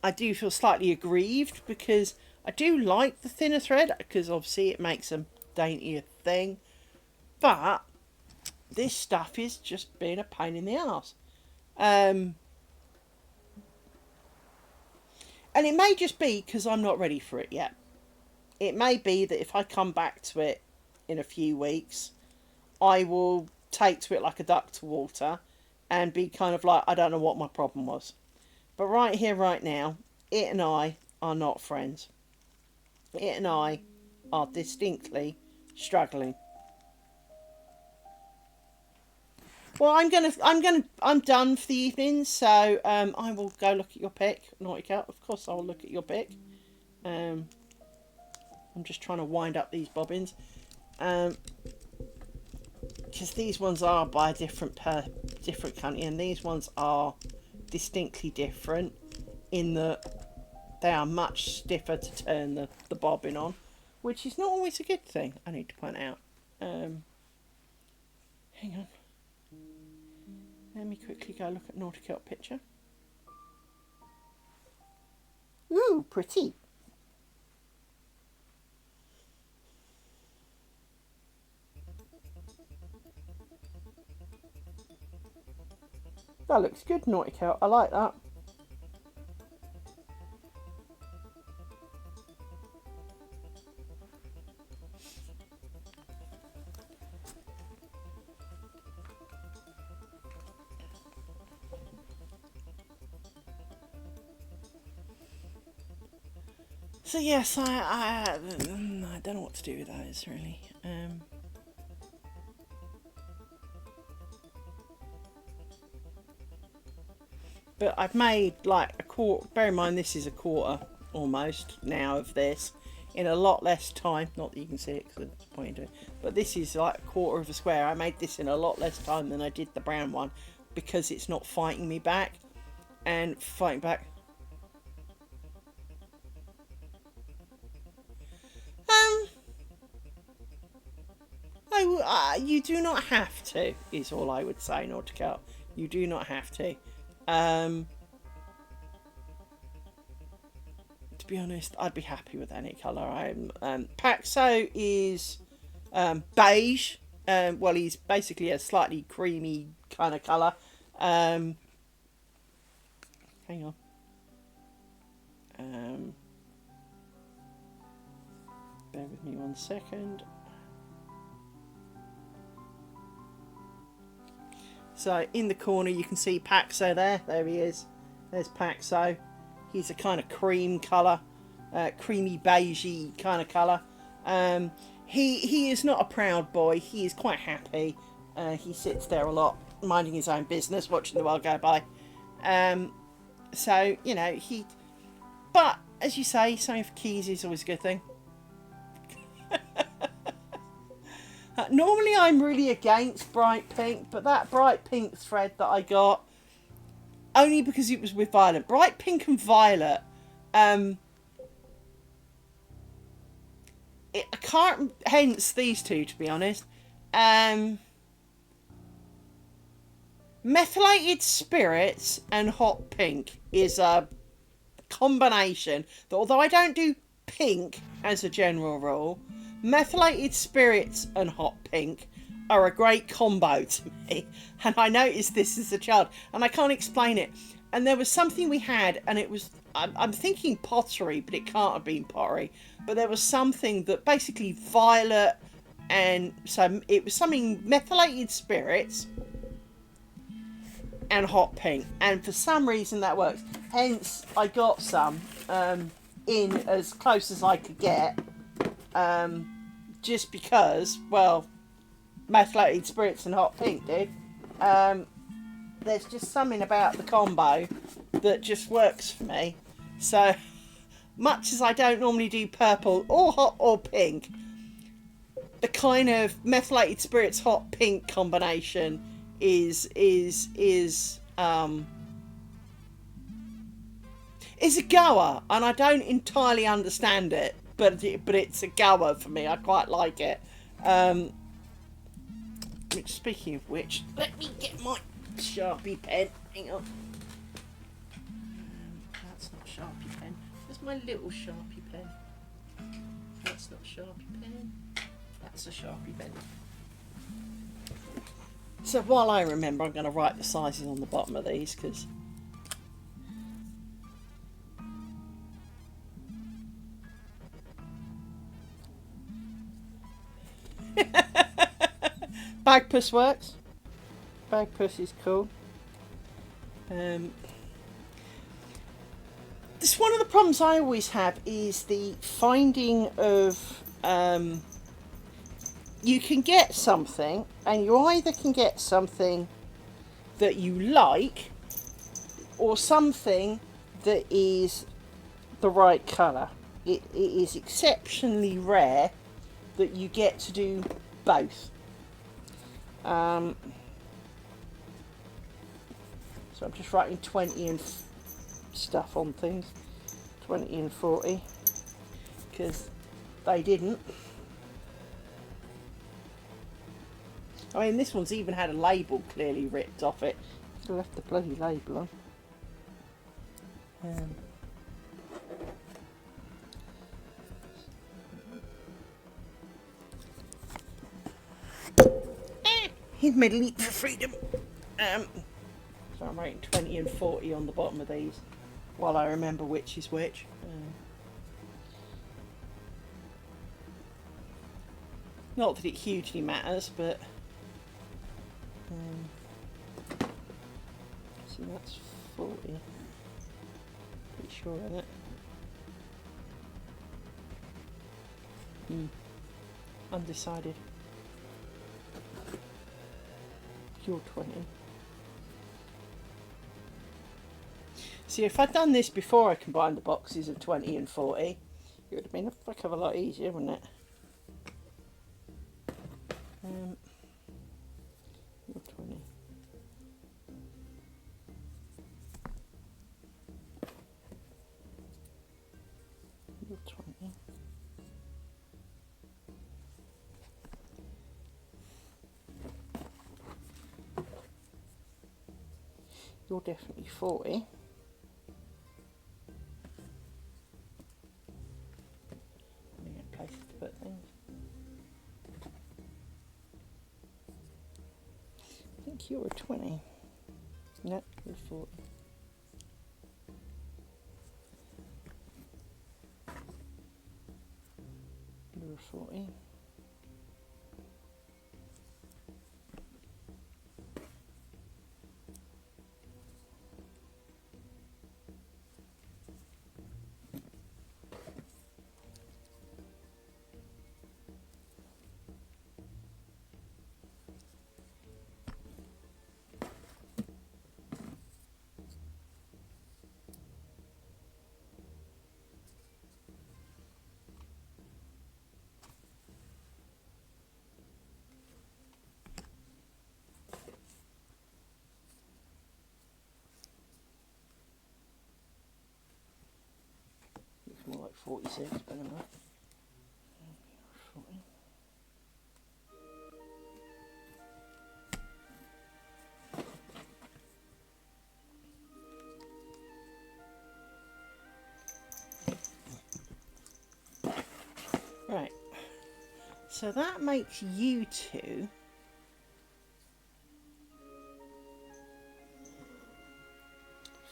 I do feel slightly aggrieved because I do like the thinner thread, because obviously it makes a daintier thing. But this stuff is just being a pain in the arse. And it may just be because I'm not ready for it yet. It may be that if I come back to it in a few weeks, I will take to it like a duck to water and be kind of like, I don't know what my problem was. But right here, right now, it and I are not friends. It and I are distinctly struggling. Well, I'm done for the evening, so I will go look at your pick, Naughty Cat. Of course, I will look at your pick. I'm just trying to wind up these bobbins, because these ones are by a different company, and these ones are distinctly different in that they are much stiffer to turn the bobbin on, which is not always a good thing, I need to point out. Hang on. Let me quickly go look at Naughty Cat picture. Ooh, pretty. That looks good, Naughty Cat. I like that. So yes, I don't know what to do with those really. But I've made like a quarter. Bear in mind, this is a quarter almost now of this in a lot less time. Not that you can see it because it's pointing to it, but this is like a quarter of a square. I made this in a lot less time than I did the brown one because it's not fighting me back. And fighting back. You do not have to, is all I would say, Naughty Cat. You do not have to. be honest, I'd be happy with any colour. Paxo is beige. Well, he's basically a slightly creamy kind of colour. Hang on. Bear with me 1 second. So in the corner you can see Paxo there. There he is. There's Paxo. He's a kind of cream colour, creamy beigey kind of colour. He is not a proud boy. He is quite happy. He sits there a lot, minding his own business, watching the world go by. So, you know, but as you say, something for keys is always a good thing. Normally I'm really against bright pink, but that bright pink thread that I got, only because it was with violet. Bright pink and violet, I can't, hence these two, to be honest. Methylated spirits and hot pink is a combination that, although I don't do pink as a general rule, methylated spirits and hot pink are a great combo to me. And I noticed this as a child, and I can't explain it. And there was something we had, and it was, I'm thinking pottery, but it can't have been pottery. But there was something that basically violet, and so it was something methylated spirits and hot pink. And for some reason that works. Hence, I got some in as close as I could get. Just because, well, methylated spirits and hot pink did. There's just something about the combo that just works for me. So, much as I don't normally do purple or hot or pink, the kind of methylated spirits hot pink combination is a goer, and I don't entirely understand it, but it's a goer for me. I quite like it. Speaking of which, let me get my Sharpie pen. Hang on. That's not Sharpie pen. Where's my little Sharpie pen? That's not Sharpie pen. That's a Sharpie pen. So while I remember, I'm going to write the sizes on the bottom of these, because Bagpuss works. Bagpuss is cool. This one of the problems I always have is the finding of you can get something, and you either can get something that you like or something that is the right colour. It is exceptionally rare that you get to do both. So I'm just writing 20 and stuff on things, 20 and 40, because they didn't. I mean, this one's even had a label clearly ripped off it. Still left the bloody label on. He's made a leap for freedom. So I'm writing 20 and 40 on the bottom of these, while I remember which is which. Not that it hugely matters, but see, that's 40. Pretty sure of it. Undecided. You're 20. See, if I'd done this before I combined the boxes of 20 and 40, it would have been a fuck of a lot easier, wouldn't it? You're 20. You're 20. You're definitely 40. places to put things. I think you're a 20. No, you're 40. You're a 40. More like 46, but anyway. 40. Right, so that makes you two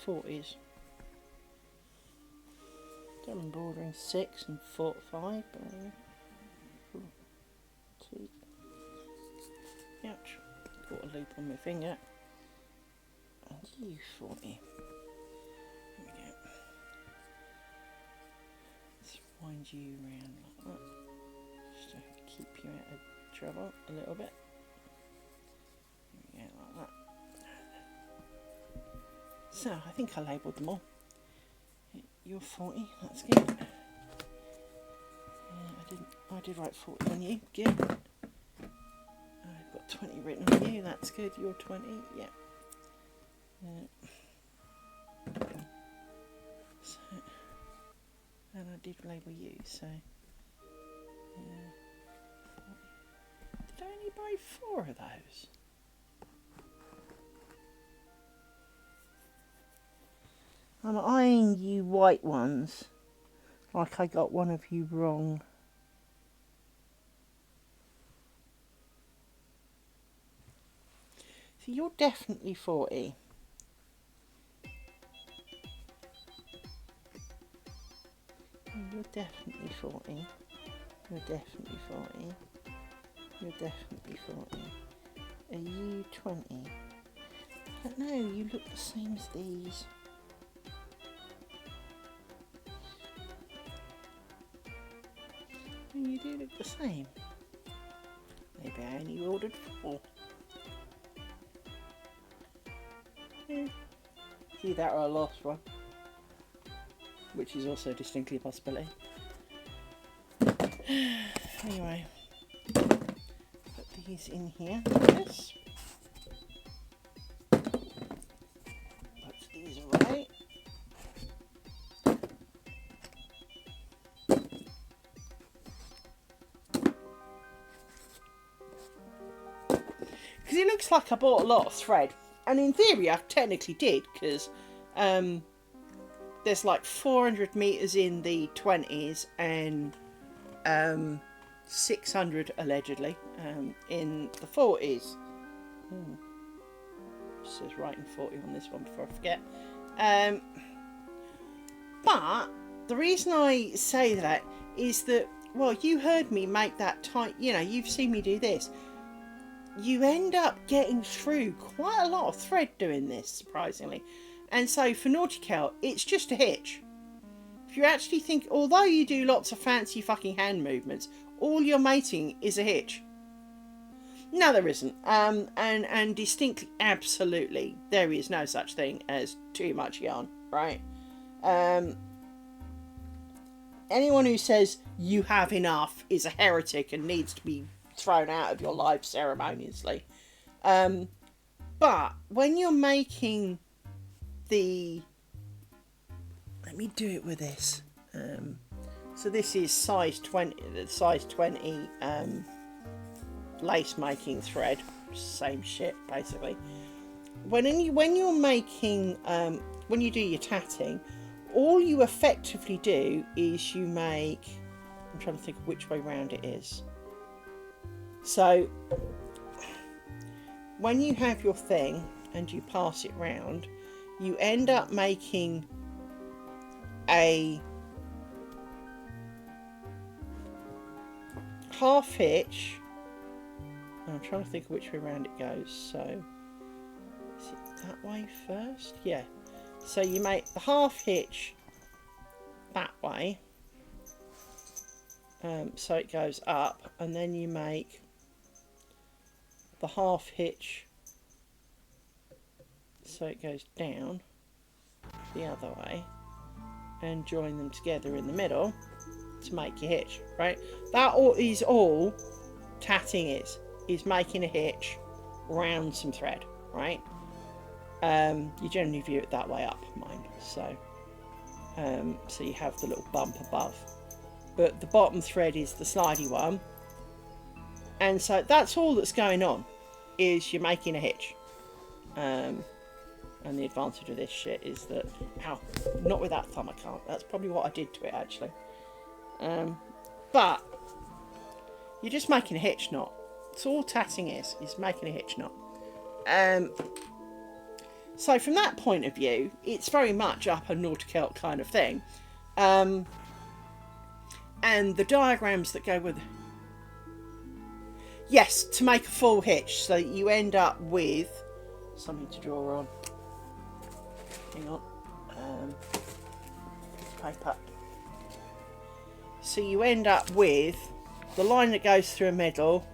40s. I'm bordering 6 and 4, 5, but anyway. 4, 2. Ouch. Got a loop on my finger. And you 40. Here we go. Let's wind you around like that. Just to keep you out of trouble a little bit. Here we go, like that. So, I think I labelled them all. You're 40, that's good. I did write 40 on you, good. I've got 20 written on you, that's good. You're 20, yeah. So, and I did label you, so. Did I only buy 4 of those? I'm eyeing you white ones, like I got one of you wrong. So you're definitely 40. You're definitely 40. You're definitely 40. You're definitely 40. Are you 20? I don't know, you look the same as these. You do look the same. Maybe I only ordered 4. Yeah. See that or I lost one. Which is also distinctly a possibility. Anyway. Put these in here. Yes. Put these away. Because it looks like I bought a lot of thread, and in theory I technically did, because there's like 400 meters in the 20s and 600 allegedly in the 40s. It says writing 40 on this one before I forget. But the reason I say that is that, well, you heard me make that tight, you know, you've seen me do this. You end up getting through quite a lot of thread doing this, surprisingly. And so for Nautical, it's just a hitch. If you actually think, although you do lots of fancy fucking hand movements, all you're mating is a hitch. No, there isn't. And distinctly, absolutely, there is no such thing as too much yarn, right? Anyone who says you have enough is a heretic and needs to be thrown out of your life ceremoniously. But when you're making the... Let me do it with this. So this is size 20, the size 20 lace making thread. Same shit, basically. When you're making, when you do your tatting, all you effectively do is you make I'm trying to think of which way round it is. So when you have your thing and you pass it round, you end up making a half hitch. I'm trying to think of which way round it goes. So is it that way first? Yeah. So you make the half hitch that way. So it goes up, and then you make the half hitch so it goes down the other way, and join them together in the middle to make your hitch, right? That is all tatting is making a hitch around some thread, right? You generally view it that way up, mind. So you have the little bump above, but the bottom thread is the slidey one, and so that's all that's going on, is you're making a hitch. And the advantage of this shit is that, ow, not with that thumb I can't. That's probably what I did to it, actually. But you're just making a hitch knot. That's all tatting is making a hitch knot. So from that point of view, it's very much up a Nautical kind of thing. And the diagrams that go with... Yes, to make a full hitch, so you end up with something to draw on. Hang on. Paper. So you end up with the line that goes through a middle,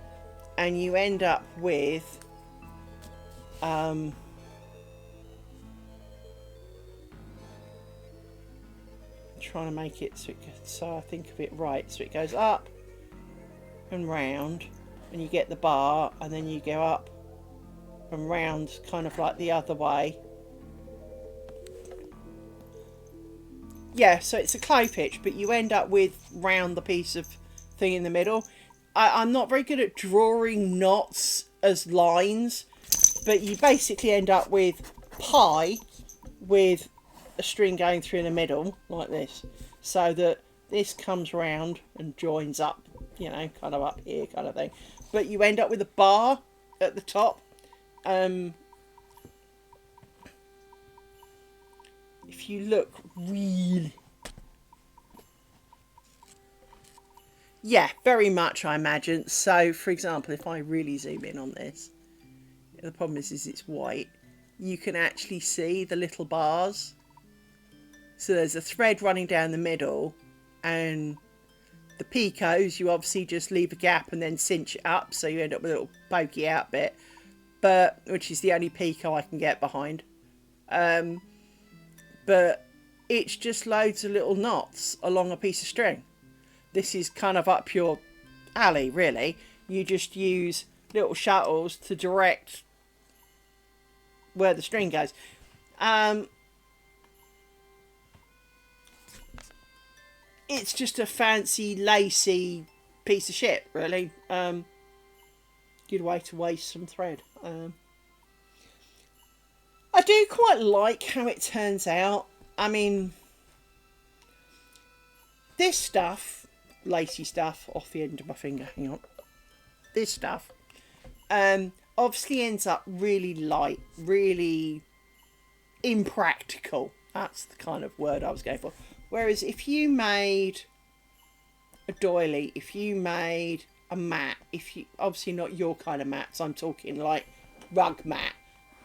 and you end up with trying to make it so I think of it right. So it goes up and round, and you get the bar, and then you go up and round, kind of like the other way. Yeah, so it's a clay pitch, but you end up with round the piece of thing in the middle. I'm not very good at drawing knots as lines, but you basically end up with pi with a string going through in the middle, like this. So that this comes round and joins up, you know, kind of up here kind of thing. But you end up with a bar at the top. If you look really... Yeah, very much, I imagine. So, for example, if I really zoom in on this, the problem is it's white. You can actually see the little bars. So there's a thread running down the middle, and the picots, you obviously just leave a gap and then cinch it up, so you end up with a little pokey out bit, but which is the only picot I can get behind. But it's just loads of little knots along a piece of string. This is kind of up your alley, really. You just use little shuttles to direct where the string goes. It's just a fancy, lacy piece of shit, really. Good way to waste some thread. I do quite like how it turns out. I mean, this stuff, lacy stuff, off the end of my finger, hang on. This stuff, obviously ends up really light, really impractical. That's the kind of word I was going for. Whereas if you made a doily, if you made a mat, if you, obviously not your kind of mats, I'm talking like rug mat,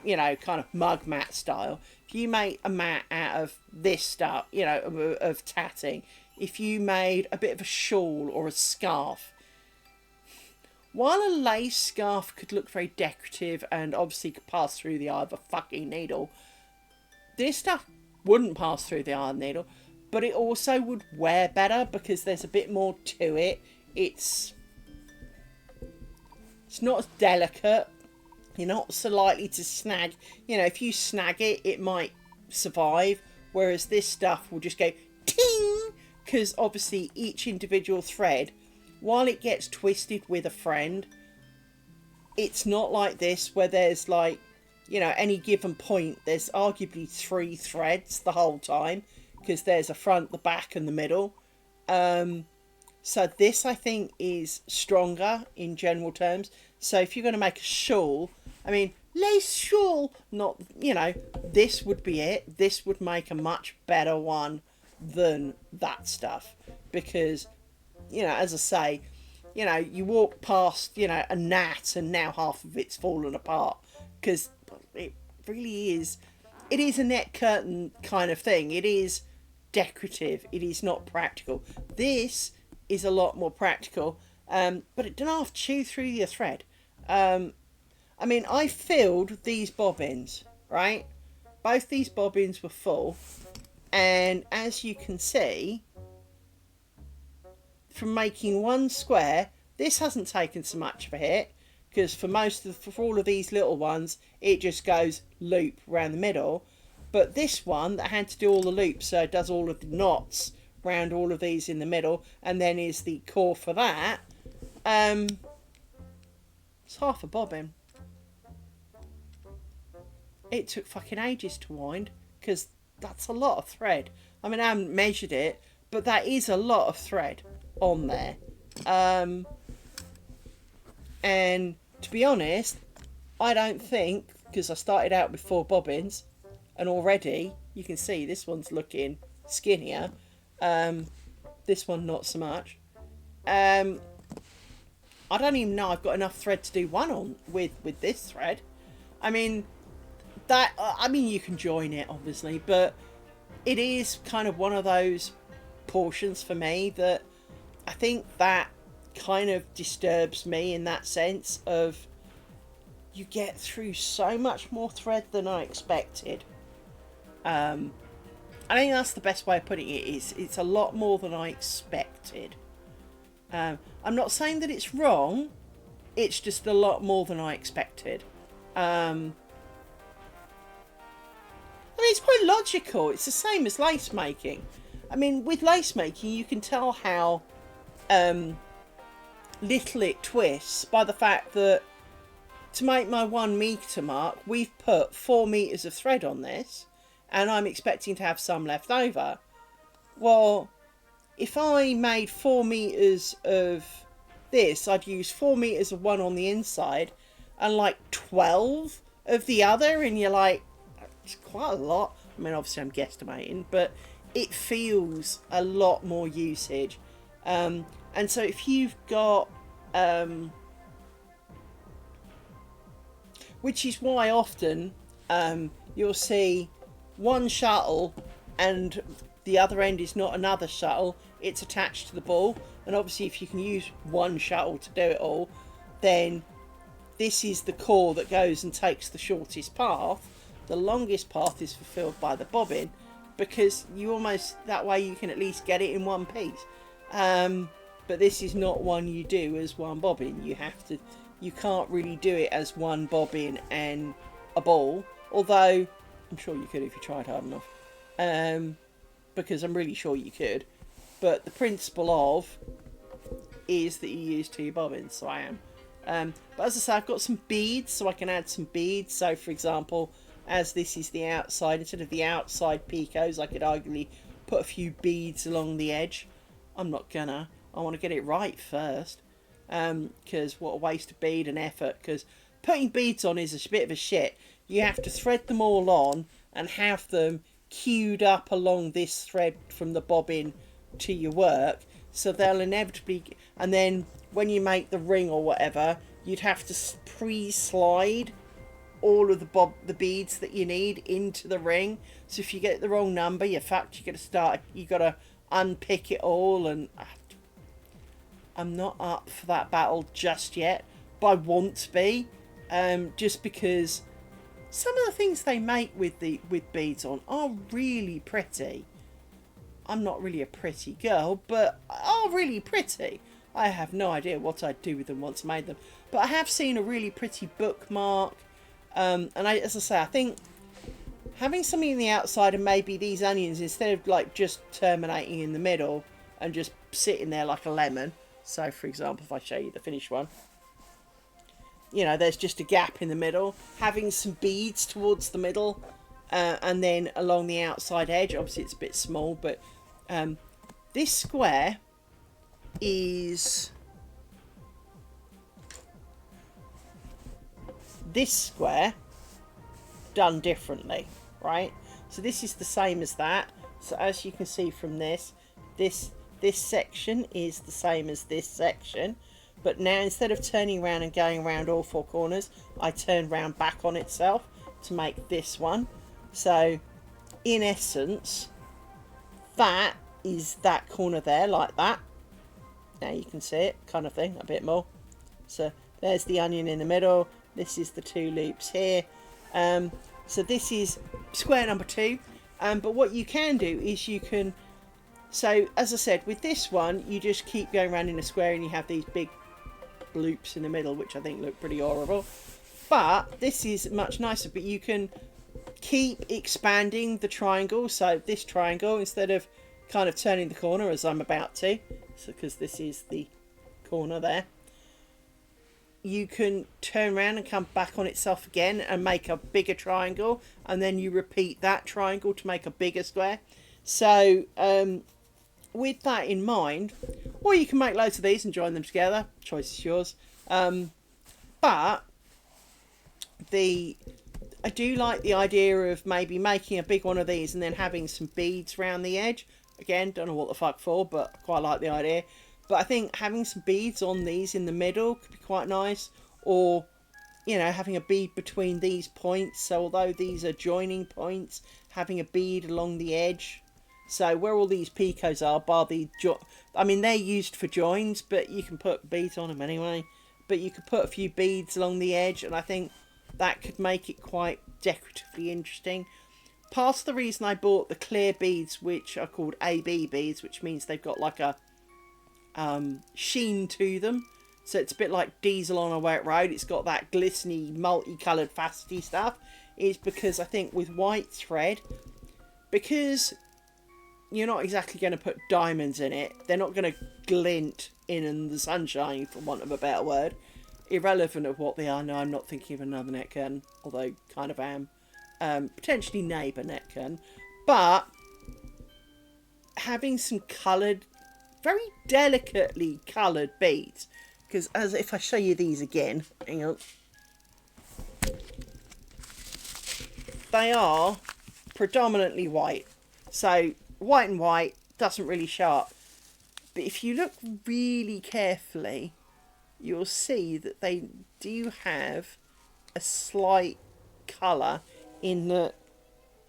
you know, kind of mug mat style. If you made a mat out of this stuff, you know, of tatting, if you made a bit of a shawl or a scarf, while a lace scarf could look very decorative and obviously could pass through the eye of a fucking needle, this stuff wouldn't pass through the eye of the needle, but it also would wear better because there's a bit more to it. It's not as delicate. You're not so likely to snag. You know, if you snag it, it might survive. Whereas this stuff will just go ting, because obviously each individual thread, while it gets twisted with a friend, it's not like this where there's like, you know, any given point, there's arguably 3 threads the whole time, because there's a front, the back and the middle. So this, I think, is stronger in general terms. So if you're going to make a shawl, I mean, lace shawl, not, this would be it. This would make a much better one than that stuff. Because, as I say, you walk past, a gnat and now half of it's fallen apart. Because it really is, it is a net curtain kind of thing. It is decorative. It is not practical. This is a lot more practical, but it doesn't have to chew through your thread. I mean, I filled these bobbins, right? Both these bobbins were full, and as you can see, from making one square, this hasn't taken so much of a hit, because for all of these little ones, it just goes loop around the middle. But this one that had to do all the loops, so it does all of the knots round all of these in the middle, and then is the core for that. It's half a bobbin. It took fucking ages to wind, because that's a lot of thread. I mean, I haven't measured it, but that is a lot of thread on there. And to be honest, I don't think, because I started out with 4 bobbins, and already you can see this one's looking skinnier. This one not so much. I don't even know I've got enough thread to do one on with this thread. I mean, you can join it obviously, but it is kind of one of those portions for me that I think that kind of disturbs me, in that sense of you get through so much more thread than I expected. I think that's the best way of putting it. It's a lot more than I expected. I'm not saying that it's wrong, it's just a lot more than I expected. I mean, it's quite logical. It's the same as lace making. I mean, with lace making, you can tell how little it twists by the fact that to make my 1 metre mark, we've put 4 metres of thread on this, and I'm expecting to have some left over. Well, if I made 4 metres of this, I'd use 4 metres of one on the inside and like 12 of the other, and you're like, it's quite a lot. I mean, obviously I'm guesstimating, but it feels a lot more usage. And so if you've got, which is why often you'll see one shuttle and the other end is not another shuttle, it's attached to the ball. And obviously if you can use one shuttle to do it all, then this is the core that goes and takes the shortest path. The longest path is fulfilled by the bobbin, because you almost, that way you can at least get it in one piece. But this is not one you do as one bobbin. You can't really do it as one bobbin and a ball, although I'm sure you could if you tried hard enough, because I'm really sure you could. But the principle of is that you use 2 bobbins, so I am. But as I say, I've got some beads, so I can add some beads. So for example, as this is the outside, instead of the outside picots, I could arguably put a few beads along the edge. I'm not gonna. I want to get it right first, because what a waste of bead and effort, because putting beads on is a bit of a shit. You have to thread them all on and have them queued up along this thread from the bobbin to your work, so they'll inevitably, and then when you make the ring or whatever, you'd have to pre-slide all of the beads that you need into the ring. So if you get the wrong number, you're fucked. You gotta unpick it all, and I'm not up for that battle just yet, but I want to be, just because some of the things they make with beads on are really pretty. I'm not really a pretty girl, but are really pretty. I have no idea what I'd do with them once I made them, but I have seen a really pretty bookmark. And as I say, I think having something in the outside and maybe these onions, instead of like just terminating in the middle and just sitting there like a lemon. So for example, if I show you the finished one, there's just a gap in the middle, having some beads towards the middle, and then along the outside edge. Obviously it's a bit small, but this square is this square done differently, right? So this is the same as that. So as you can see from this section is the same as this section, but now instead of turning around and going around all four corners, I turn round back on itself to make this one. So in essence, that is that corner there, like that. Now you can see it, kind of thing, a bit more. So there's the onion in the middle. This is the two loops here. So this is square number 2. But what you can do is you can, so as I said, with this one, you just keep going around in a square and you have these big loops in the middle, which I think look pretty horrible. But this is much nicer, but you can keep expanding the triangle. So this triangle, instead of kind of turning the corner as I'm about to, so because this is the corner there, you can turn around and come back on itself again and make a bigger triangle, and then you repeat that triangle to make a bigger square. So with that in mind, or you can make loads of these and join them together, choice is yours. But I do like the idea of maybe making a big one of these and then having some beads around the edge. Again, don't know what the fuck for, but I quite like the idea. But I think having some beads on these in the middle could be quite nice. Or, you know, having a bead between these points. So although these are joining points, having a bead along the edge. So where all these picos are, bar the I mean, they're used for joins, but you can put beads on them anyway. But you could put a few beads along the edge, and I think that could make it quite decoratively interesting. Part of the reason I bought the clear beads, which are called AB beads, which means they've got like a sheen to them, so it's a bit like diesel on a wet road. It's got that glistening, multicoloured, facety stuff, is because I think with white thread, because you're not exactly going to put diamonds in it, they're not going to glint in the sunshine, for want of a better word, irrelevant of what they are. No, I'm not thinking of another net curtain, although kind of am. Potentially neighbour net curtain, but having some coloured, very delicately coloured beads, because as if I show you these again, hang on, they are predominantly white, so white and white doesn't really show up, but if you look really carefully, you'll see that they do have a slight colour in that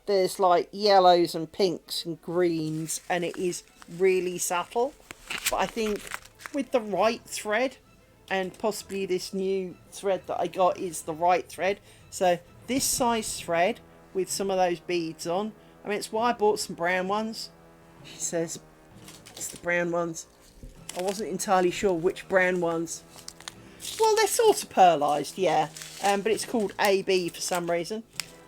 there's like yellows and pinks and greens, and it is really subtle. But I think with the right thread, and possibly this new thread that I got is the right thread, so this size thread with some of those beads on, I mean, it's why I bought some brown ones. She says it's the brown ones. I wasn't entirely sure which brown ones. Well, they're sort of pearlised, yeah, but it's called AB for some reason.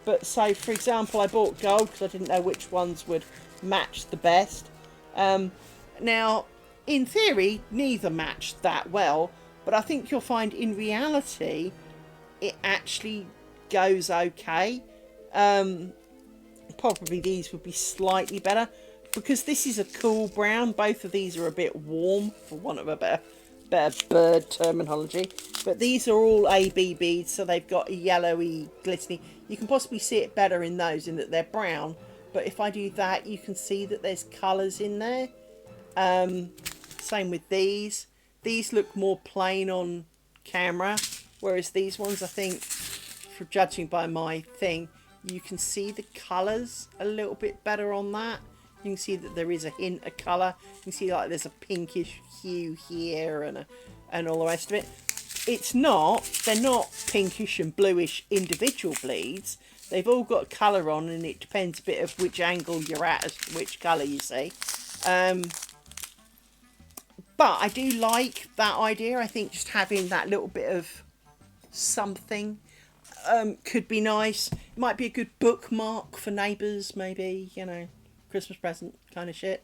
But so, for example, I bought gold because I didn't know which ones would match the best. Now, in theory, neither matched that well, but I think you'll find in reality it actually goes okay. Probably these would be slightly better because this is a cool brown. Both of these are a bit warm, for want of a better bird terminology, but these are all AB beads, so they've got a yellowy glistening. You can possibly see it better in those in that they're brown, but if I do that, you can see that there's colours in there. Same with these look more plain on camera, whereas these ones, I think, for judging by my thing, you can see the colours a little bit better on that. You can see that there is a hint of colour. You can see like there's a pinkish hue here and all the rest of it. They're not pinkish and bluish individual bleeds. They've all got colour on, and it depends a bit of which angle you're at as to which colour you see. But I do like that idea. I think just having that little bit of something could be nice. It might be a good bookmark for neighbours, maybe, you know, Christmas present kind of shit.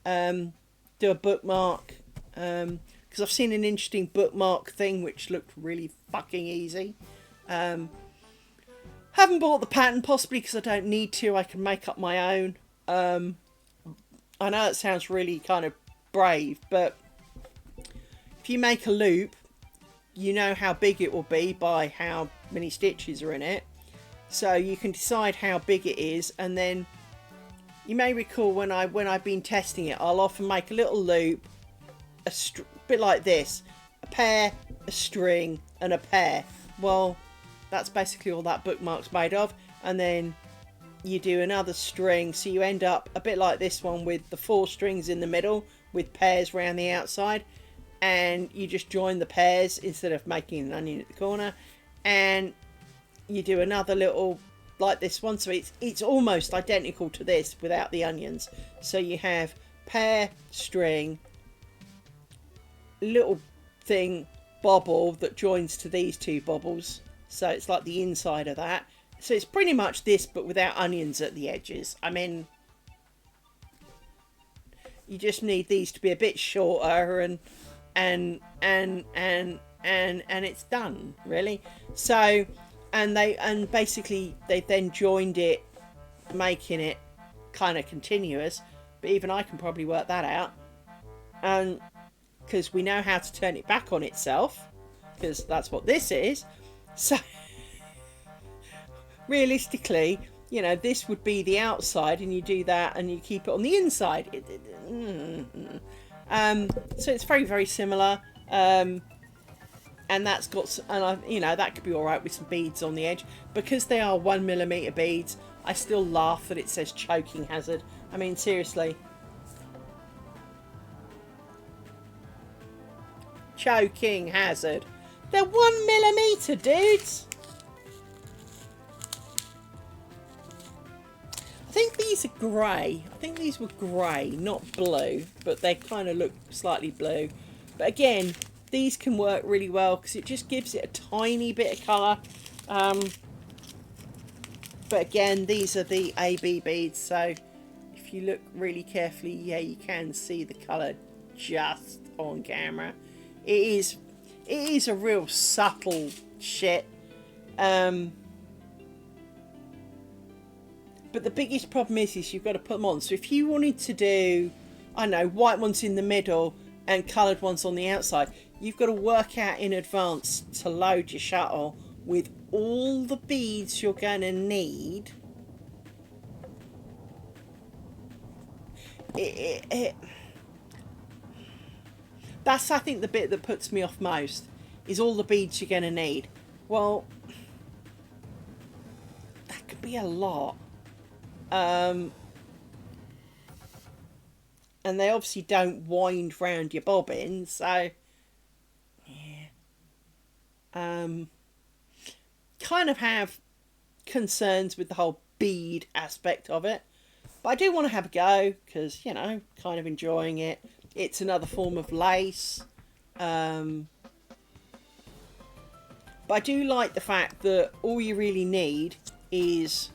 Do a bookmark, because I've seen an interesting bookmark thing which looked really fucking easy. Haven't bought the pattern, possibly because I don't need to. I can make up my own. I know it sounds really kind of brave, but if you make a loop, you know how big it will be by how many stitches are in it. So you can decide how big it is, and then you may recall when I've been testing it, I'll often make a little loop, a bit like this, a pair, a string, and a pair. Well, that's basically all that bookmark's made of. And then you do another string, so you end up a bit like this one with the 4 strings in the middle with pairs around the outside, and you just join the pairs instead of making an onion at the corner, and you do another little like this one, so it's almost identical to this without the onions. So you have pair, string, little thing, bobble that joins to these 2 bobbles, so it's like the inside of that. So it's pretty much this but without onions at the edges. I mean, you just need these to be a bit shorter, and it's done, really. So and basically they then joined it, making it kind of continuous, but even I can probably work that out, and because we know how to turn it back on itself, because that's what this is. So realistically, you know, this would be the outside, and you do that and you keep it on the inside. So it's very, very similar, and that's got, you know, that could be all right with some beads on the edge. Because they are 1mm beads, I still laugh that it says choking hazard. I mean, seriously. Choking hazard. They're 1mm, dudes. I think these are grey. I think these were grey, not blue, but they kind of look slightly blue. But again, these can work really well because it just gives it a tiny bit of colour. But again, these are the AB beads, so if you look really carefully, yeah, you can see the colour just on camera. It is a real subtle shit. But the biggest problem is you've got to put them on. So if you wanted to do, I don't know, white ones in the middle and coloured ones on the outside, you've got to work out in advance to load your shuttle with all the beads you're going to need. That's, I think, the bit that puts me off most, is all the beads you're going to need. Well, that could be a lot. And they obviously don't wind round your bobbin, so yeah. Kind of have concerns with the whole bead aspect of it, but I do want to have a go because, you know, kind of enjoying it. It's another form of lace, but I do like the fact that all you really need is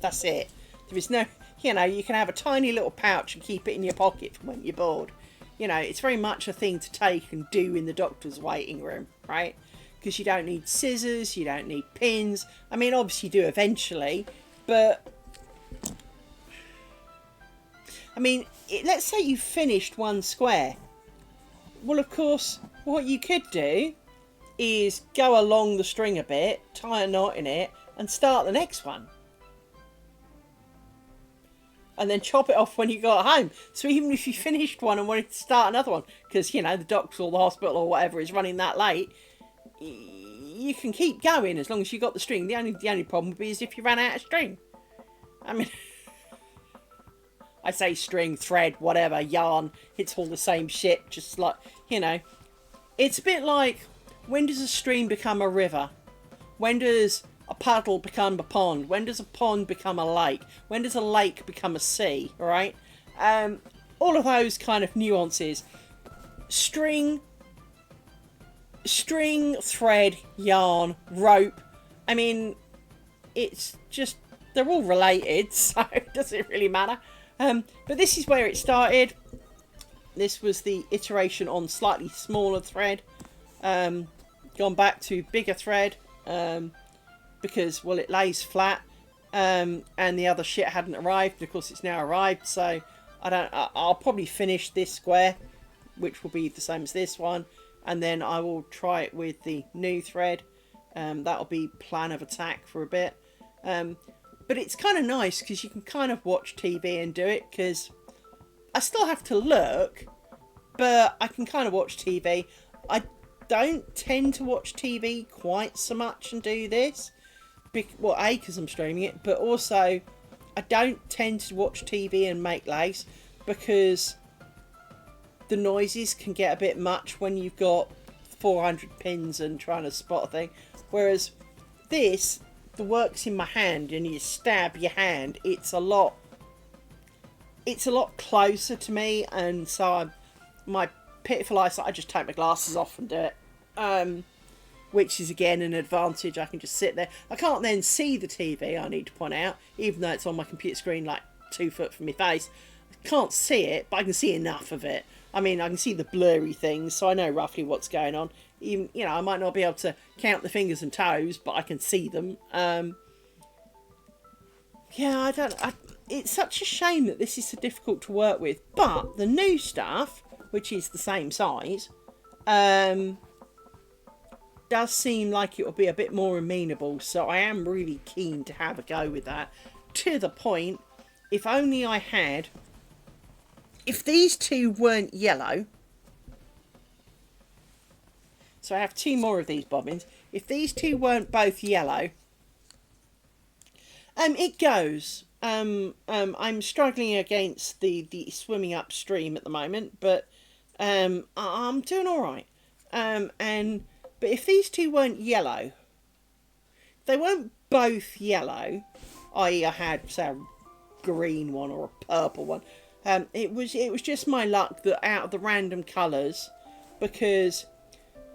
that's it. There is no, you know, you can have a tiny little pouch and keep it in your pocket for when you're bored. You know, it's very much a thing to take and do in the doctor's waiting room, right? Because you don't need scissors, you don't need pins. I mean, obviously you do eventually, but I mean, let's say you finished one square. Well, of course, what you could do is go along the string a bit, tie a knot in it, and start the next one. And then chop it off when you got home. So even if you finished one and wanted to start another one, because, you know, the doctor or the hospital or whatever is running that late, you can keep going as long as you got the string. The only problem would be is if you ran out of string. I mean, I say string, thread, whatever, yarn, it's all the same shit. Just like, you know, it's a bit like, when does a stream become a river? When does a puddle become a pond? When does a pond become a lake? When does a lake become a sea? Right? All of those kind of nuances. String, thread, yarn, rope. I mean, it's just, they're all related, so it doesn't really matter. But this is where it started. This was the iteration on slightly smaller thread. Gone back to bigger thread. Because, well, it lays flat, and the other shit hadn't arrived. Of course, it's now arrived, so I'll probably finish this square, which will be the same as this one, and then I will try it with the new thread. That'll be plan of attack for a bit. But it's kind of nice because you can kind of watch TV and do it, because I still have to look, but I can kind of watch TV. I don't tend to watch TV quite so much and do this. Well, A, because I'm streaming it, but also I don't tend to watch TV and make lace because the noises can get a bit much when you've got 400 pins and trying to spot a thing. Whereas this, the work's in my hand and you stab your hand, it's a lot closer to me, and so my pitiful eyesight, I just take my glasses off and do it. Which is again an advantage. I can just sit there. I can't then see the TV, I need to point out, even though it's on my computer screen like 2 foot from my face. I can't see it, but I can see enough of it. I mean, I can see the blurry things, so I know roughly what's going on. Even, you know, I might not be able to count the fingers and toes, but I can see them. Yeah, it's such a shame that this is so difficult to work with. But the new stuff, which is the same size, does seem like it will be a bit more amenable, so I am really keen to have a go with that. To the point, if only I had... If these two weren't yellow... So I have 2 more of these bobbins. If these two weren't both yellow... it goes. I'm struggling against the swimming upstream at the moment, but I'm doing alright. But if these two weren't yellow, they weren't both yellow, i.e. I had, say, a green one or a purple one. It was just my luck that out of the random colours, because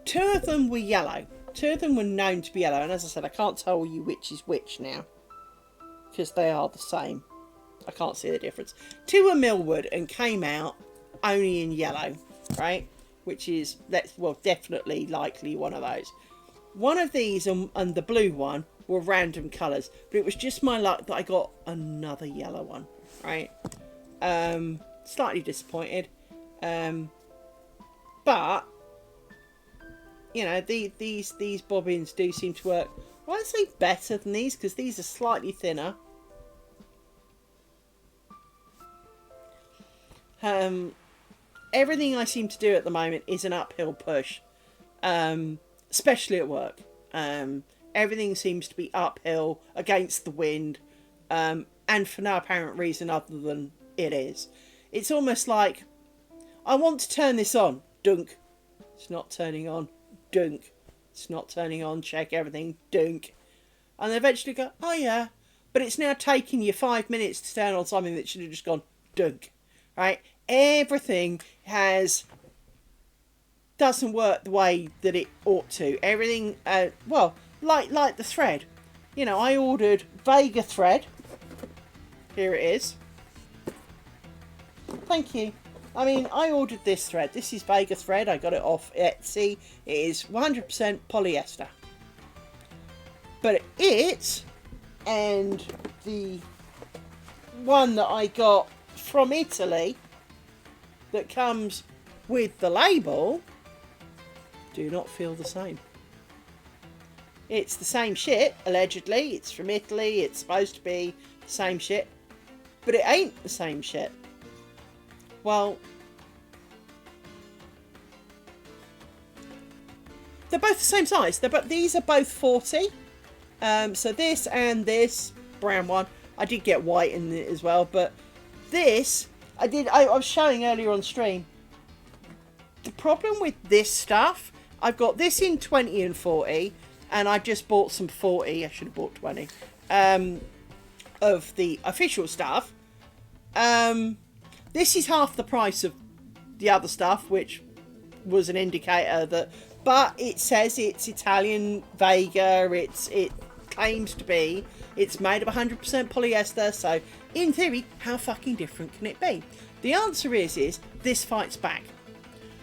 2 of them were yellow. 2 of them were known to be yellow, and as I said, I can't tell you which is which now, because they are the same. I can't see the difference. 2 were Millwood and came out only in yellow, right? Which is, well, definitely likely one of those. One of these and the blue one were random colours, but it was just my luck that I got another yellow one, right? Slightly disappointed. But, you know, these bobbins do seem to work, I won't say better than these, because these are slightly thinner. Everything I seem to do at the moment is an uphill push, especially at work. Everything seems to be uphill against the wind, and for no apparent reason other than it is. It's almost like, I want to turn this on, dunk. It's not turning on, dunk. It's not turning on, check everything, dunk. And then eventually go, oh yeah, but it's now taking you 5 minutes to turn on something that should have just gone, dunk. Right? Everything doesn't work the way that it ought to. Everything, well, like the thread. You know, I ordered Vega thread. Here it is. Thank you. I mean, I ordered this thread. This is Vega thread. I got it off Etsy. It is 100% polyester. But it and the one that I got from Italy that comes with the label do not feel the same. It's the same shit, allegedly. It's from Italy. It's supposed to be the same shit. But it ain't the same shit. Well, they're both the same size. These are both 40. So this and this brown one. I did get white in it as well, but this I was showing earlier on stream. The problem with this stuff, I've got this in 20 and 40, and I just bought some 40. I should have bought 20 of the official stuff. This is half the price of the other stuff, which was an indicator that. But it says it's Italian Vega. It claims to be. It's made of 100% polyester. So in theory, how fucking different can it be? The answer is this fights back.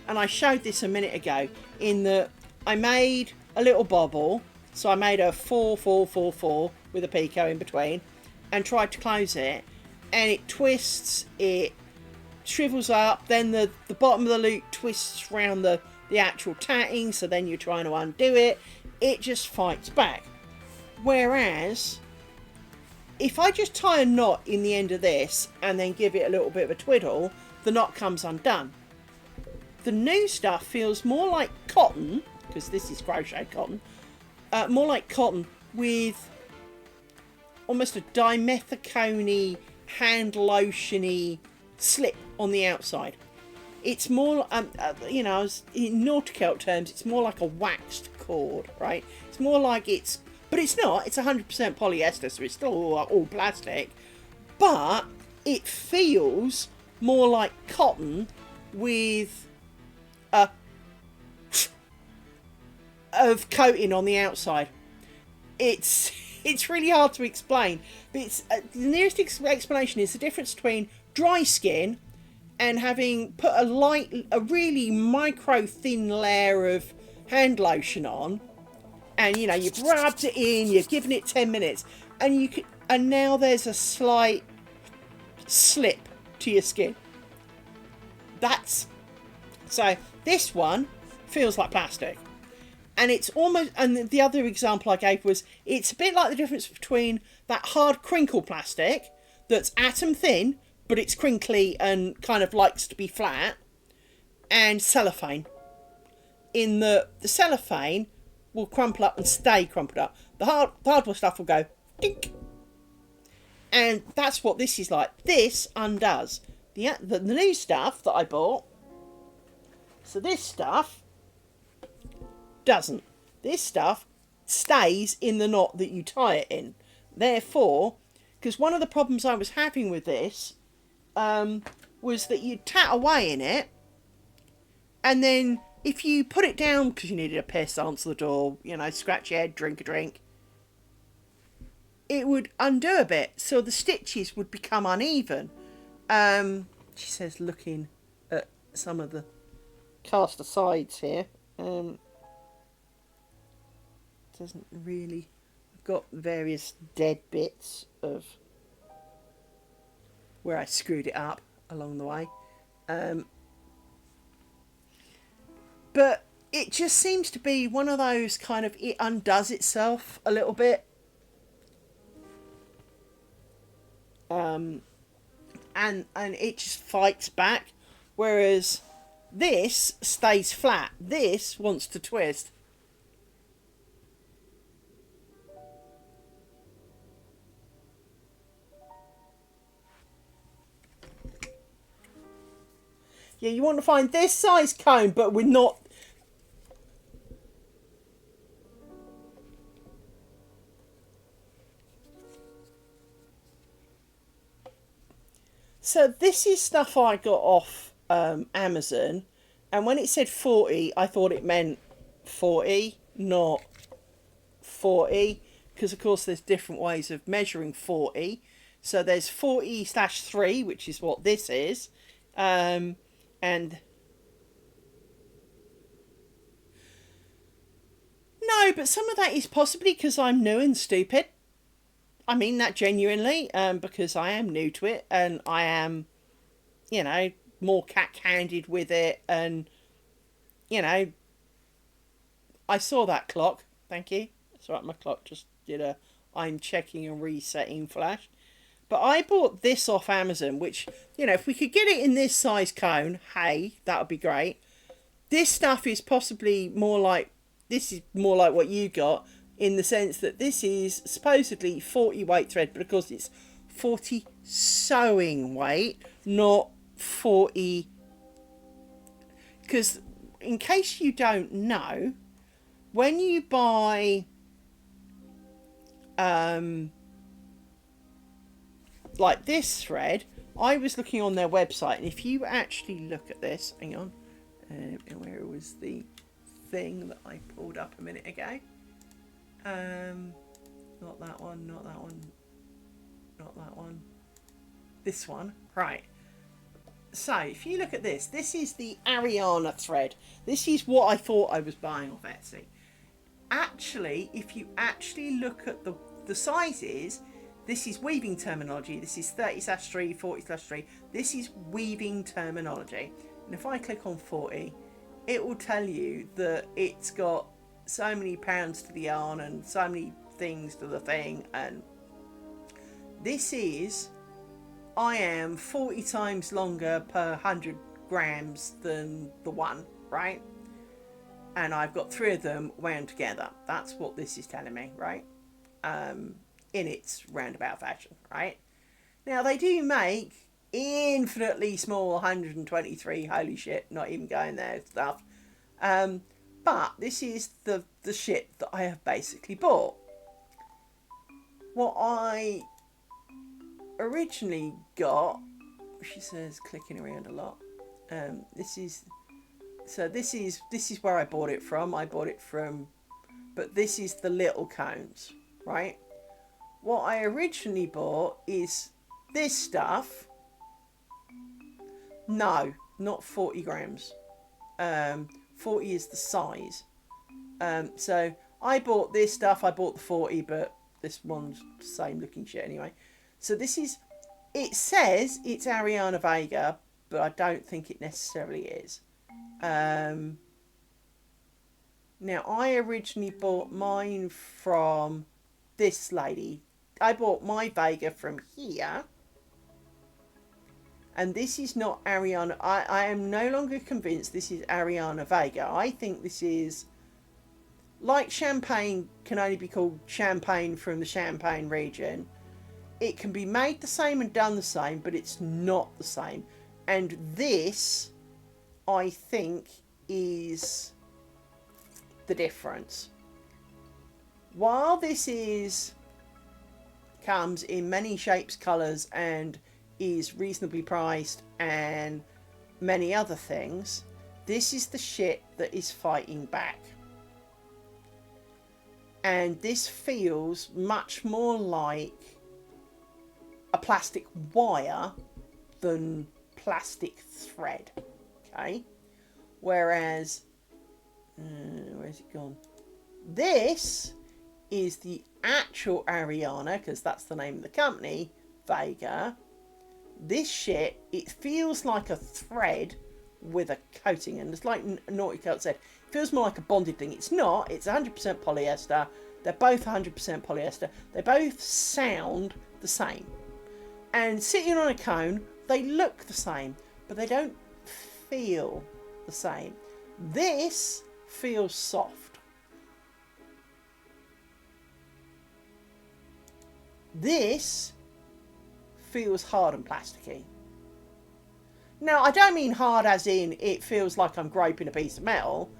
And I showed this a minute ago in that I made a little bobble. So I made a 4-4-4-4 with a picot in between and tried to close it. And it twists, it shrivels up, then the bottom of the loop twists around the actual tatting, so then you're trying to undo it. It just fights back. Whereas, if I just tie a knot in the end of this and then give it a little bit of a twiddle, the knot comes undone. The new stuff feels more like cotton, because this is crocheted cotton, more like cotton with almost a dimethicone hand lotiony slip on the outside. It's more, you know, in nautical terms, it's more like a waxed cord, right? It's more like it's, but it's not. It's 100% polyester, so it's still all plastic. But it feels more like cotton with a of coating on the outside. It's really hard to explain, but it's the nearest explanation is the difference between dry skin and having put a really micro thin layer of hand lotion on, and you know you've rubbed it in, you've given it 10 minutes, and now there's a slight slip to your skin. That's so this one feels like plastic. And it's almost, and the other example I gave was, it's a bit like the difference between that hard crinkle plastic that's atom thin, but it's crinkly and kind of likes to be flat, and cellophane. In the cellophane will crumple up and stay crumpled up. The hardwood stuff will go dink. And that's what this is like. This undoes. The new stuff that I bought, so this stuff doesn't. This stuff stays in the knot that you tie it in. Therefore, because one of the problems I was having with this was that you'd tat away in it, and then if you put it down because you needed a piss, answer the door, you know, scratch your head, drink a drink, it would undo a bit, so the stitches would become uneven. She says, looking at some of the caster sides here, doesn't really, I've got various dead bits of where I screwed it up along the way, but it just seems to be one of those kind of, it undoes itself a little bit, and it just fights back, whereas this stays flat. This wants to twist. Yeah, you want to find this size cone, but we're not. So this is stuff I got off Amazon, and when it said 40, I thought it meant 40, not 40, because of course there's different ways of measuring 40. So there's 40/3, which is what this is, and no, but some of that is possibly because I'm new and stupid. I mean that genuinely, because I am new to it, and I am, you know, more cack-handed with it, and, you know, I saw that clock. Thank you. That's right, my clock just did a I'm checking and resetting flash. But I bought this off Amazon, which, you know, if we could get it in this size cone, hey, that would be great. This stuff is possibly more like, this is more like what you got, in the sense that this is supposedly 40 weight thread, but of course it's 40 sewing weight, not 40. Because in case you don't know, when you buy like this thread, I was looking on their website, and if you actually look at this, hang on, where was the thing that I pulled up a minute ago? Not that one, not that one, not that one, this one, right. So if you look at this, this is the Ariana thread. This is what I thought I was buying off Etsy. Actually, if you actually look at the sizes, This is weaving terminology. This is 30/3, 40/3. This is weaving terminology. And if I click on 40, it will tell you that it's got so many pounds to the yarn and so many things to the thing. And this is, I am 40 times longer per 100 grams than the one, right? And I've got 3 of them wound together. That's what this is telling me, right? In its roundabout fashion, right? Now, they do make infinitely small 123, holy shit, not even going there stuff. But this is the shit that I have basically bought. What I originally got, she says clicking around a lot. This is where I bought it from. I bought it from, but this is the little cones, right? What I originally bought is this stuff. No, not 40 grams. 40 is the size. So I bought this stuff. I bought the 40, but this one's the same looking shit anyway. So this is, it says it's Ariana Vega, but I don't think it necessarily is. Now, I originally bought mine from this lady. I bought my Vega from here. And this is not Ariana. I am no longer convinced this is Ariana Vega. I think this is, like champagne can only be called champagne from the Champagne region. It can be made the same and done the same, but it's not the same. And this, I think, is the difference. While this comes in many shapes, colours, and is reasonably priced and many other things, this is the shit that is fighting back. And this feels much more like a plastic wire than plastic thread. Okay? Whereas, where's it gone? This is the actual Ariana, because that's the name of the company, Vega. This shit, it feels like a thread with a coating, and it's like Naughty Cat said, it feels more like a bonded thing. It's not. It's 100% polyester. They're both 100% polyester. They both sound the same. And sitting on a cone, they look the same, but they don't feel the same. This feels soft. This feels hard and plasticky. Now, I don't mean hard as in it feels like I'm groping a piece of metal,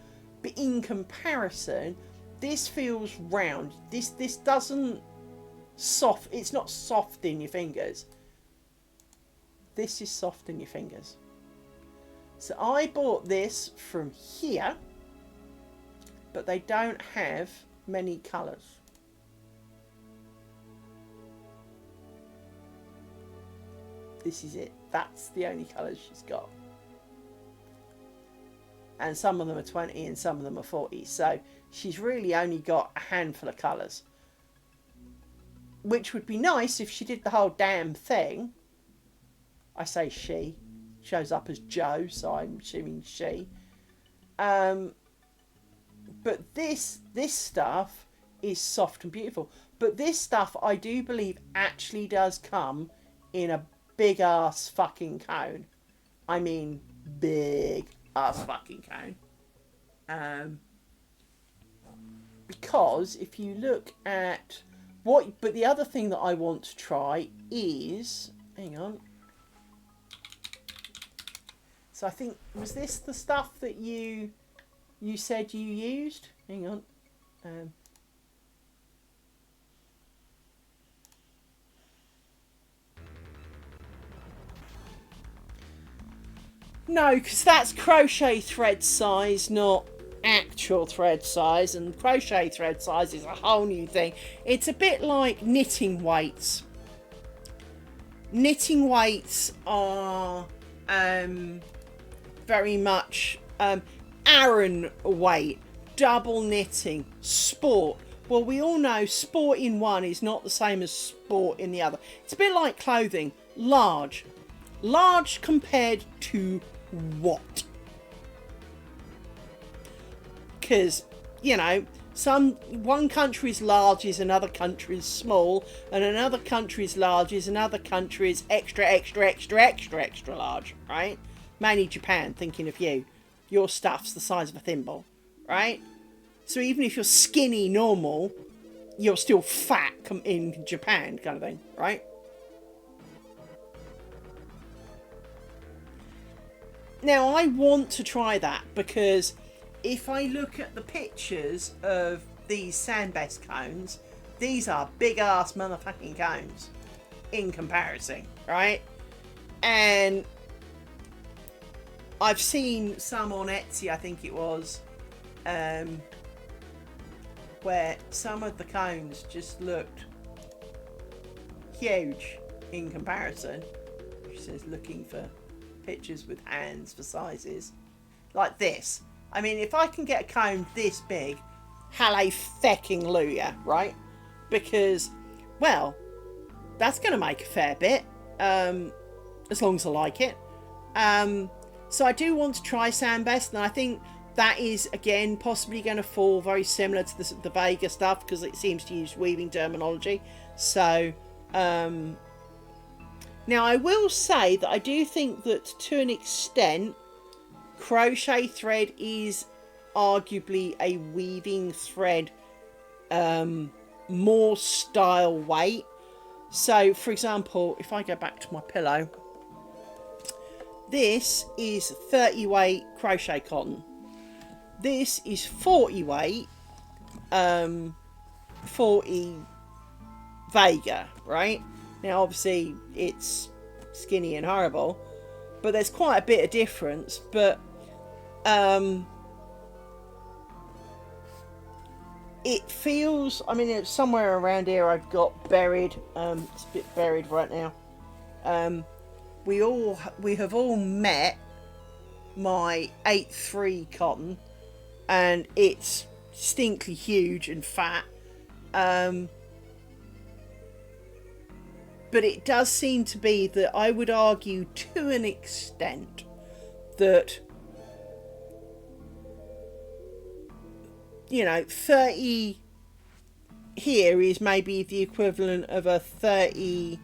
but in comparison, this feels round. This doesn't soft. It's not soft in your fingers. This is soft in your fingers. So I bought this from here, but they don't have many colours. This is it. That's the only colours she's got. And some of them are 20 and some of them are 40. So she's really only got a handful of colours. Which would be nice if she did the whole damn thing. I say she. Shows up as Joe, so I'm assuming she. But this stuff is soft and beautiful. But this stuff, I do believe, actually does come in a big ass fucking cone. I mean, big ass fucking cone. Because if you look at what, but the other thing that I want to try is, hang on. So I think, was this the stuff that you said you used? Hang on. No, because that's crochet thread size, not actual thread size. And crochet thread size is a whole new thing. It's a bit like knitting weights. Knitting weights are very much Aran weight, double knitting, sport, Well, we all know sport in one is not the same as sport in the other. It's a bit like clothing. Large. Large compared to what? Because, you know, one country's large is another country's small, and another country's large is another country's extra, extra, extra, extra, extra large, right? Mainly Japan, thinking of you. Your stuff's the size of a thimble, right? So even if you're skinny normal, you're still fat in Japan, kind of thing, right? Now, I want to try that because if I look at the pictures of these Sandbest cones, these are big ass motherfucking cones in comparison, right? And I've seen some on Etsy, I think it was, where some of the cones just looked huge in comparison. She says looking for pictures with hands for sizes like this. I mean, if I can get a cone this big, hallelujah, right? Because, well, that's going to make a fair bit, as long as I like it. So I do want to try Sandbest, and I think that is, again, possibly going to fall very similar to the Vega stuff, because it seems to use weaving terminology. So, now I will say that I do think that, to an extent, crochet thread is arguably a weaving thread, more style weight. So, for example, if I go back to my pillow, this is 30 weight crochet cotton. This is 40 weight, 40 Vega, right? Now, obviously, it's skinny and horrible, but there's quite a bit of difference. But it feels, I mean, it's somewhere around here I've got buried. It's a bit buried right now. We have all met my 8.3 cotton, and it's distinctly huge and fat. But it does seem to be that I would argue to an extent that, you know, 30 here is maybe the equivalent of a 30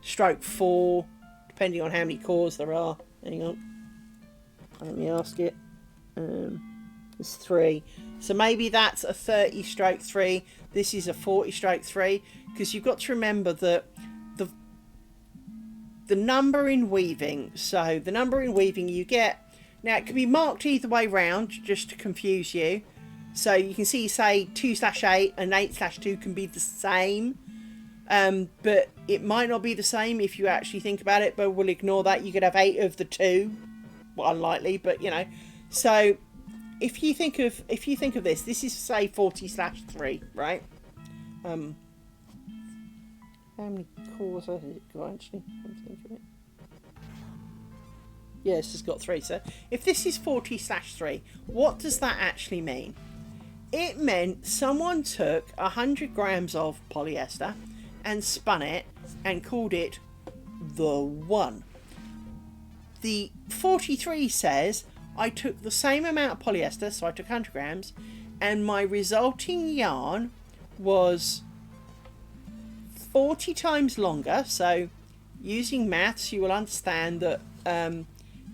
stroke 4, depending on how many cores there are. Hang on. Let me ask it. It's 3. So maybe that's a 30 stroke 3. This is a 40 stroke 3. Because you've got to remember that the number in weaving, so the number in weaving you get, now it can be marked either way round just to confuse you. So you can see, say, 2/8 and 8/2 can be the same, but it might not be the same if you actually think about it, but we'll ignore that. You could have 8 of the 2, well, unlikely, but you know. So if you think of this is, say, 40/3, right? How many cores has it got, actually? Think of it. Yes, it's got 3. So if this is 40/3, what does that actually mean? It meant someone took 100 grams of polyester and spun it and called it the 1. The 43 says I took the same amount of polyester, so I took 100 grams, and my resulting yarn was 40 times longer. So using maths, you will understand that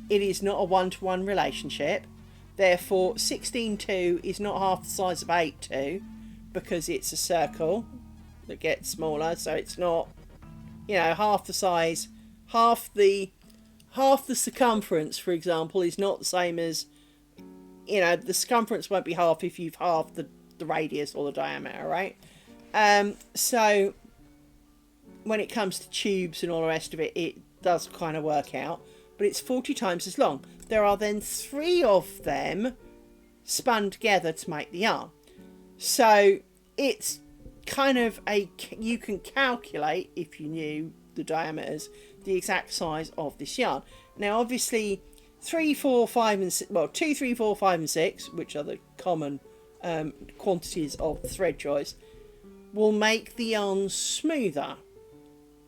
it is not a 1-to-1 relationship. Therefore 16.2 is not half the size of 8.2 because it's a circle that gets smaller. So it's not, you know, half the size, half the circumference, for example, is not the same as, you know, the circumference won't be half if you've halved the radius or the diameter, right? So when it comes to tubes and all the rest of it, it does kind of work out, but it's 40 times as long. There are then 3 of them spun together to make the yarn. So it's kind of you can calculate, if you knew the diameters, the exact size of this yarn. Now, obviously, 3, 4, 5, and 6, well, 2, 3, 4, 5, and 6, which are the common quantities of thread choice, will make the yarns smoother,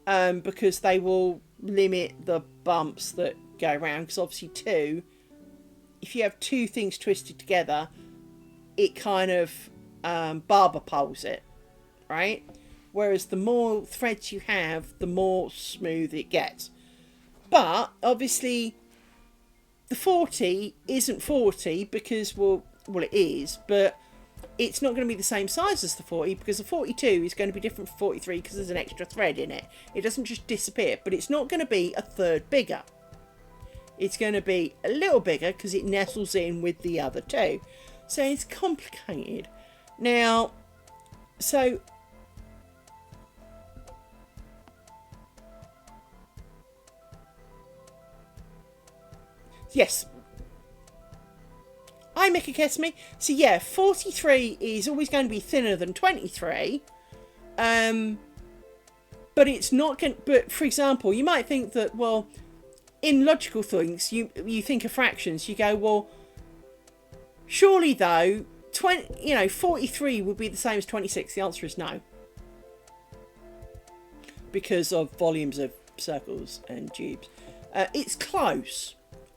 because they will limit the bumps that go around. Because obviously, if you have two things twisted together, it kind of barber poles it, right? Whereas the more threads you have, the more smooth it gets. But obviously, the 40 isn't 40 because, well, it is, but it's not going to be the same size as the 40, because the 42 is going to be different from 43 because there's an extra thread in it. It doesn't just disappear, but it's not going to be a third bigger. It's going to be a little bigger because it nestles in with the other two. So it's complicated. Now, so yes, I Mickey Kiss Me. So yeah, 43 is always going to be thinner than 23. But it's not going. But for example, you might think that, well, in logical things, you think of fractions. You go, well, surely though, 43 would be the same as 26. The answer is no, because of volumes of circles and tubes. It's close,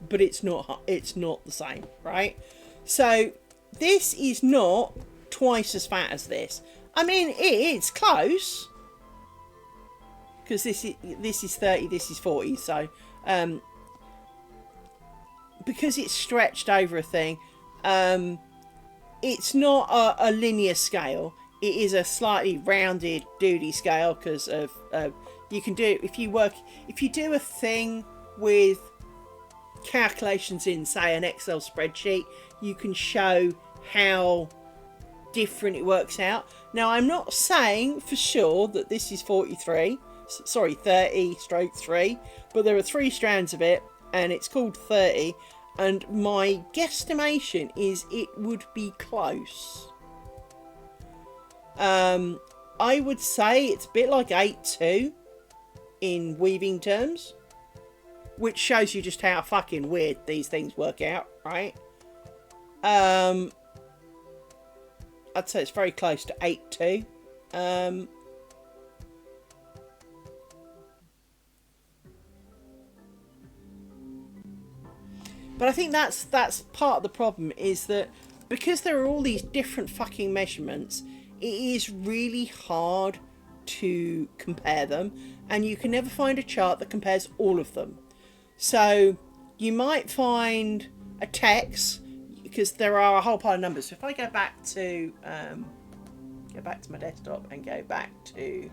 but it's not the same, right? So this is not twice as fat as this. I mean, it's close, because this is 30, this is 40. So because it's stretched over a thing, it's not a linear scale. It is a slightly rounded doody scale, because of you can do, if you do a thing with calculations in, say, an Excel spreadsheet, you can show how different it works out. Now, I'm not saying for sure that this is 30/3, but there are 3 strands of it, and it's called 30, and my guesstimation is it would be close. I would say it's a bit like 8/2 in weaving terms, which shows you just how fucking weird these things work out, right? I'd say it's very close to 8/2. But I think that's part of the problem, is that because there are all these different fucking measurements, it is really hard to compare them, and you can never find a chart that compares all of them. So you might find a text, because there are a whole pile of numbers. So if I go back to my desktop and go back to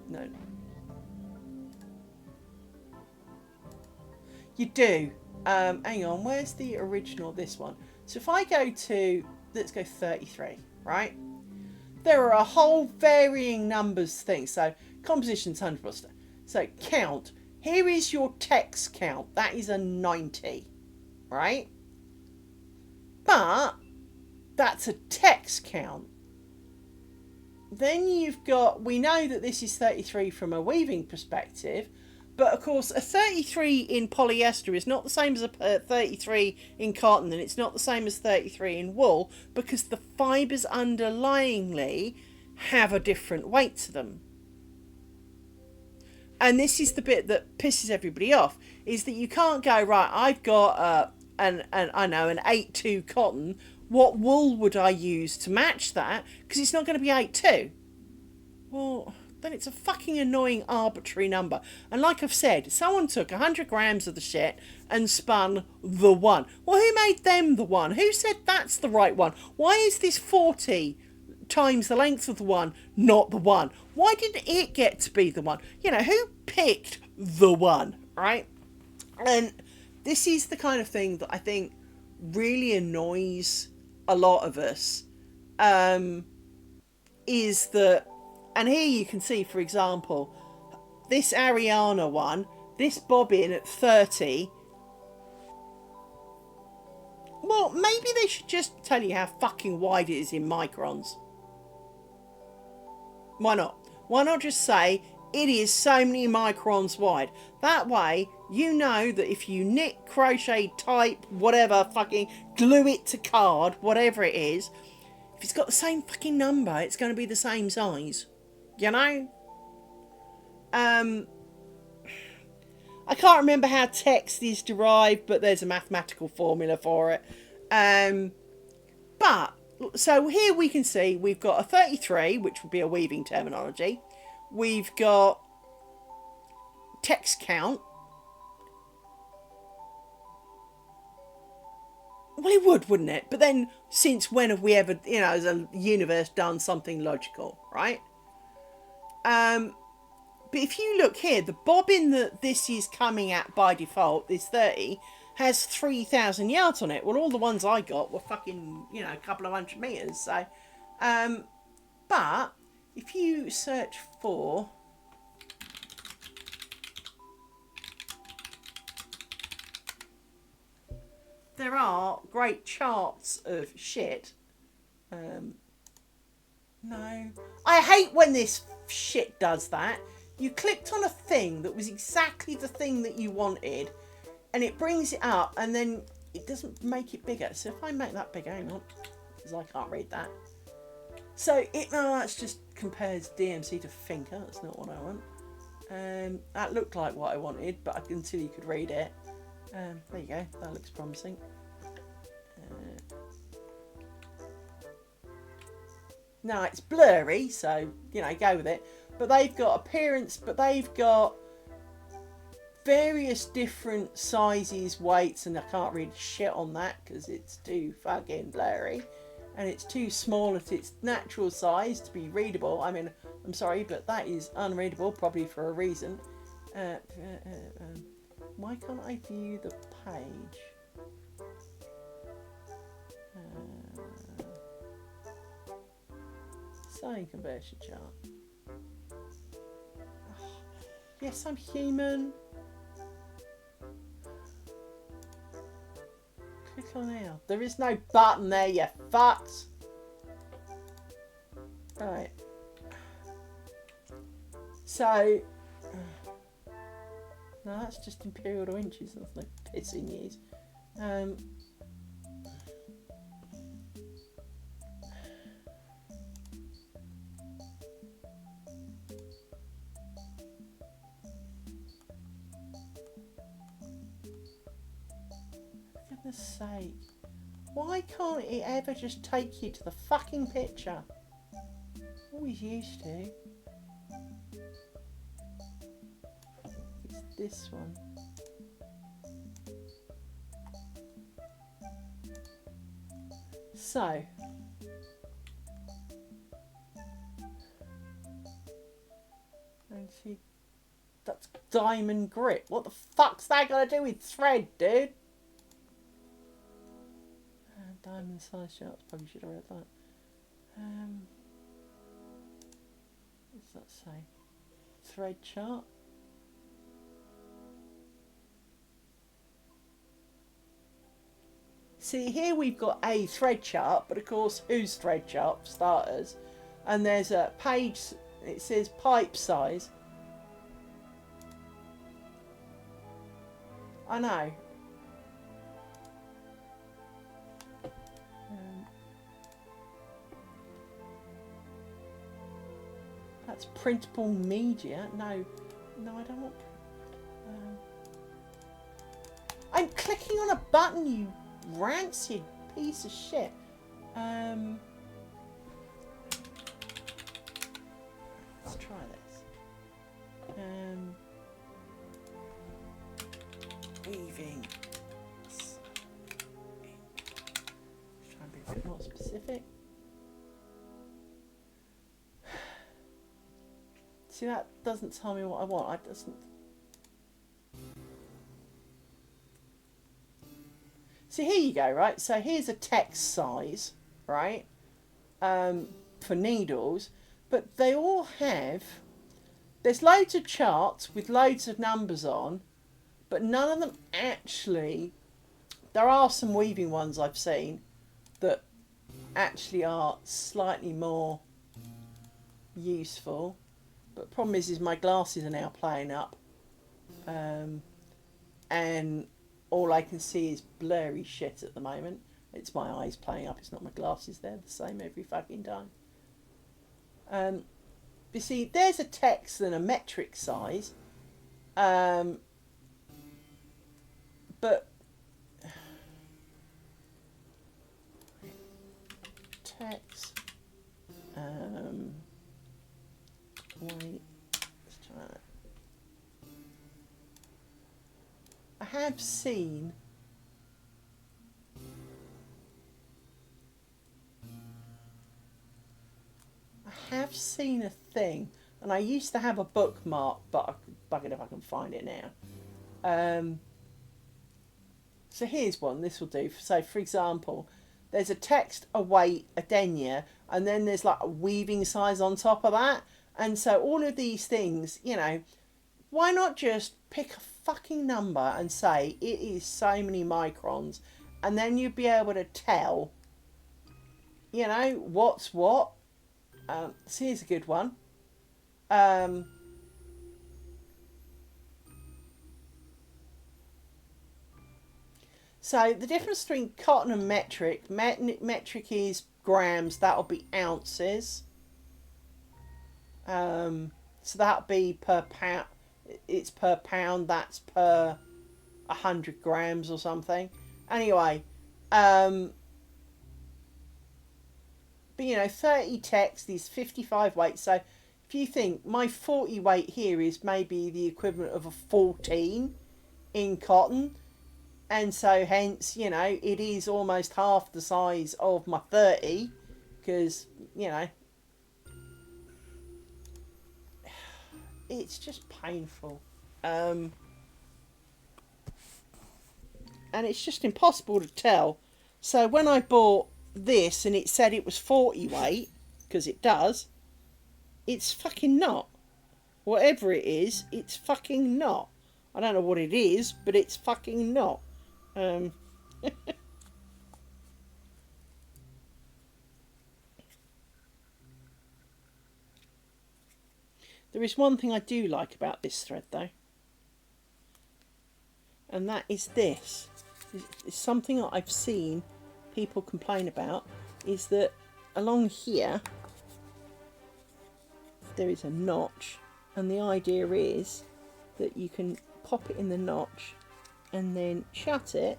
no, you do. Hang on, where's the original? This one. So if I go to, let's go 33, right? There are a whole varying numbers things. So compositions, 100%. So count. Here is your text count. That is a 90, right? But that's a text count. Then you've got, we know that this is 33 from a weaving perspective, but of course a 33 in polyester is not the same as a 33 in cotton, and it's not the same as 33 in wool, because the fibres underlyingly have a different weight to them. And this is the bit that pisses everybody off, is that you can't go, right, I've got an 8/2 cotton, what wool would I use to match that? Because it's not going to be 8/2. Well, then it's a fucking annoying arbitrary number. And like I've said, someone took 100 grams of the shit and spun the one. Well, who made them the one? Who said that's the right one? Why is this 40 times the length of the one not the one? Why didn't it get to be the one? You know, who picked the one, right? And this is the kind of thing that I think really annoys a lot of us, is that, and here you can see, for example, this Ariana one, this bobbin at 30, well, maybe they should just tell you how fucking wide it is in microns. Why not? Why not just say it is so many microns wide? That way, you know that if you knit, crochet, type, whatever, fucking glue it to card, whatever it is, if it's got the same fucking number, it's going to be the same size. You know? I can't remember how text is derived, but there's a mathematical formula for it. But, so here we can see we've got a 33, which would be a weaving terminology. We've got text count. Well, it would, wouldn't it? But then, since when have we ever, as a universe, done something logical, right? But if you look here, the bobbin that this is coming at by default, this 30, has 3,000 yards on it. Well, all the ones I got were fucking, a couple of 100 meters. So, but if you search for there are great charts of shit. No. I hate when this shit does that. You clicked on a thing that was exactly the thing that you wanted, and it brings it up, and then it doesn't make it bigger. So if I make that bigger, hang on, because I can't read that. So that's just compares DMC to Finker. That's not what I want. That looked like what I wanted, but until you could read it. There you go. That looks promising. Now it's blurry, so go with it. But they've got appearance, but they've got various different sizes, weights, and I can't read shit on that because it's too fucking blurry, and it's too small at its natural size to be readable. I mean, I'm sorry, but that is unreadable, probably for a reason. Why can't I view the page? Sign conversion chart. Oh, yes, I'm human. Click on here. There is no button there, you fucks. Right. So, no, that's just imperial to inches. That's no pissing years. For goodness sake, why can't it ever just take you to the fucking picture? Always used to. It's this one. So, and see, that's diamond grit. What the fuck's that got to do with thread, dude? Diamond size charts. Probably should have read that. What does that say? Thread chart. See, here we've got a thread chart, but of course, whose thread chart for starters? And there's a page, it says pipe size. I know. That's printable media. No, I don't want. I'm clicking on a button, you rancid piece of shit. Let's try this. Weaving. Let's try and be a bit more specific. See, that doesn't tell me what I want. It doesn't. See, here you go, right? So here's a text size, right? For needles, but they all have. There's loads of charts with loads of numbers on, but none of them actually. There are some weaving ones I've seen that actually are slightly more useful. But the problem is my glasses are now playing up, and all I can see is blurry shit at the moment. It's my eyes playing up. It's not my glasses. They're the same every fucking time. You see, there's a text and a metric size. But text. Wait. Let's try that. I have seen. A thing, and I used to have a bookmark, but I bugger if I can find it now. So here's one. This will do. So, for example, there's a text, a weight, a denier, and then there's like a weaving size on top of that. And so all of these things, you know, why not just pick a fucking number and say it is so many microns, and then you'd be able to tell, you know, what's what. So here's a good one. So the difference between cotton and metric, metric is grams, that'll be ounces. So that'll be per pound, it's per pound, that's per 100 grams or something. Anyway, but you know, 30 text is 55 weight. So if you think my 40 weight here is maybe the equivalent of a 14 in cotton, and so hence, you know, it is almost half the size of my 30, because, you know, it's just painful. And it's just impossible to tell. So when I bought this and it said it was 40 weight, because it does, it's fucking not. Whatever it is, it's fucking not. I don't know what it is, but it's fucking not. There is one thing I do like about this thread though, and that is this. It's something that I've seen people complain about, is that along here there is a notch, and the idea is that you can pop it in the notch and then shut it,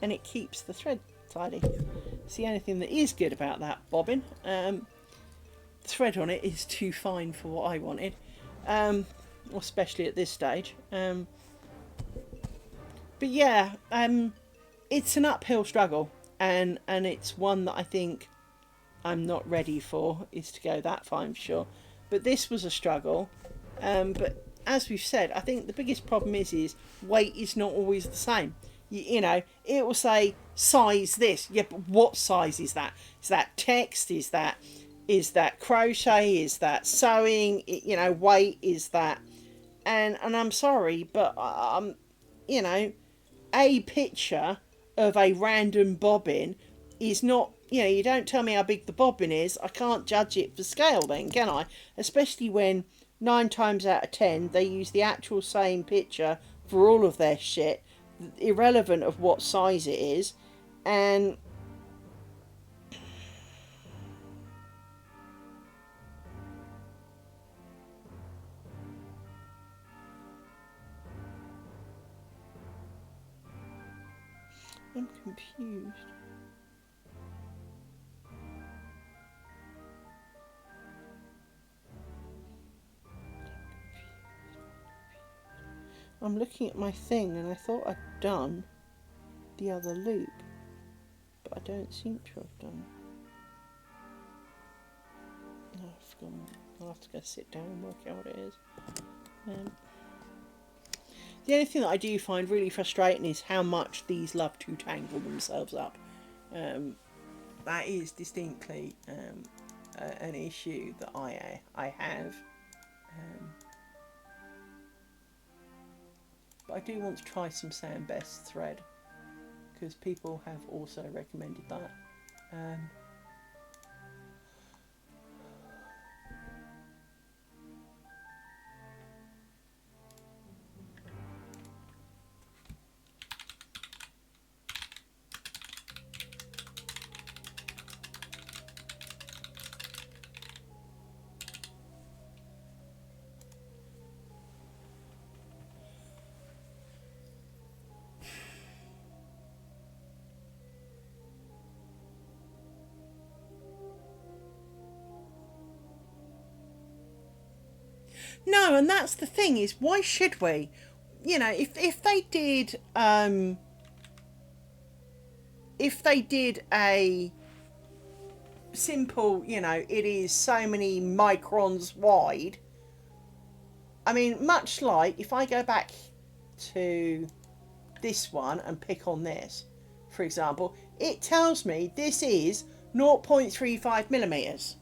and it keeps the thread tidy. It's the only thing that is good about that bobbin. The thread on it is too fine for what I wanted, especially at this stage. But yeah, it's an uphill struggle, and it's one that I think I'm not ready for, is to go that far, I'm sure. But this was a struggle. But as we've said, I think the biggest problem is weight is not always the same. You know, it will say size this. Yeah, but what size is that? Is that text? Is that crochet? Is that sewing? You know, weight is that. And I'm sorry, but you know, a picture of a random bobbin is not, you know, you don't tell me how big the bobbin is, I can't judge it for scale then, can I? Especially when 9 times out of 10 they use the actual same picture for all of their shit, irrelevant of what size it is. And I'm confused. I'm looking at my thing and I thought I'd done the other loop, but I don't seem to have done. No, I've forgotten. I'll have to go sit down and work out what it is. The only thing that I do find really frustrating is how much these love to tangle themselves up. That is distinctly an issue that I have. But I do want to try some Sam Best thread, because people have also recommended that. No, and that's the thing is, why should we? You know, if they did a simple, you know, it is so many microns wide. I mean, much like if I go back to this one and pick on this, for example, it tells me this is 0.35 millimeters.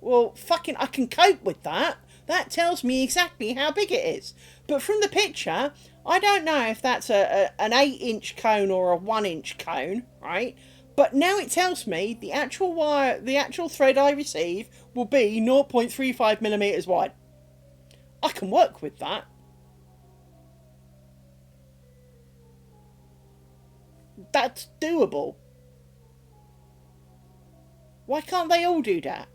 Well, fucking, I can cope with that. That tells me exactly how big it is. But from the picture, I don't know if that's an 8-inch cone or a 1-inch cone, right? But now it tells me the actual wire, the actual thread I receive will be 0.35 millimeters wide. I can work with that. That's doable. Why can't they all do that?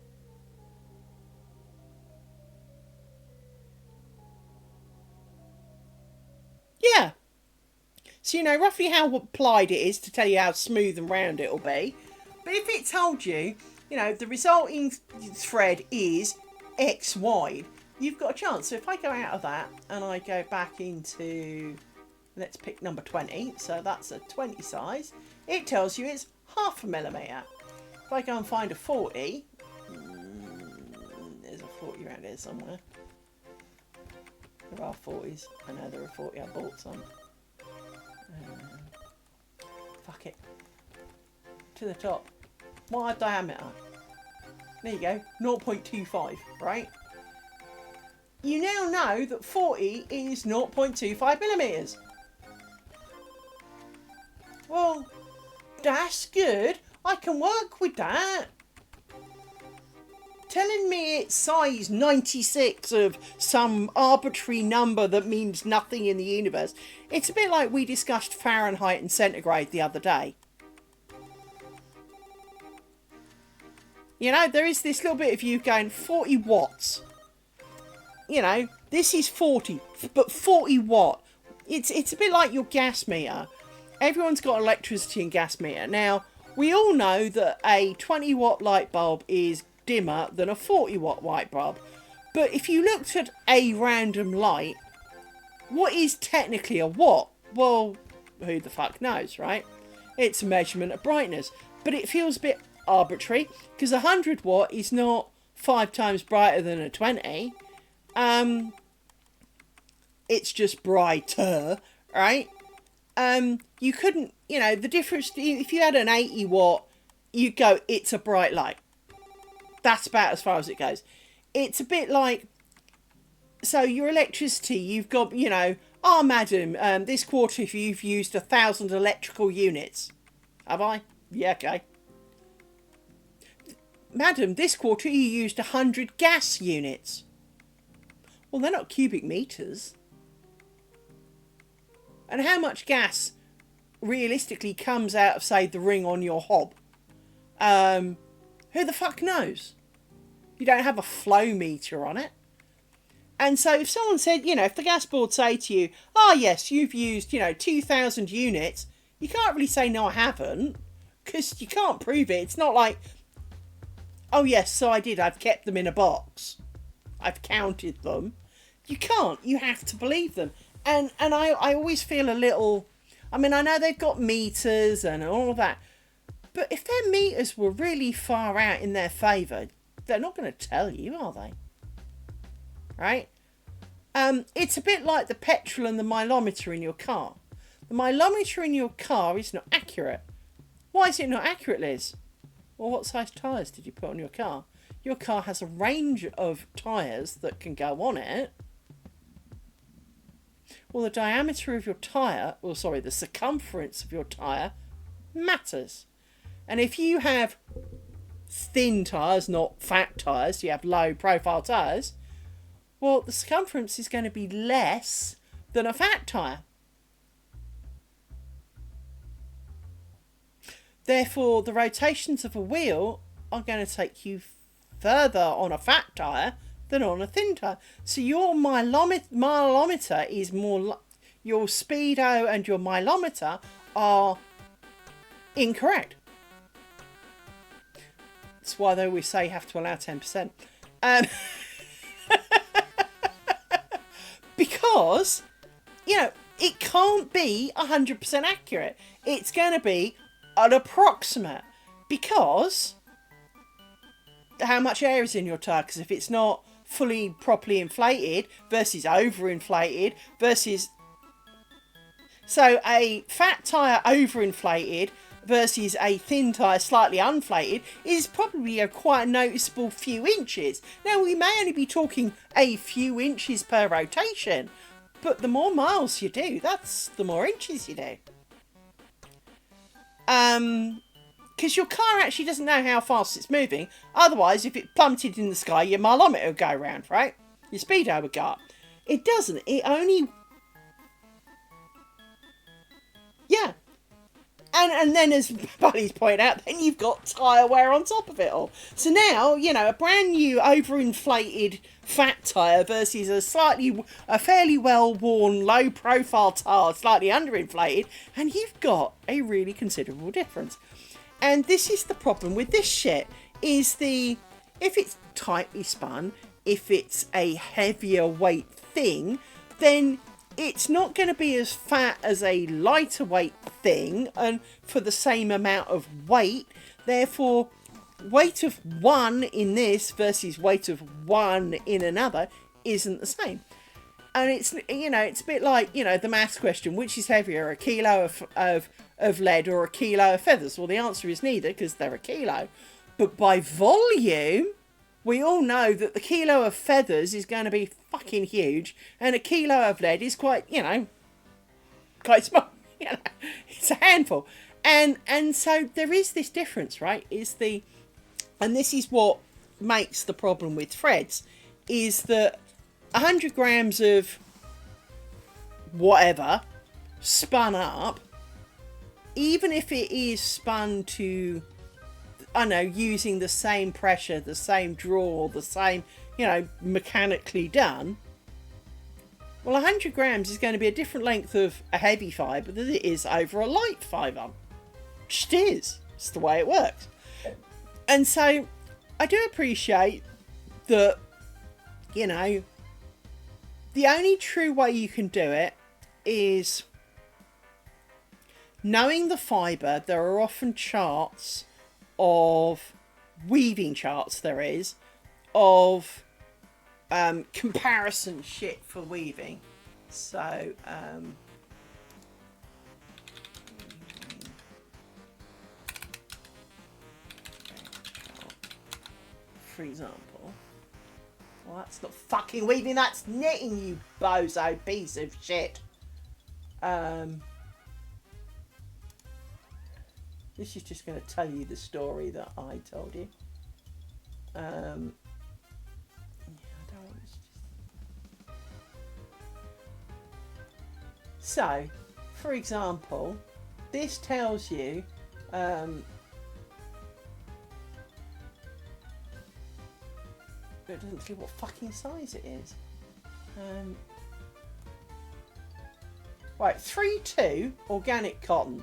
Yeah. So you know roughly how plied it is to tell you how smooth and round it'll be. But if it told you, you know, the resulting thread is X wide, you've got a chance. So if I go out of that and I go back into, let's pick number 20, so that's a 20 size, it tells you it's half a millimetre. If I go and find a 40, there's a 40 around here somewhere. There are 40s. I know there are 40, I bought some. Fuck it. To the top. Wire diameter. There you go. 0.25, right? You now know that 40 is 0.25 millimetres. Well, that's good. I can work with that. Telling me it's size 96 of some arbitrary number that means nothing in the universe. It's a bit like we discussed Fahrenheit and centigrade the other day. You know, there is this little bit of you going 40 watts. You know, this is 40, but 40 watt. It's a bit like your gas meter. Everyone's got electricity and gas meter. Now, we all know that a 20 watt light bulb is dimmer than a 40 watt light bulb. But if you looked at a random light, what is technically a watt? Well, who the fuck knows, right? It's a measurement of brightness. But it feels a bit arbitrary because 100 watt is not 5 times brighter than a 20. It's just brighter, right? You couldn't, you know, the difference, if you had an 80 watt, you'd go, it's a bright light. That's about as far as it goes. It's a bit like, so your electricity, you've got, you know, oh, madam, this quarter you've used 1,000 electrical units. Have I? Yeah, okay. Madam, this quarter you used 100 gas units. Well, they're not cubic meters. And how much gas realistically comes out of, say, the ring on your hob? Who the fuck knows? You don't have a flow meter on it. And so if someone said, you know, if the gas board say to you, oh yes, you've used, you know, 2,000 units, you can't really say, no, I haven't, because you can't prove it. It's not like, oh yes, so I did, I've kept them in a box. I've counted them. You can't. You have to believe them. And I always feel a little, I mean, I know they've got meters and all of that, but if their meters were really far out in their favour, they're not going to tell you, are they? Right? It's a bit like the petrol and the mileometer in your car. The mileometer in your car is not accurate. Why is it not accurate, Liz? Well, what size tyres did you put on your car? Your car has a range of tyres that can go on it. Well, the diameter of your tyre, well, sorry, the circumference of your tyre matters. And if you have thin tyres, not fat tyres, you have low profile tyres, well, the circumference is going to be less than a fat tyre. Therefore, the rotations of a wheel are going to take you further on a fat tyre than on a thin tyre. So your mileometer is more, your speedo and your mileometer are incorrect. That's why they always say you have to allow 10%. because, you know, it can't be 100% accurate. It's going to be an approximate, because how much air is in your tyre? Because if it's not fully properly inflated versus overinflated versus, so a fat tyre overinflated versus a thin tyre slightly unflated is probably a quite noticeable few inches. Now, we may only be talking a few inches per rotation, but the more miles you do, that's the more inches you do. Because your car actually doesn't know how fast it's moving. Otherwise, if it plummeted in the sky, your mileometer would go round, right? Your speedo would go up. It doesn't. It only... Yeah. And then, as Buddy's pointed out, then you've got tyre wear on top of it all. So now, you know, a brand new overinflated fat tyre versus a fairly well-worn, low-profile tyre, slightly underinflated, and you've got a really considerable difference. And this is the problem with this shit, is if it's tightly spun, if it's a heavier weight thing, then it's not going to be as fat as a lighter weight thing and for the same amount of weight. Therefore, weight of one in this versus weight of one in another isn't the same. And it's, you know, it's a bit like, you know, the maths question, which is heavier, a kilo of lead or a kilo of feathers? Well, the answer is neither, because they're a kilo. But by volume, we all know that the kilo of feathers is going to be fucking huge, and a kilo of lead is quite, you know, quite small. You know, it's a handful. And so there is this difference, right? And this is what makes the problem with threads, is that 100 grams of whatever spun up, even if it is spun to, I don't know, using the same pressure, the same draw, the same, you know, mechanically done, well, 100 grams is going to be a different length of a heavy fibre than it is over a light fibre. Just is. It's the way it works. And so I do appreciate that, you know, the only true way you can do it is knowing the fibre. There are often charts of weaving charts, there is, of comparison shit for weaving. So, for example, well, that's not fucking weaving, that's knitting, you bozo piece of shit. This is just going to tell you the story that I told you. Yeah, I don't want this. So, for example, this tells you but it doesn't tell you what fucking size it is. Right, 3-2 organic cotton.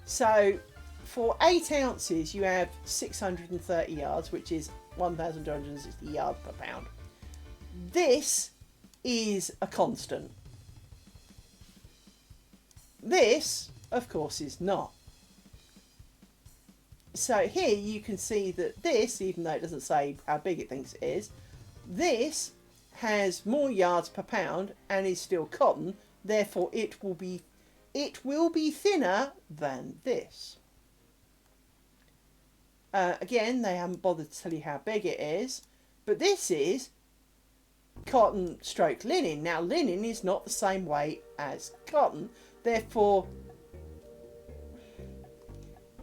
So for 8 ounces you have 630 yards, which is 1,260 yards per pound. This is a constant. This, of course, is not. So here you can see that this, even though it doesn't say how big it thinks it is, this has more yards per pound and is still cotton. Therefore, it will be thinner than this. Again, they haven't bothered to tell you how big it is, but this is cotton stroke linen. Now, linen is not the same weight as cotton, therefore,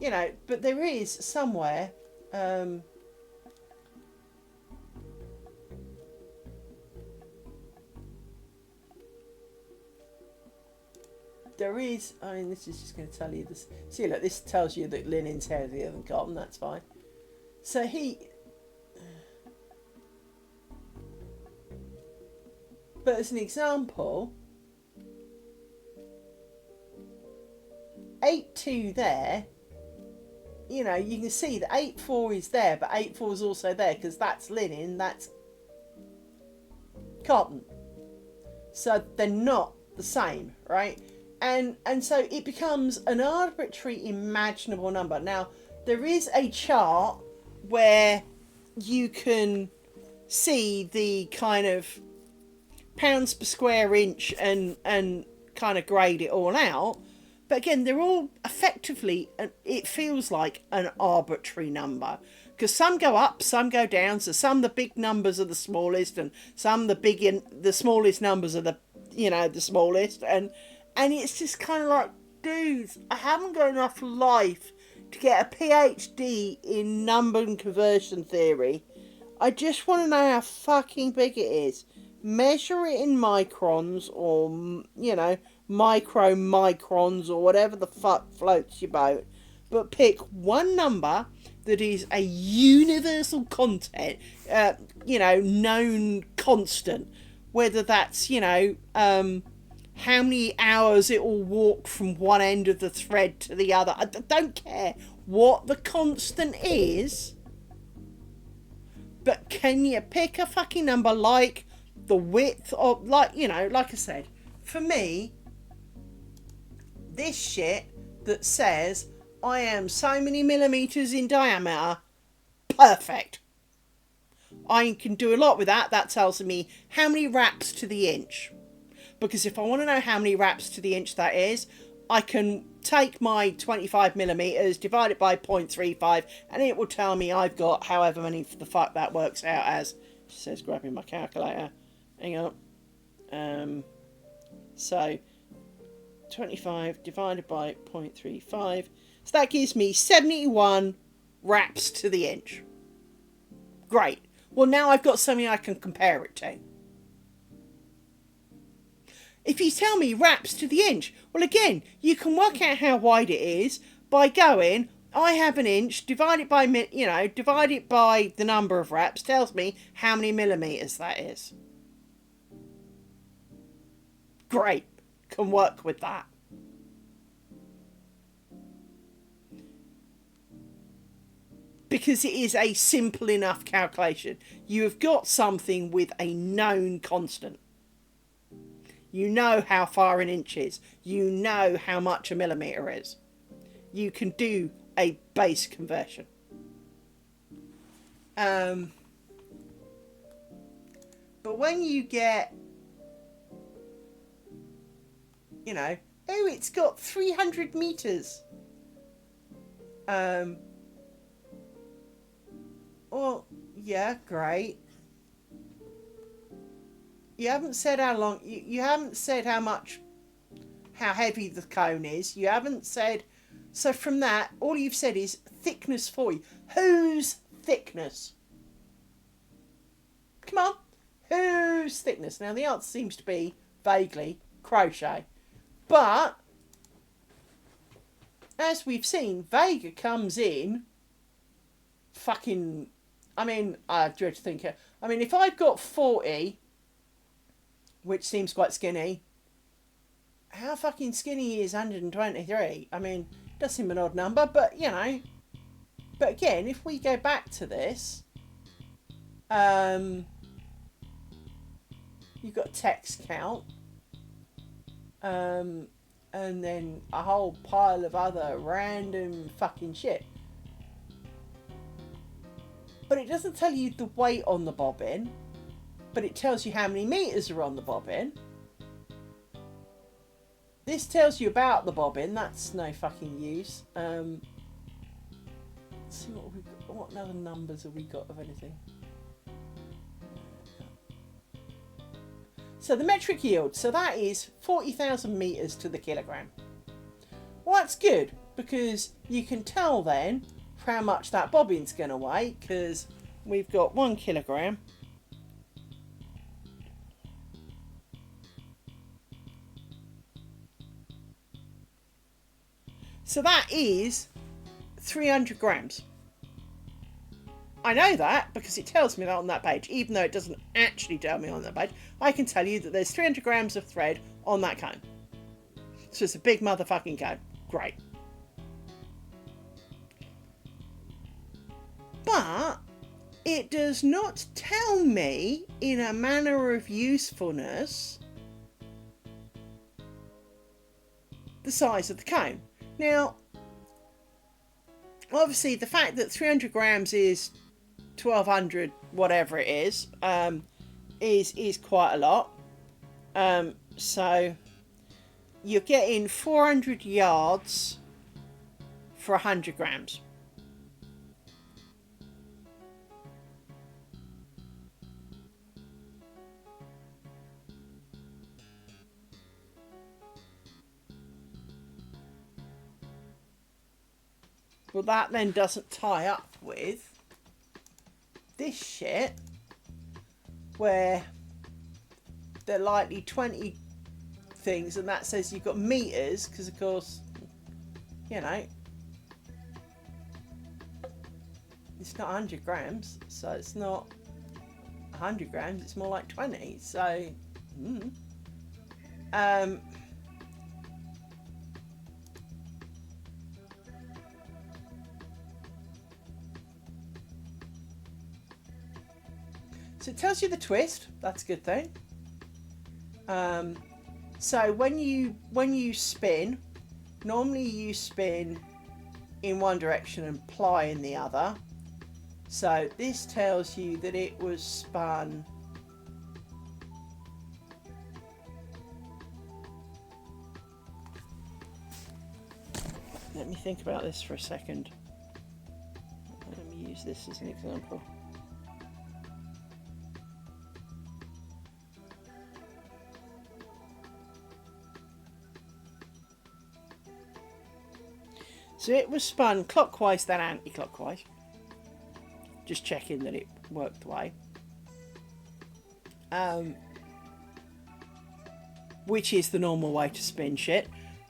you know, but there is somewhere, there is, I mean, this is just going to tell you this. See, look, this tells you that linen's heavier than cotton, that's fine. So but as an example, 8.2 there, you know, you can see that 8.4 is there, but 8.4 is also there because that's linen, that's cotton. So they're not the same, right? And so it becomes an arbitrary imaginable number. Now, there is a chart where you can see the kind of pounds per square inch and kind of grade it all out. But again, they're all effectively, it feels like an arbitrary number. Because some go up, some go down. So some the big numbers are the smallest, and some the smallest numbers are the smallest. And it's just kind of like, dudes, I haven't got enough life to get a PhD in number and conversion theory. I just want to know how fucking big it is. Measure it in microns, or, microns, or whatever the fuck floats your boat. But pick one number that is a universal content, known constant. Whether that's, how many hours it will walk from one end of the thread to the other. I don't care what the constant is. But can you pick a fucking number like the width of, like I said, for me, this shit that says I am so many millimeters in diameter, perfect. I can do a lot with that. That tells me how many wraps to the inch. Because if I want to know how many wraps to the inch that is, I can take my 25 millimeters, divide it by 0.35, and it will tell me I've got however many the fuck that works out as. She says, grabbing my calculator. Hang on. So 25 divided by 0.35. So that gives me 71 wraps to the inch. Great. Well, now I've got something I can compare it to. If you tell me wraps to the inch, well, again, you can work out how wide it is by going, I have an inch, divide it by the number of wraps, tells me how many millimeters that is. Great. Can work with that. Because it is a simple enough calculation. You have got something with a known constant. You know how far an inch is. You know how much a millimetre is. You can do a base conversion. But when you get, it's got 300 metres. Well, yeah, great. You haven't said how long, you haven't said how heavy the cone is. You haven't said, so from that, all you've said is thickness for you. Whose thickness? Come on, whose thickness? Now the answer seems to be, vaguely, crochet. But, as we've seen, Vega comes in, I dread to think, if I've got 40... which seems quite skinny. How fucking skinny is 123? It does seem an odd number, but, But again, if we go back to this, you've got text count. And then a whole pile of other random fucking shit. But it doesn't tell you the weight on the bobbin. But it tells you how many meters are on the bobbin. This tells you about the bobbin. That's no fucking use. Let's see what we've got. What other numbers have we got of anything? So the metric yield. So that is 40,000 meters to the kilogram. Well, that's good because you can tell then how much that bobbin's going to weigh, because we've got 1 kilogram. So that is 300 grams. I know that because it tells me that on that page, even though it doesn't actually tell me on that page. I can tell you that there's 300 grams of thread on that cone. So it's a big motherfucking cone. Great. But it does not tell me in a manner of usefulness the size of the cone. Now, obviously, the fact that 300 grams is 1200, whatever it is quite a lot. So you're getting 400 yards for 100 grams. Well, that then doesn't tie up with this shit where they're likely 20 things, and that says you've got meters, because of course, you know, it's not 100 grams, so it's not 100 grams, it's more like 20. So so it tells you the twist. That's a good thing. So when you spin, normally you spin in one direction and ply in the other. So this tells you that it was spun let me think about this for a second. Let me use this as an example. So it was spun clockwise, then anti-clockwise. Just checking that it worked the way. Which is the normal way to spin shit.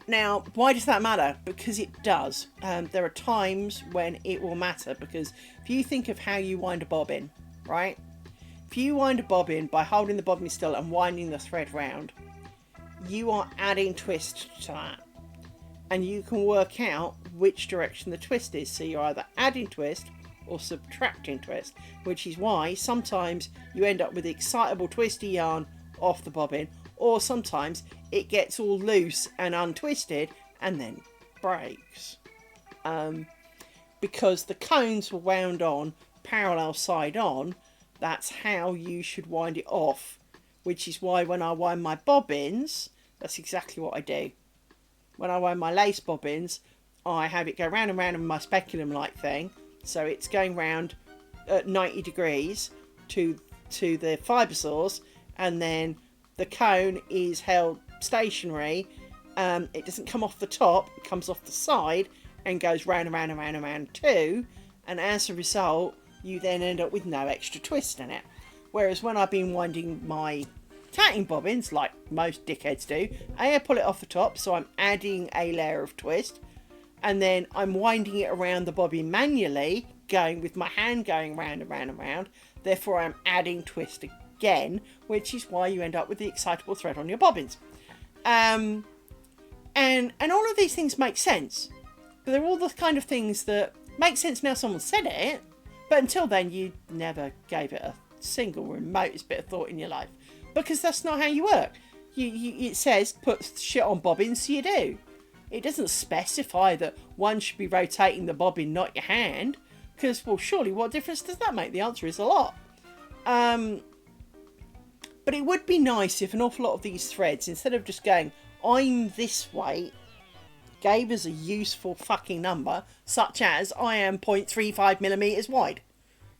Now, why does that matter? Because it does. There are times when it will matter, because if you think of how you wind a bobbin, right? If you wind a bobbin by holding the bobbin still and winding the thread round, you are adding twist to that. And you can work out which direction the twist is. So you're either adding twist or subtracting twist, which is why sometimes you end up with excitable twisty yarn off the bobbin, or sometimes it gets all loose and untwisted and then breaks. Because the cones were wound on parallel side on, that's how you should wind it off, which is why when I wind my bobbins, that's exactly what I do. When I wind my lace bobbins, I have it go round and round in my speculum-like thing. So it's going round at 90 degrees to the fibre source, and then the cone is held stationary. It doesn't come off the top, it comes off the side and goes round and round and round and round too. And as a result, you then end up with no extra twist in it. Whereas when I've been winding my tatting bobbins, like most dickheads do, I pull it off the top, so I'm adding a layer of twist, and then I'm winding it around the bobbin manually, going with my hand going round and round and round. Therefore, I'm adding twist again, which is why you end up with the excitable thread on your bobbins. And all of these things make sense, but they're all the kind of things that make sense now someone said it, but until then you never gave it a single remotest bit of thought in your life. Because that's not how you work. It says put shit on bobbins, so you do. It doesn't specify that one should be rotating the bobbin, not your hand. Because, well, surely what difference does that make? The answer is a lot. But it would be nice if an awful lot of these threads, instead of just going, I'm this weight, gave us a useful fucking number, such as I am 0.35 millimeters wide.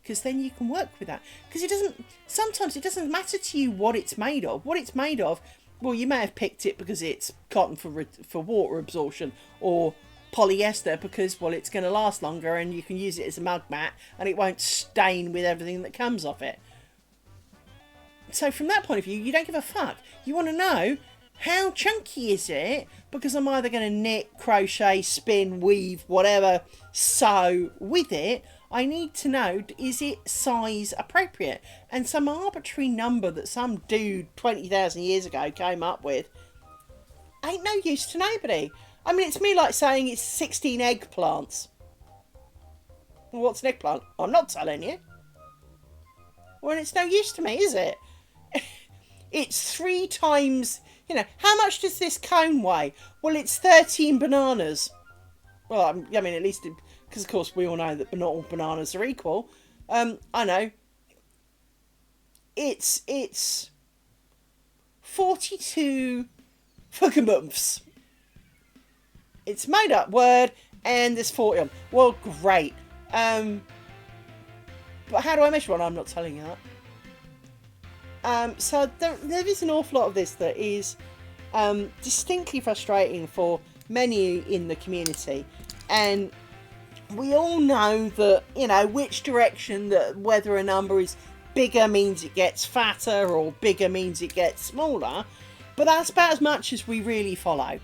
Because then you can work with that. Because sometimes it doesn't matter to you what it's made of. What it's made of, well, you may have picked it because it's cotton for water absorption, or polyester because, well, it's going to last longer and you can use it as a mug mat and it won't stain with everything that comes off it. So from that point of view, you don't give a fuck. You want to know, how chunky is it? Because I'm either going to knit, crochet, spin, weave, whatever, sew with it. I need to know, is it size appropriate? And some arbitrary number that some dude 20,000 years ago came up with ain't no use to nobody. I mean, it's me like saying it's 16 eggplants. Well, what's an eggplant? I'm not telling you. Well, it's no use to me, is it? It's 3 times You know, how much does this cone weigh? Well, it's 13 bananas. Well, I mean, at least because of course we all know that not all bananas are equal. I know. It's 42 fucking. It's made up word, and there's 40 of them. Well, great. But how do I measure one? I'm not telling you that. So there is an awful lot of this that is distinctly frustrating for many in the community, and we all know that, you know, which direction, that whether a number is bigger means it gets fatter or bigger means it gets smaller, but that's about as much as we really follow.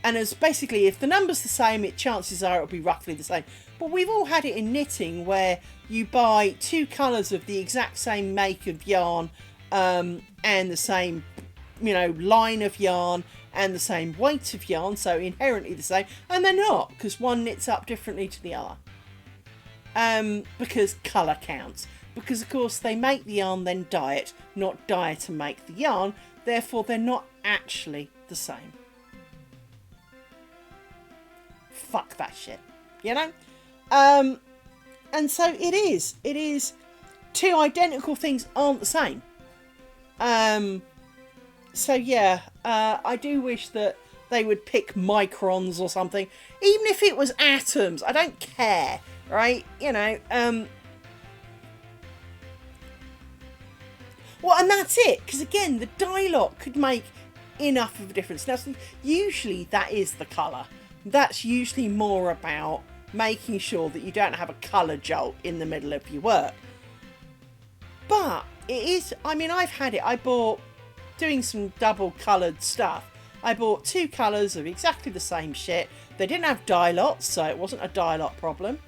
And as basically, if the number's the same, chances are it'll be roughly the same. But we've all had it in knitting where you buy two colours of the exact same make of yarn, and the same, you know, line of yarn and the same weight of yarn, so inherently the same, and they're not, because one knits up differently to the other. Because colour counts. Because of course they make the yarn, then dye it, not dye to make the yarn, therefore they're not actually the same. Fuck that shit, you know? And so it is two identical things aren't the same. So yeah, I do wish that they would pick microns or something, even if it was atoms, I don't care, right? You know, well, and that's it, because again, the dye lot could make enough of a difference. Now, usually that is the colour. That's usually more about making sure that you don't have a colour jolt in the middle of your work. But it is, I mean, I've had it. I bought, doing some double coloured stuff, I bought two colours of exactly the same shit. They didn't have dye lots, so it wasn't a dye lot problem.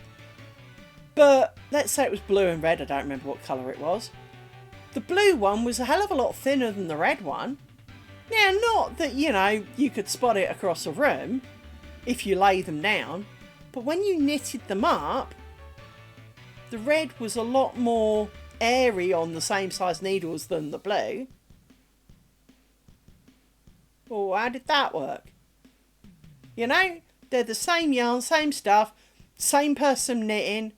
But let's say it was blue and red. I don't remember what colour it was. The blue one was a hell of a lot thinner than the red one. Now, not that, you know, you could spot it across a room if you lay them down, but when you knitted them up, the red was a lot more airy on the same size needles than the blue. Well, how did that work? You know, they're the same yarn, same stuff, same person knitting,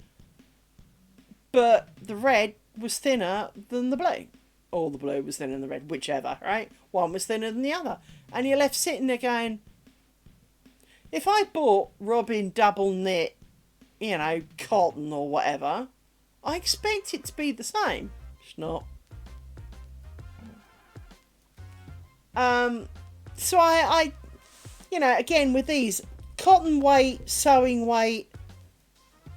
but the red was thinner than the blue. Or the blue was thinner than the red, whichever, right? One was thinner than the other. And you're left sitting there going, if I bought Robin double knit, you know, cotton or whatever, I expect it to be the same. It's not. So I, you know, again with these, cotton weight, sewing weight,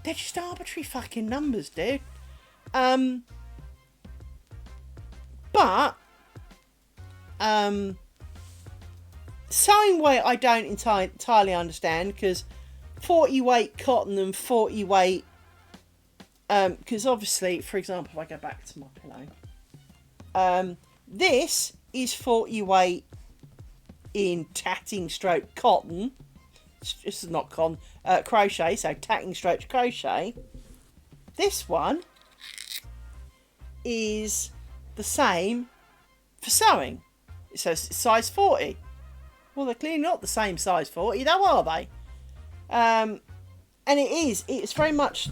they're just arbitrary fucking numbers, dude. But, sewing weight I don't entirely understand, because 40 weight cotton and 40 weight, because obviously, for example, if I go back to my pillow, this is 40 weight in tatting stroke cotton. This is not cotton, crochet, so tatting stroke crochet. This one is the same for sewing. It says size 40. Well, they're clearly not the same size 40, though, are they? And it's very much,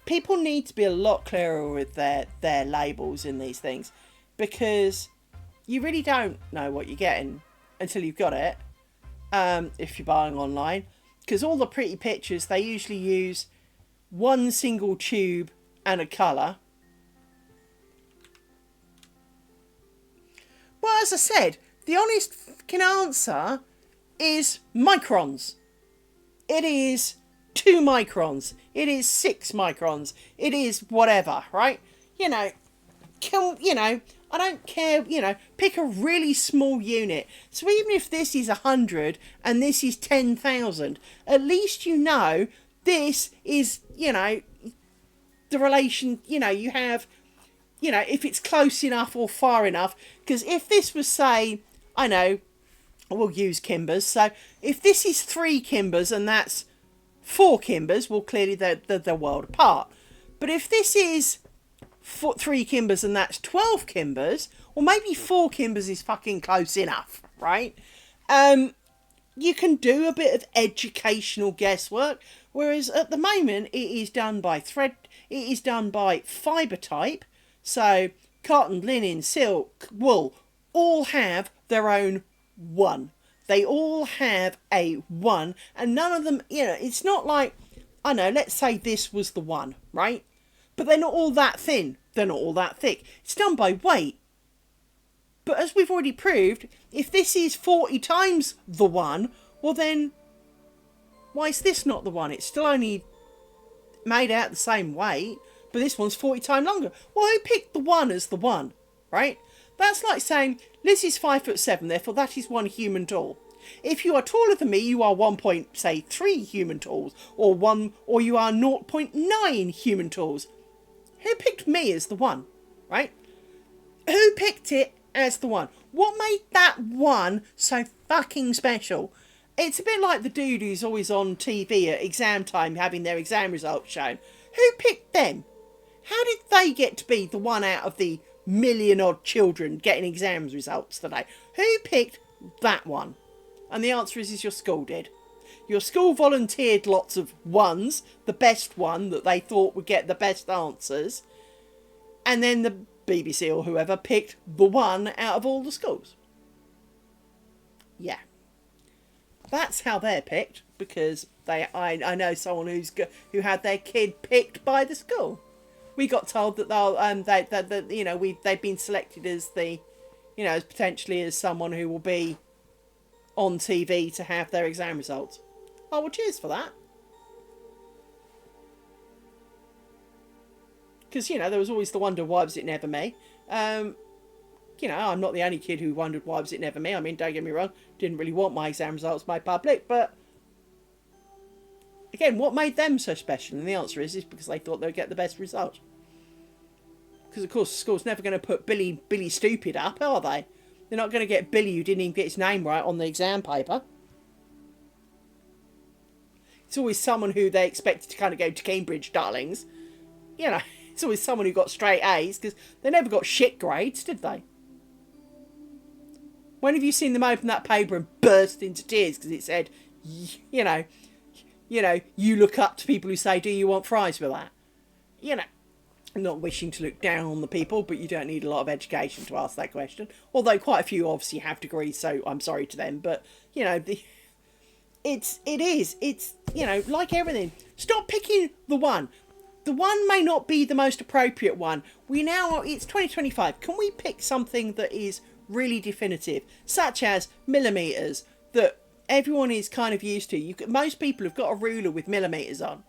people need to be a lot clearer with their labels in these things, because you really don't know what you're getting until you've got it, if you're buying online, because all the pretty pictures, they usually use one single tube and a colour. Well, as I said, the honest fucking answer is microns. It is 2 microns. It is 6 microns. It is whatever, right? You know, I don't care, you know, pick a really small unit. So even if this is 100 and this is 10,000, at least you know this is, you know, the relation, you know, you have, you know, if it's close enough or far enough. Because if this was, say, I know, we'll use Kimbers. So if this is 3 Kimbers and that's 4 Kimbers, well, clearly they're world apart. But if this is 3 Kimbers and that's 12 Kimbers, or maybe 4 Kimbers is fucking close enough, right? You can do a bit of educational guesswork, whereas at the moment it is done by thread, it is done by fibre type, so cotton, linen, silk, wool, all have their own one. They all have a one, and none of them, it's not like, I know, let's say this was the one, right? But they're not all that thin. They're not all that thick. It's done by weight. But as we've already proved, if this is 40 times the one, well then, why is this not the one? It's still only made out the same weight, but this one's 40 times longer. Well, who picked the one as the one, right? That's like saying, Liz is 5'7", therefore that is one human tall. If you are taller than me, you are 1.3 human talls, or you are 0.9 human talls. Who picked me as the one, right? Who picked it as the one? What made that one so fucking special? It's a bit like the dude who's always on TV at exam time having their exam results shown. Who picked them? How did they get to be the one out of the million odd children getting exam results today? Who picked that one? And the answer is your school did. Your school volunteered lots of ones, the best one that they thought would get the best answers, and then the BBC or whoever picked the one out of all the schools. Yeah. That's how they're picked, because I know someone who had their kid picked by the school. We got told that they've been selected as as potentially as someone who will be on TV to have their exam results. Oh, well, cheers for that. Because, there was always the wonder, why was it never me? I'm not the only kid who wondered, why was it never me? I mean, don't get me wrong, didn't really want my exam results made public, but again, what made them so special? And the answer is because they thought they'd get the best result. Because, of course, the school's never going to put Billy Stupid up, are they? They're not going to get Billy, who didn't even get his name right, on the exam paper. It's always someone who they expected to kind of go to Cambridge, darlings. It's always someone who got straight A's, because they never got shit grades, did they? When have you seen them open that paper and burst into tears because it said, you look up to people who say, do you want fries for that? I'm not wishing to look down on the people, but you don't need a lot of education to ask that question. Although quite a few obviously have degrees, so I'm sorry to them. But, it's like everything. Stop picking the one. The one may not be the most appropriate one. It's 2025. Can we pick something that is really definitive, such as millimetres, that everyone is kind of used to? Most people have got a ruler with millimetres on.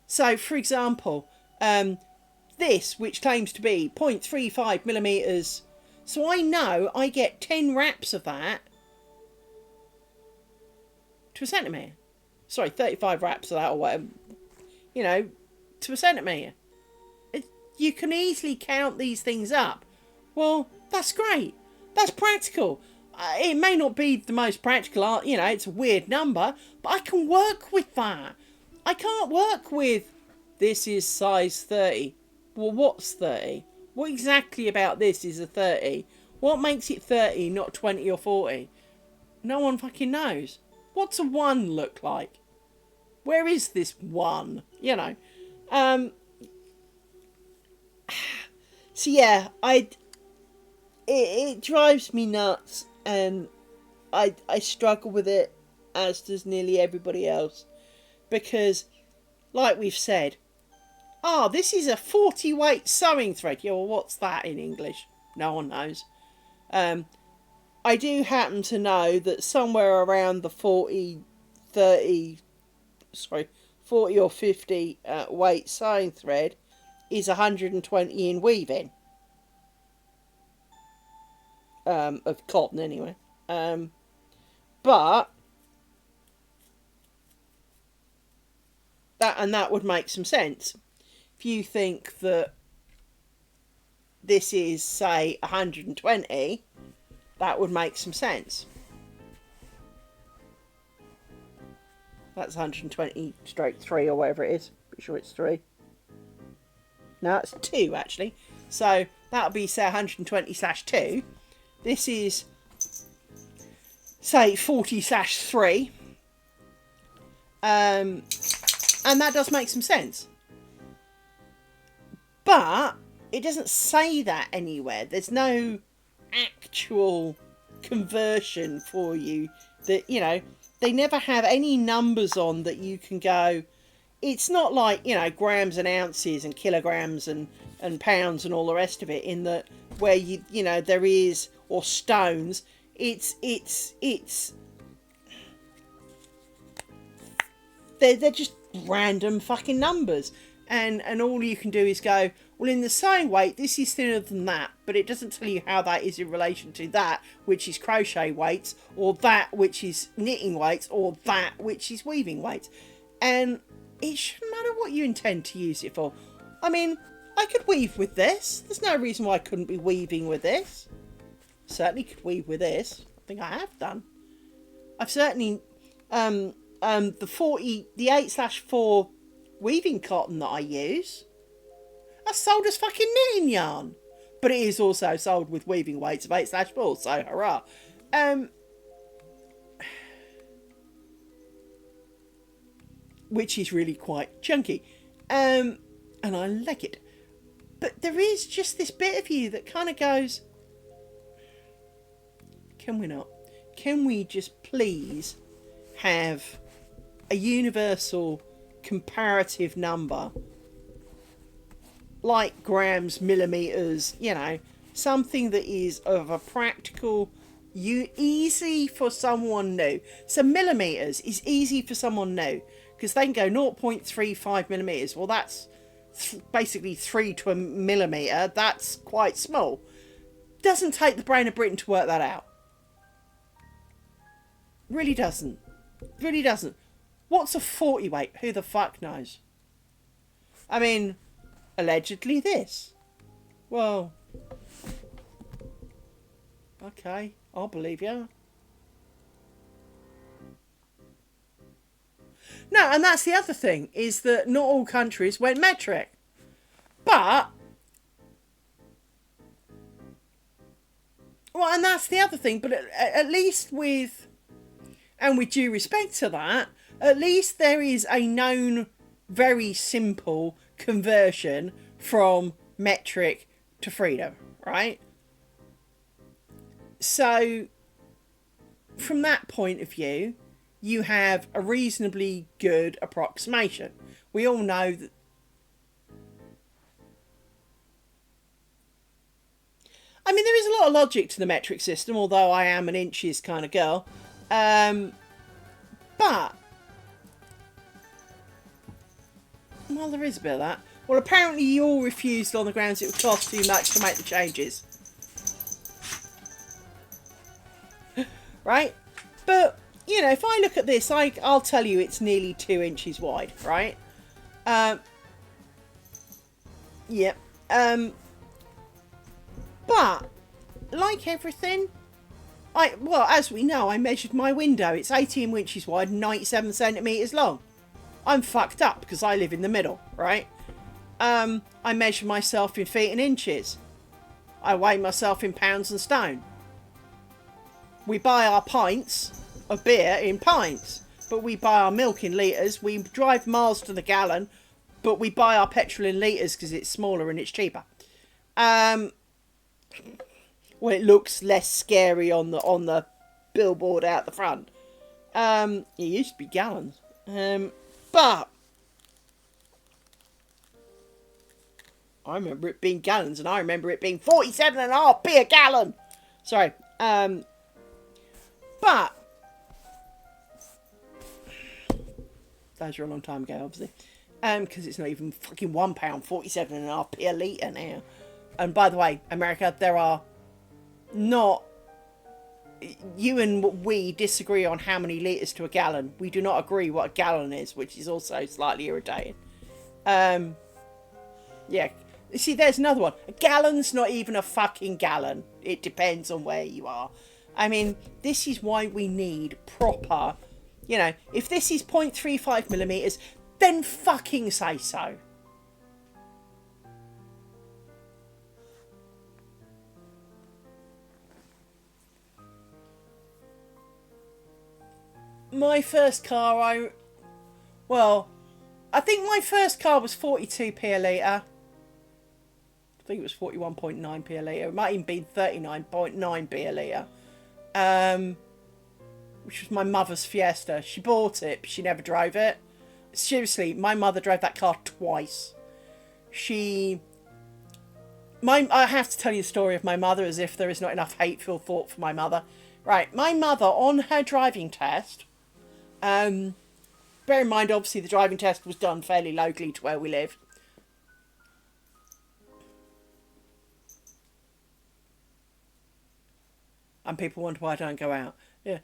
So, for example, this, which claims to be 0.35 millimetres, so I know I get 10 wraps of that to a centimetre. Sorry, 35 wraps of that, or whatever, to a centimetre. You can easily count these things up. Well, that's great. That's practical. It may not be the most practical, it's a weird number, but I can work with that. I can't work with, this is size 30. Well, what's 30? What exactly about this is a 30? What makes it 30, not 20 or 40? No one fucking knows. What's a 1 look like? Where is this 1? So yeah, it drives me nuts, and I struggle with it, as does nearly everybody else, because, like we've said, this is a 40 weight sewing thread. Yeah, well, what's that in English? No one knows. I do happen to know that somewhere around the 40 or 50 weight sewing thread is 120 in weaving. Of cotton, anyway. But that would make some sense. If you think that this is, say, 120, that would make some sense. That's 120 stroke 3 or whatever it is. Pretty sure it's 3. No, it's 2 actually. So that'll be, say, 120/2. This is, say, 40/3. And that does make some sense. But it doesn't say that anywhere. There's no actual conversion for you that, you know, they never have any numbers on that you can go. It's not like, you know, grams and ounces and kilograms and pounds and all the rest of it, in that where you know there is, or stones. It's they're just random fucking numbers, and all you can do is go, well, in the same weight, this is thinner than that, but it doesn't tell you how that is in relation to that, which is crochet weights, or that which is knitting weights, or that which is weaving weights. And it shouldn't matter what you intend to use it for. I mean, I could weave with this. There's no reason why I couldn't be weaving with this. Certainly could weave with this. I think I have done. I've certainly the 8/4 weaving cotton that I use, that's sold as fucking knitting yarn, but it is also sold with weaving weights of 8/4. So hurrah! Which is really quite chunky, and I like it. But there is just this bit of you that kind of goes, can we not? Can we just please have a universal comparative number, like grams, millimeters, you know, something that is of a practical, easy for someone new. So millimeters is easy for someone new, because they can go 0.35 millimeters. Well, that's basically 3 to a millimeter. That's quite small. Doesn't take the brain of Britain to work that out. Really doesn't. Really doesn't. What's a 40 weight? Who the fuck knows? I mean, allegedly this. Well, okay, I'll believe you. No, and that's the other thing, is that not all countries went metric. But, well, and that's the other thing, but at least with, and with due respect to that, at least there is a known, very simple conversion from metric to freedom, right? So, from that point of view, you have a reasonably good approximation. We all know that. I mean, there is a lot of logic to the metric system, although I am an inches kind of girl. But, well, there is a bit of that. Well, apparently you all refused on the grounds it would cost too much to make the changes. Right? But, you know, if I look at this, I'll tell you it's nearly 2 inches wide, right? Yep. But, like everything, well, as we know, I measured my window. It's 18 inches wide and 97 centimetres long. I'm fucked up because I live in the middle, right? I measure myself in feet and inches. I weigh myself in pounds and stone. We buy our pints of beer in pints, but we buy our milk in litres. We drive miles to the gallon, but we buy our petrol in litres because it's smaller and it's cheaper. Well, it looks less scary on the billboard out the front. It used to be gallons, but I remember it being gallons, and I remember it being 47.5p a gallon. Sorry, but those are a long time ago, obviously, because it's not even fucking £1, 47.5p a litre now. And by the way, America, there are not. You and we disagree on how many litres to a gallon. We do not agree what a gallon is, which is also slightly irritating. Yeah. You see, there's another one. A gallon's not even a fucking gallon. It depends on where you are. I mean, this is why we need proper, you know, if this is 0.35 millimetres, then fucking say so. My first car, I think my first car was 42p a litre. I think it was 41.9p a litre. It might even be 39.9p a litre. Which was my mother's Fiesta. She bought it, but she never drove it. Seriously, my mother drove that car twice. I have to tell you the story of my mother as if there is not enough hateful thought for my mother. Right, my mother, on her driving test, bear in mind, obviously, the driving test was done fairly locally to where we live. And people wonder why I don't go out. Yeah.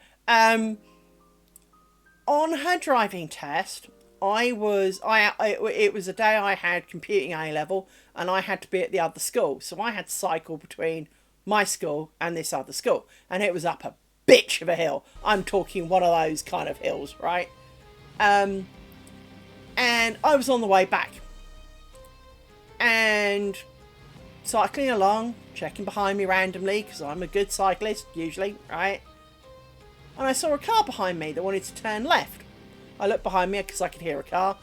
On her driving test, it was a day I had computing A level, and I had to be at the other school, so I had to cycle between my school and this other school, and it was up a bitch of a hill. I'm talking one of those kind of hills, right? And I was on the way back, and cycling along, checking behind me randomly because I'm a good cyclist usually, right? And I saw a car behind me that wanted to turn left. I looked behind me because I could hear a car.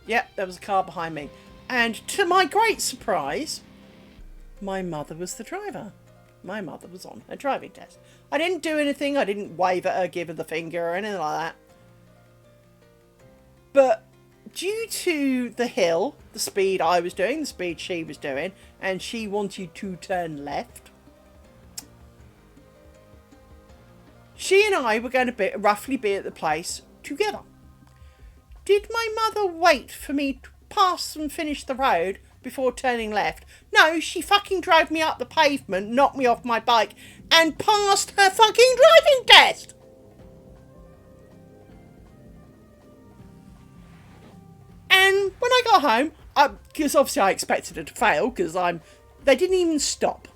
Yep, there was a car behind me. And to my great surprise, my mother was the driver. My mother was on her driving test. I didn't do anything. I didn't wave at her, give her the finger or anything like that. But due to the hill, the speed I was doing, the speed she was doing, and she wanted to turn left, she and I were going to roughly be at the place together. Did my mother wait for me to pass and finish the road before turning left? No, she fucking drove me up the pavement, knocked me off my bike, and passed her fucking driving test! And when I got home, because obviously I expected her to fail, because they didn't even stop,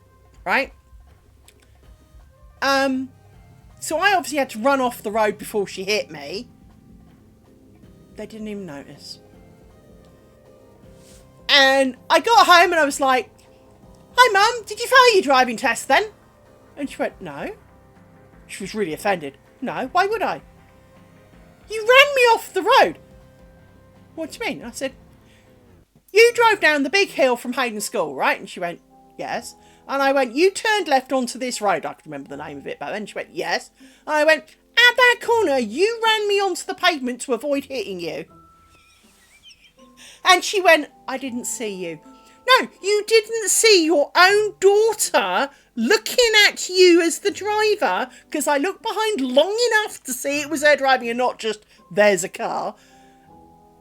right? So I obviously had to run off the road before she hit me. They didn't even notice. And I got home and I was like, "Hi Mum, did you fail your driving test then?" And she went, "No." She was really offended. "No, why would I?" "You ran me off the road." "What do you mean?" I said, "You drove down the big hill from Hayden School, right?" And she went, "Yes." And I went, "You turned left onto this road." I can remember the name of it back then. She went, "Yes." And I went, "At that corner, you ran me onto the pavement to avoid hitting you." And she went, "I didn't see you." "No, you didn't see your own daughter looking at you as the driver, because I looked behind long enough to see it was her driving and not just, there's a car.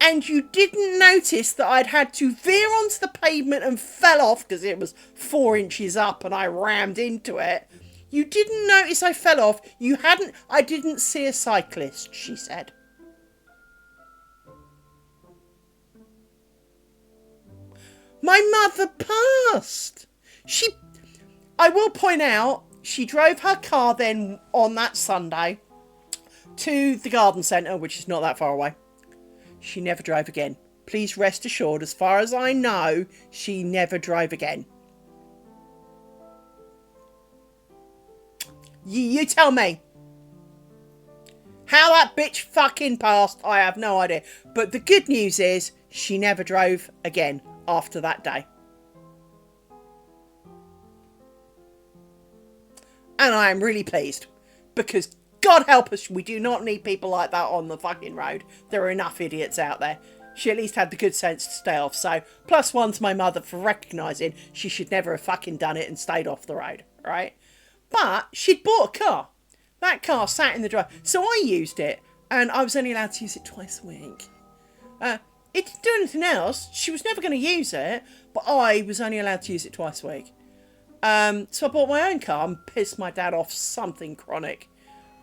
And you didn't notice that I'd had to veer onto the pavement and fell off because it was 4 inches up and I rammed into it. You didn't notice I fell off. I didn't see a cyclist," she said. My mother passed. I will point out, she drove her car then on that Sunday to the garden centre, which is not that far away. She never drove again. Please rest assured, as far as I know, she never drove again. You tell me. How that bitch fucking passed, I have no idea. But the good news is, she never drove again after that day. And I am really pleased. Because God help us, we do not need people like that on the fucking road. There are enough idiots out there. She at least had the good sense to stay off. So, +1 to my mother for recognising she should never have fucking done it and stayed off the road, right? But she'd bought a car. That car sat in the drive. So I used it, and I was only allowed to use it twice a week. It didn't do anything else. She was never going to use it, but I was only allowed to use it twice a week. So I bought my own car and pissed my dad off something chronic.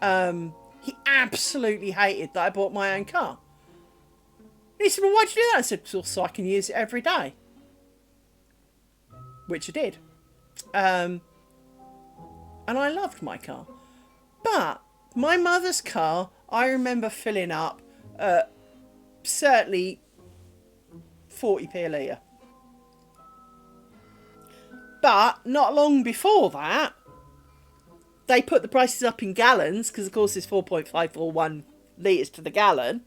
He absolutely hated that I bought my own car. And he said, "Well, why'd you do that?" I said, "So I can use it every day." Which I did. And I loved my car. But my mother's car, I remember filling up certainly 40p a litre. But not long before that, they put the prices up in gallons, because of course it's 4.541 litres to the gallon,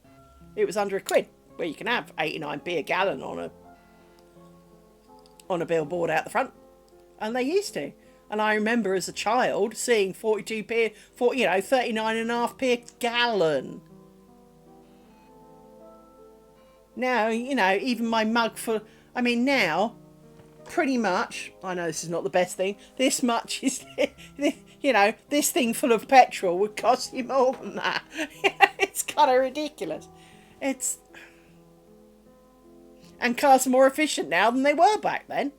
it was under £1, where you can have 89p a gallon on a billboard out the front. And they used to. And I remember as a child seeing 42p, 39.5p a gallon. Now, even my mug for... I mean, now, pretty much, I know this is not the best thing, this much is... this thing full of petrol would cost you more than that. It's kind of ridiculous. And cars are more efficient now than they were back then.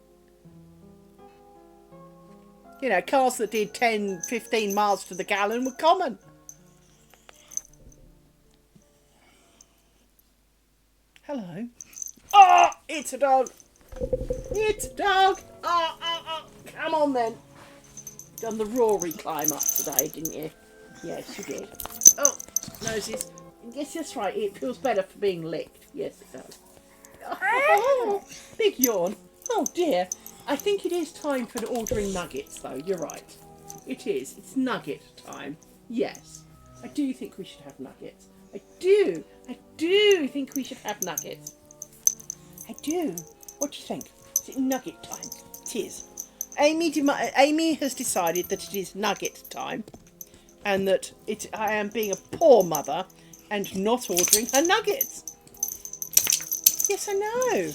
Cars that did 10, 15 miles to the gallon were common. Hello. Oh, it's a dog. It's a dog. Oh. Come on then. Done the Rory climb up today, didn't you? Yes, you did. Oh, noses. Yes, that's right. It feels better for being licked. Yes, it does. Oh, big yawn. Oh dear. I think it is time for ordering nuggets, though. You're right. It is. It's nugget time. Yes. I do think we should have nuggets. I do think we should have nuggets. I do. What do you think? Is it nugget time? It is. Amy has decided that it is nugget time, and that I am being a poor mother and not ordering her nuggets. Yes, I know.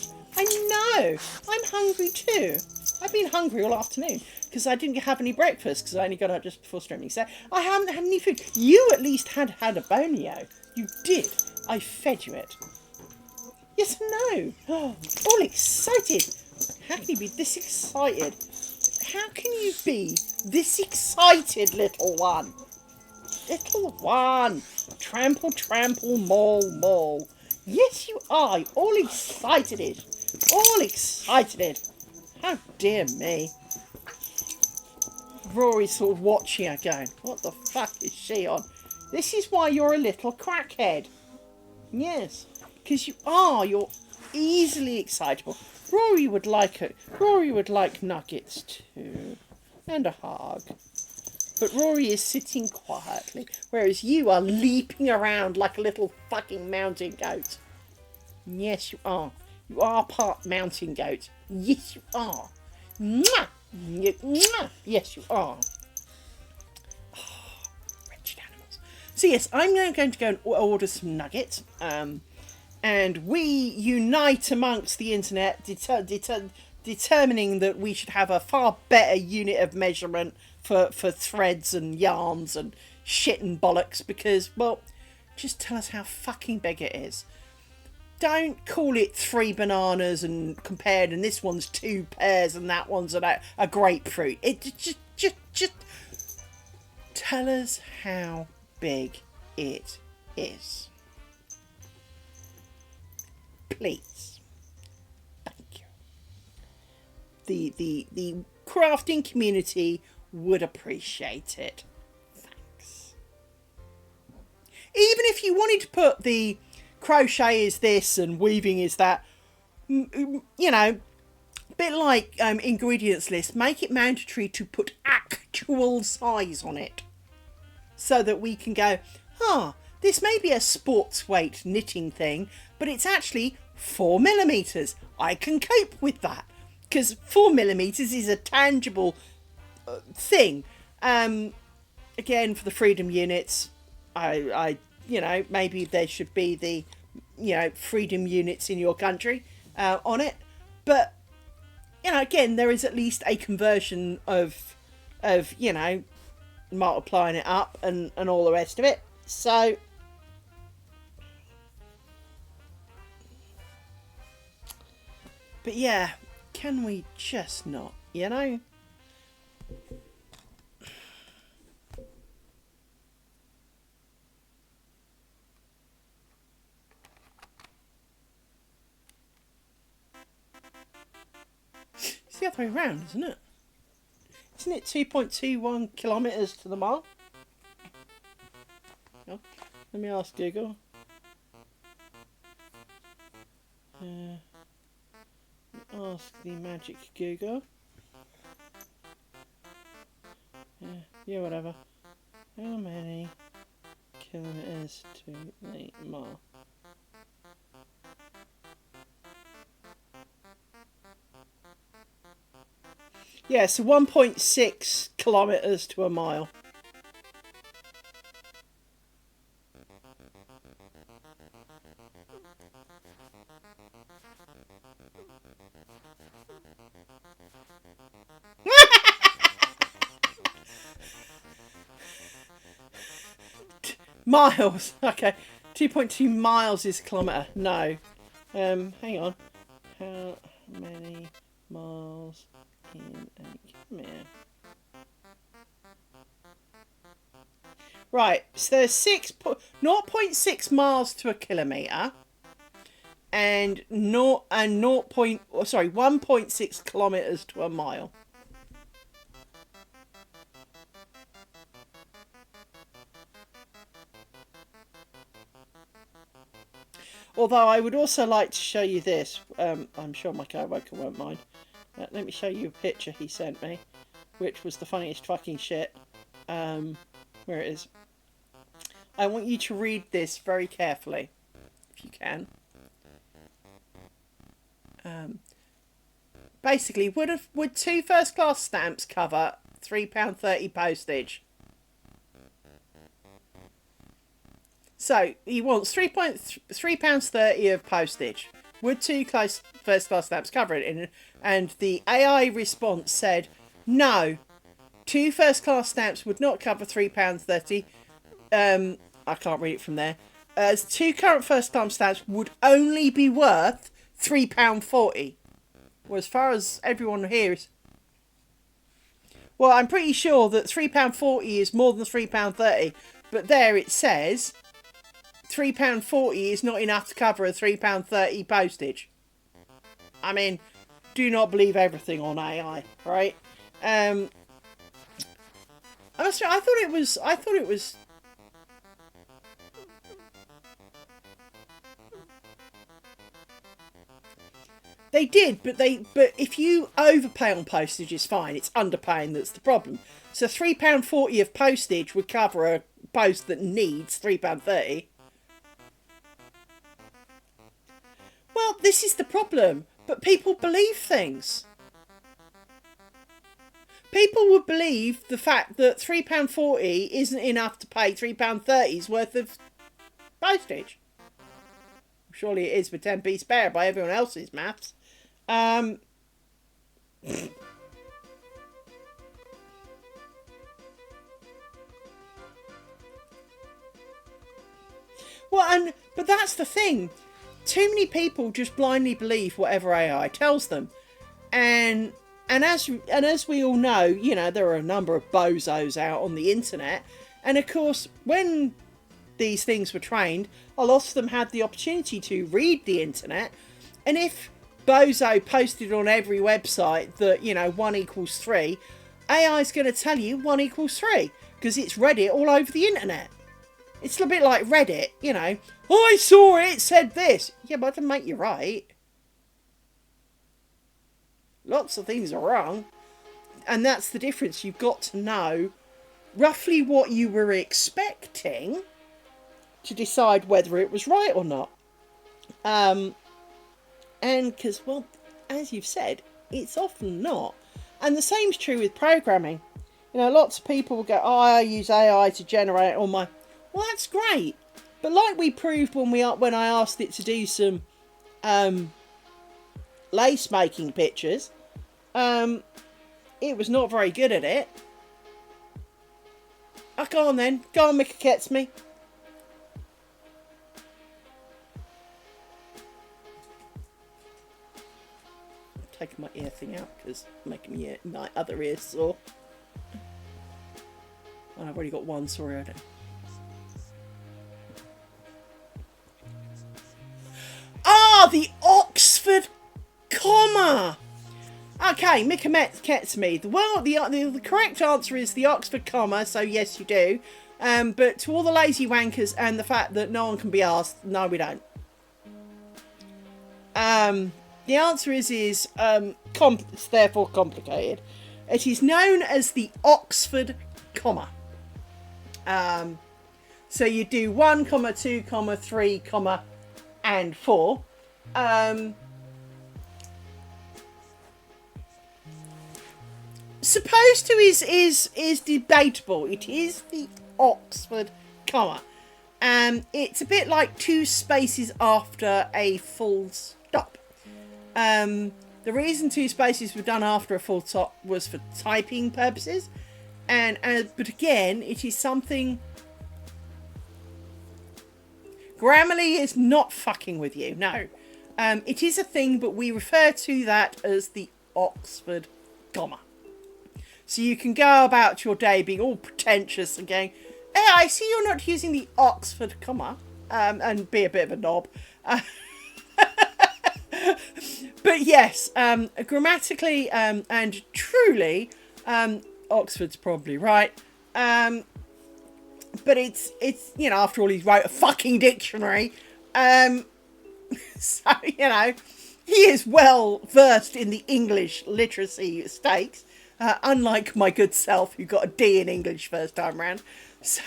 I'm hungry too. I've been hungry all afternoon because I didn't have any breakfast because I only got up just before streaming. So I haven't had any food. You at least had a bonio. You did. I fed you it. Yes, I know. Oh, all excited. How can you be this excited? How can you be this excited, little one? Little one. Trample, trample, maul, maul. Yes, you are. All excited. All excited. How dear me. Rory's sort of watching her going, what the fuck is she on? This is why you're a little crackhead. Yes, because you're easily excitable. Rory would like it. Rory would like nuggets too. And a hug. But Rory is sitting quietly, whereas you are leaping around like a little fucking mountain goat. Yes, you are. You are part mountain goat. Yes, you are. Mwah! Mwah! Yes, you are. Oh, wretched animals. So yes, I'm now going to go and order some nuggets. And we unite amongst the internet, determining that we should have a far better unit of measurement for threads and yarns and shit and bollocks, because, well, just tell us how fucking big it is. Don't call it 3 bananas and compared, and this one's 2 pears and that one's a grapefruit. It just tell us how big it is. Please. Thank you. The crafting community would appreciate it. Thanks. Even if you wanted to put the crochet is this and weaving is that, a bit like ingredients list, make it mandatory to put actual size on it, so that we can go, this may be a sports weight knitting thing, but it's actually 4mm. I can cope with that, because 4mm is a tangible thing. Again, for the freedom units, I maybe there should be the, freedom units in your country on it. But, again, there is at least a conversion of multiplying it up and all the rest of it. So, but yeah, can we just not, It's the other way around, isn't it? Isn't it 2.21 kilometres to the mile? Oh, let me ask Google. Ask the magic Google. Yeah, whatever. How many kilometres to the mile. Yeah, so 1.6 kilometres to a mile. Miles. Okay. 2.2 miles is a kilometre. No. Hang on. How many miles in a kilometre? Right. So there's 0.6 miles to a kilometre. And 1.6 kilometres to a mile. Although I would also like to show you this. I'm sure my co-worker won't mind. Let me show you a picture he sent me, which was the funniest fucking shit. Where it is. I want you to read this very carefully, if you can. Basically, would 2 first-class stamps cover £3.30 postage? So he wants £3.30 of postage. Would 2 first-class stamps cover it? And the AI response said, no, 2 first-class stamps would not cover £3.30. I can't read it from there. As 2 current first-class stamps would only be worth £3.40. Well, as far as everyone here is... Well, I'm pretty sure that £3.40 is more than £3.30. But there it says... £3.40 is not enough to cover a £3.30 postage. I mean, do not believe everything on AI, right? I thought it was. They did, but if you overpay on postage, it's fine. It's underpaying that's the problem. So £3.40 of postage would cover a post that needs £3.30. Well, this is the problem. But people believe things. People would believe the fact that £3.40 isn't enough to pay £3.30's worth of postage. Surely it is with 10p spare by everyone else's maths. But that's the thing. Too many people just blindly believe whatever AI tells them, and as we all know, you know, there are a number of bozos out on the internet, and of course, when these things were trained, a lot of them had the opportunity to read the internet, and if bozo posted on every website that, you know, 1 equals 3, AI is going to tell you 1 equals 3 because it's read it all over the internet. It's a bit like Reddit, you know. I saw it said this. Yeah, but it doesn't make you right. Lots of things are wrong. And that's the difference. You've got to know roughly what you were expecting to decide whether it was right or not. And because, well, as you've said, it's often not. And the same's true with programming. You know, lots of people will go, oh, I use AI to generate all my... Well, that's great. But like we proved when I asked it to do some lace making pictures, it was not very good at it. Oh, go on then. Go on, Mika Ketsme. I'm taking my ear thing out because it's making my other ear sore. Oh, I've already got one sore already. The Oxford comma. Okay, Mika Ketsme. Well, the correct answer is the Oxford comma, so yes, you do. But to all the lazy wankers and the fact that no one can be asked, no, we don't. The answer is it's therefore complicated. It is known as the Oxford comma. So you do 1, 2, 3, and 4. Supposed to is debatable. It is the Oxford comma. It's a bit like 2 spaces after a full stop. The reason 2 spaces were done after a full stop was for typing purposes, but again, it is something. Grammarly is not fucking with you. No, it is a thing, but we refer to that as the Oxford comma. So you can go about your day being all pretentious and going, "Hey, I see you're not using the Oxford comma," and be a bit of a knob. But yes, grammatically and truly, Oxford's probably right. But it's after all, he wrote a fucking dictionary. So he is well versed in the English literacy stakes. Unlike my good self, who got a D in English first time round. So,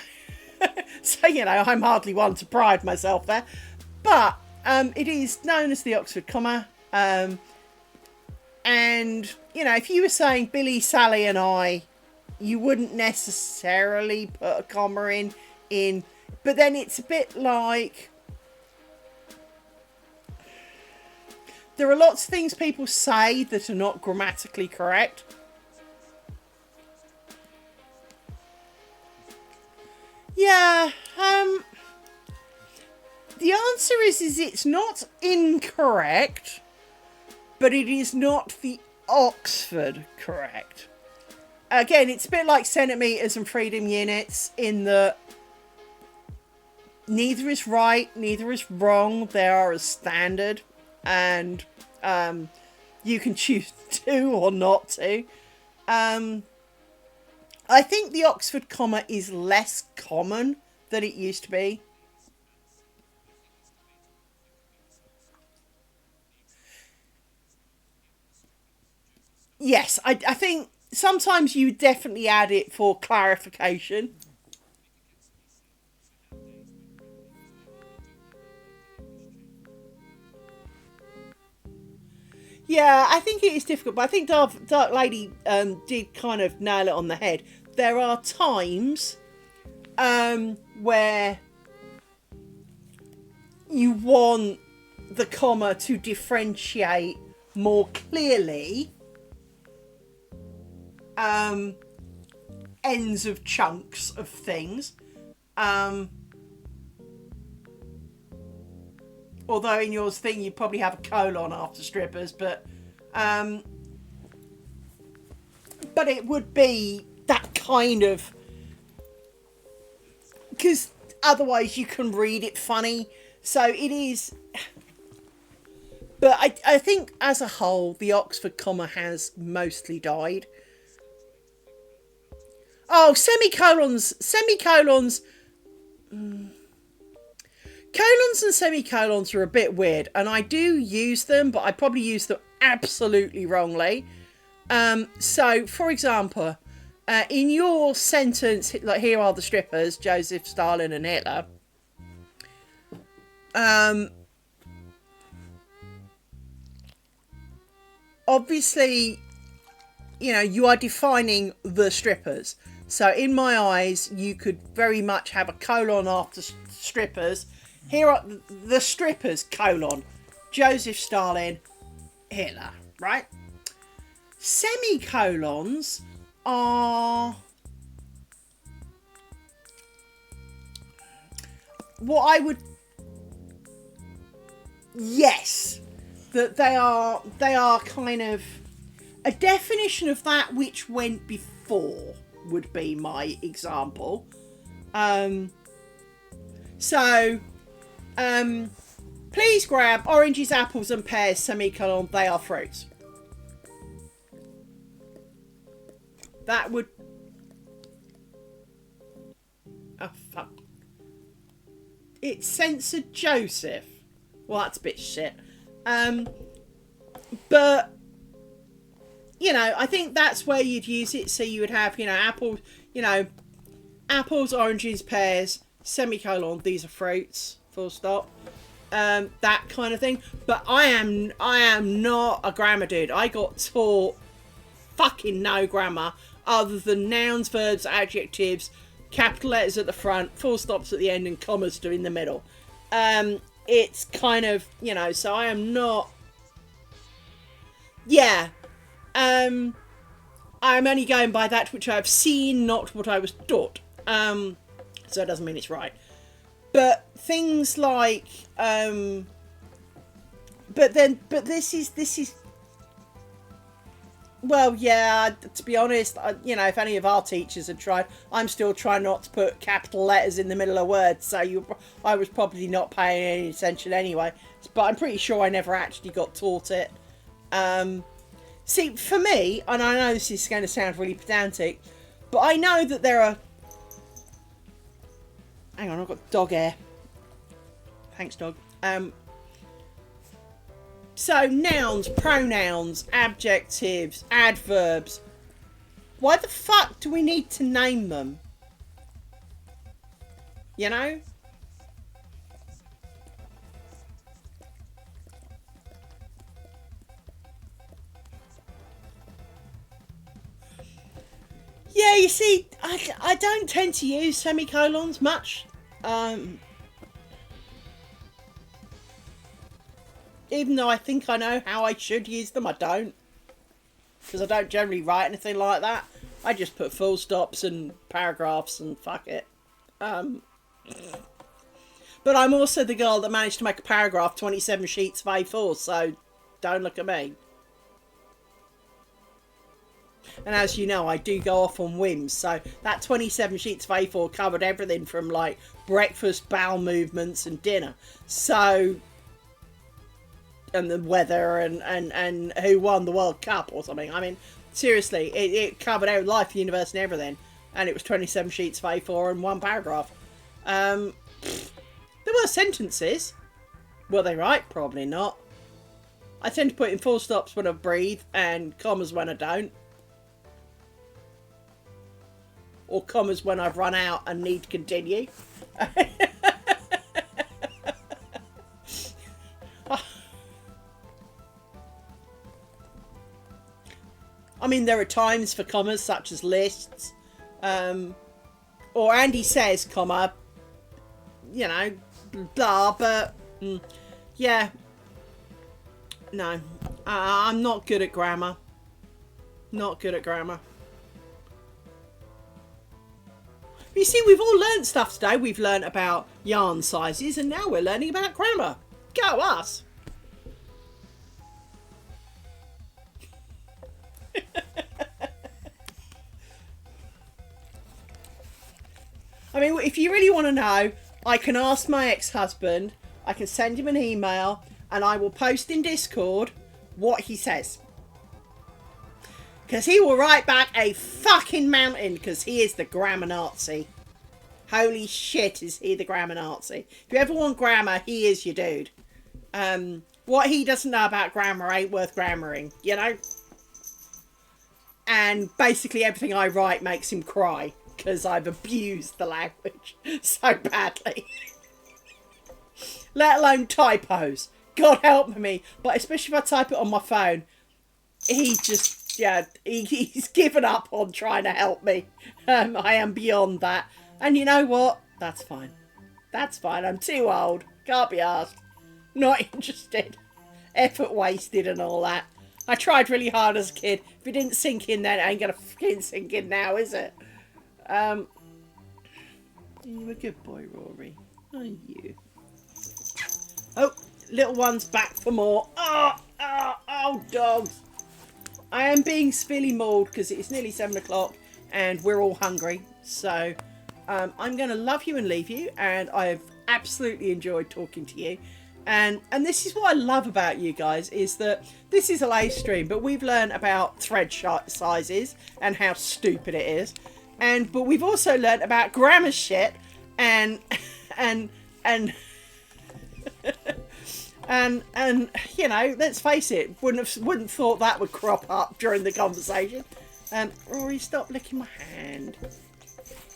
I'm hardly one to pride myself there. But it is known as the Oxford comma. And, if you were saying Billy, Sally and I, you wouldn't necessarily put a comma in. But then it's a bit like... There are lots of things people say that are not grammatically correct. Yeah, the answer is it's not incorrect, but it is not the Oxford correct. Again, it's a bit like centimetres and freedom units in that neither is right, neither is wrong. They are a standard, and you can choose to or not to. I think the Oxford comma is less common than it used to be. Yes, I think sometimes you definitely add it for clarification. Yeah, I think it is difficult, but I think Dark Lady did kind of nail it on the head. There are times where you want the comma to differentiate more clearly ends of chunks of things. Although in yours thing you probably have a colon after strippers, but it would be that kind of, because otherwise you can read it funny. So it is, but I think as a whole the Oxford comma has mostly died. Oh, semicolons. Colons and semicolons are a bit weird, and I do use them, but I probably use them absolutely wrongly. So, for example, in your sentence, like, here are the strippers, Joseph, Stalin and Hitler. Obviously, you are defining the strippers. So in my eyes, you could very much have a colon after strippers. Here are the strippers, colon, Joseph Stalin, Hitler, right? Semicolons are what I would... Yes, that they are kind of a definition of that which went before, would be my example. Please grab oranges, apples and pears, semicolon, they are fruits. That would... Oh, fuck. It censored Joseph. Well, that's a bit shit. But... I think that's where you'd use it. So you would have, apples, apples, oranges, pears, semicolon, these are fruits, full stop. That kind of thing. But I am not a grammar dude. I got taught fucking no grammar other than nouns, verbs, adjectives, capital letters at the front, full stops at the end, and commas in the middle. It's kind of, you know, so I am not. Yeah. I'm only going by that which I've seen, not what I was taught. So it doesn't mean it's right. But things like, but this is, well, yeah, to be honest, you know, if any of our teachers had tried, I'm still trying not to put capital letters in the middle of words, so I was probably not paying any attention anyway. But I'm pretty sure I never actually got taught it. See, for me, and I know this is going to sound really pedantic, but I know that there are... Hang on, I've got dog hair. Thanks, dog. So, nouns, pronouns, adjectives, adverbs. Why the fuck do we need to name them? You know? Yeah, you see, I don't tend to use semicolons much. Even though I think I know how I should use them, I don't. Because I don't generally write anything like that. I just put full stops and paragraphs and fuck it. But I'm also the girl that managed to make a paragraph 27 sheets of A4, so don't look at me. And as you know, I do go off on whims, so that 27 sheets of A4 covered everything from, like, breakfast, bowel movements and dinner. So... and the weather and who won the World Cup or something. I mean, seriously, it covered out life, universe and everything. And it was 27 sheets of A4 and one paragraph. There were sentences. Were they right? Probably not. I tend to put in full stops when I breathe and commas when I don't. Or commas when I've run out and need to continue. I mean, there are times for commas, such as lists. Or Andy says, comma, you know, blah, but, yeah. No, I'm not good at grammar. Not good at grammar. You see, we've all learnt stuff today. We've learnt about yarn sizes, and now we're learning about grammar. Go us! I mean, if you really want to know, I can ask my ex-husband, I can send him an email, and I will post in Discord what he says. Because he will write back a fucking mountain, because he is the grammar Nazi. Holy shit, is he the grammar Nazi. If you ever want grammar, he is your dude. What he doesn't know about grammar ain't worth grammaring, you know? And basically everything I write makes him cry, because I've abused the language so badly. Let alone typos. God help me. But especially if I type it on my phone, he just, yeah, he's given up on trying to help me. I am beyond that. And you know what? That's fine. That's fine. I'm too old. Can't be asked. Not interested. Effort wasted and all that. I tried really hard as a kid. If it didn't sink in then, it ain't gonna fucking sink in now, is it? You're a good boy, Rory. Are you? Oh, little one's back for more. Oh, dogs. I am being severely mauled because it's nearly 7 o'clock and we're all hungry. So, I'm going to love you and leave you. And I've absolutely enjoyed talking to you. And this is what I love about you guys, is that this is a live stream, but we've learned about thread sizes and how stupid it is. But we've also learned about grammar shit and you know, let's face it, wouldn't thought that would crop up during the conversation. Rory, stop licking my hand.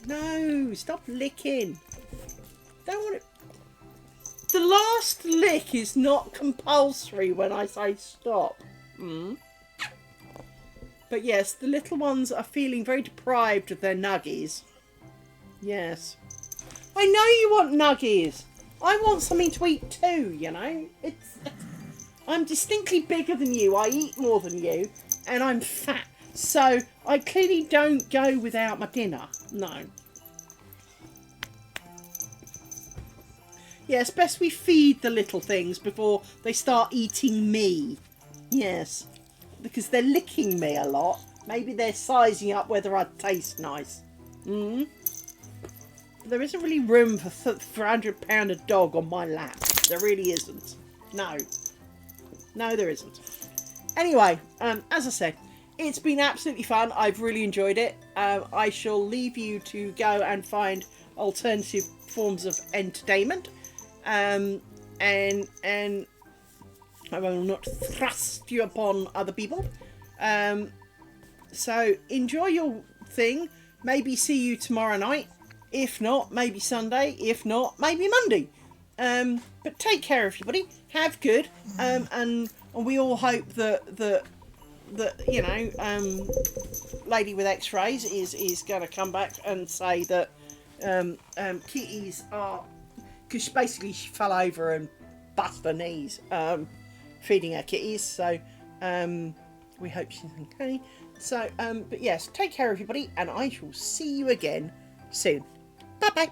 No, stop licking. Don't want it. The last lick is not compulsory when I say stop. But yes, the little ones are feeling very deprived of their nuggies. Yes. I know you want nuggies. I want something to eat too, you know. I'm distinctly bigger than you. I eat more than you. And I'm fat. So I clearly don't go without my dinner. No. Yes, best we feed the little things before they start eating me. Yes. Because they're licking me a lot. Maybe they're sizing up whether I taste nice. There isn't really room for £400 a dog on my lap. There really isn't. No. No, there isn't. Anyway, as I said, it's been absolutely fun. I've really enjoyed it. I shall leave you to go and find alternative forms of entertainment. And I will not thrust you upon other people. So enjoy your thing. Maybe see you tomorrow night. If not, maybe Sunday. If not, maybe Monday. But take care, everybody. Have good. And we all hope that you know, Lady with X-rays is going to come back and say that kitties are, because basically she fell over and bust her knees feeding her kitties. So we hope she's okay. So but yes, take care, everybody, and I shall see you again soon. Bye bye.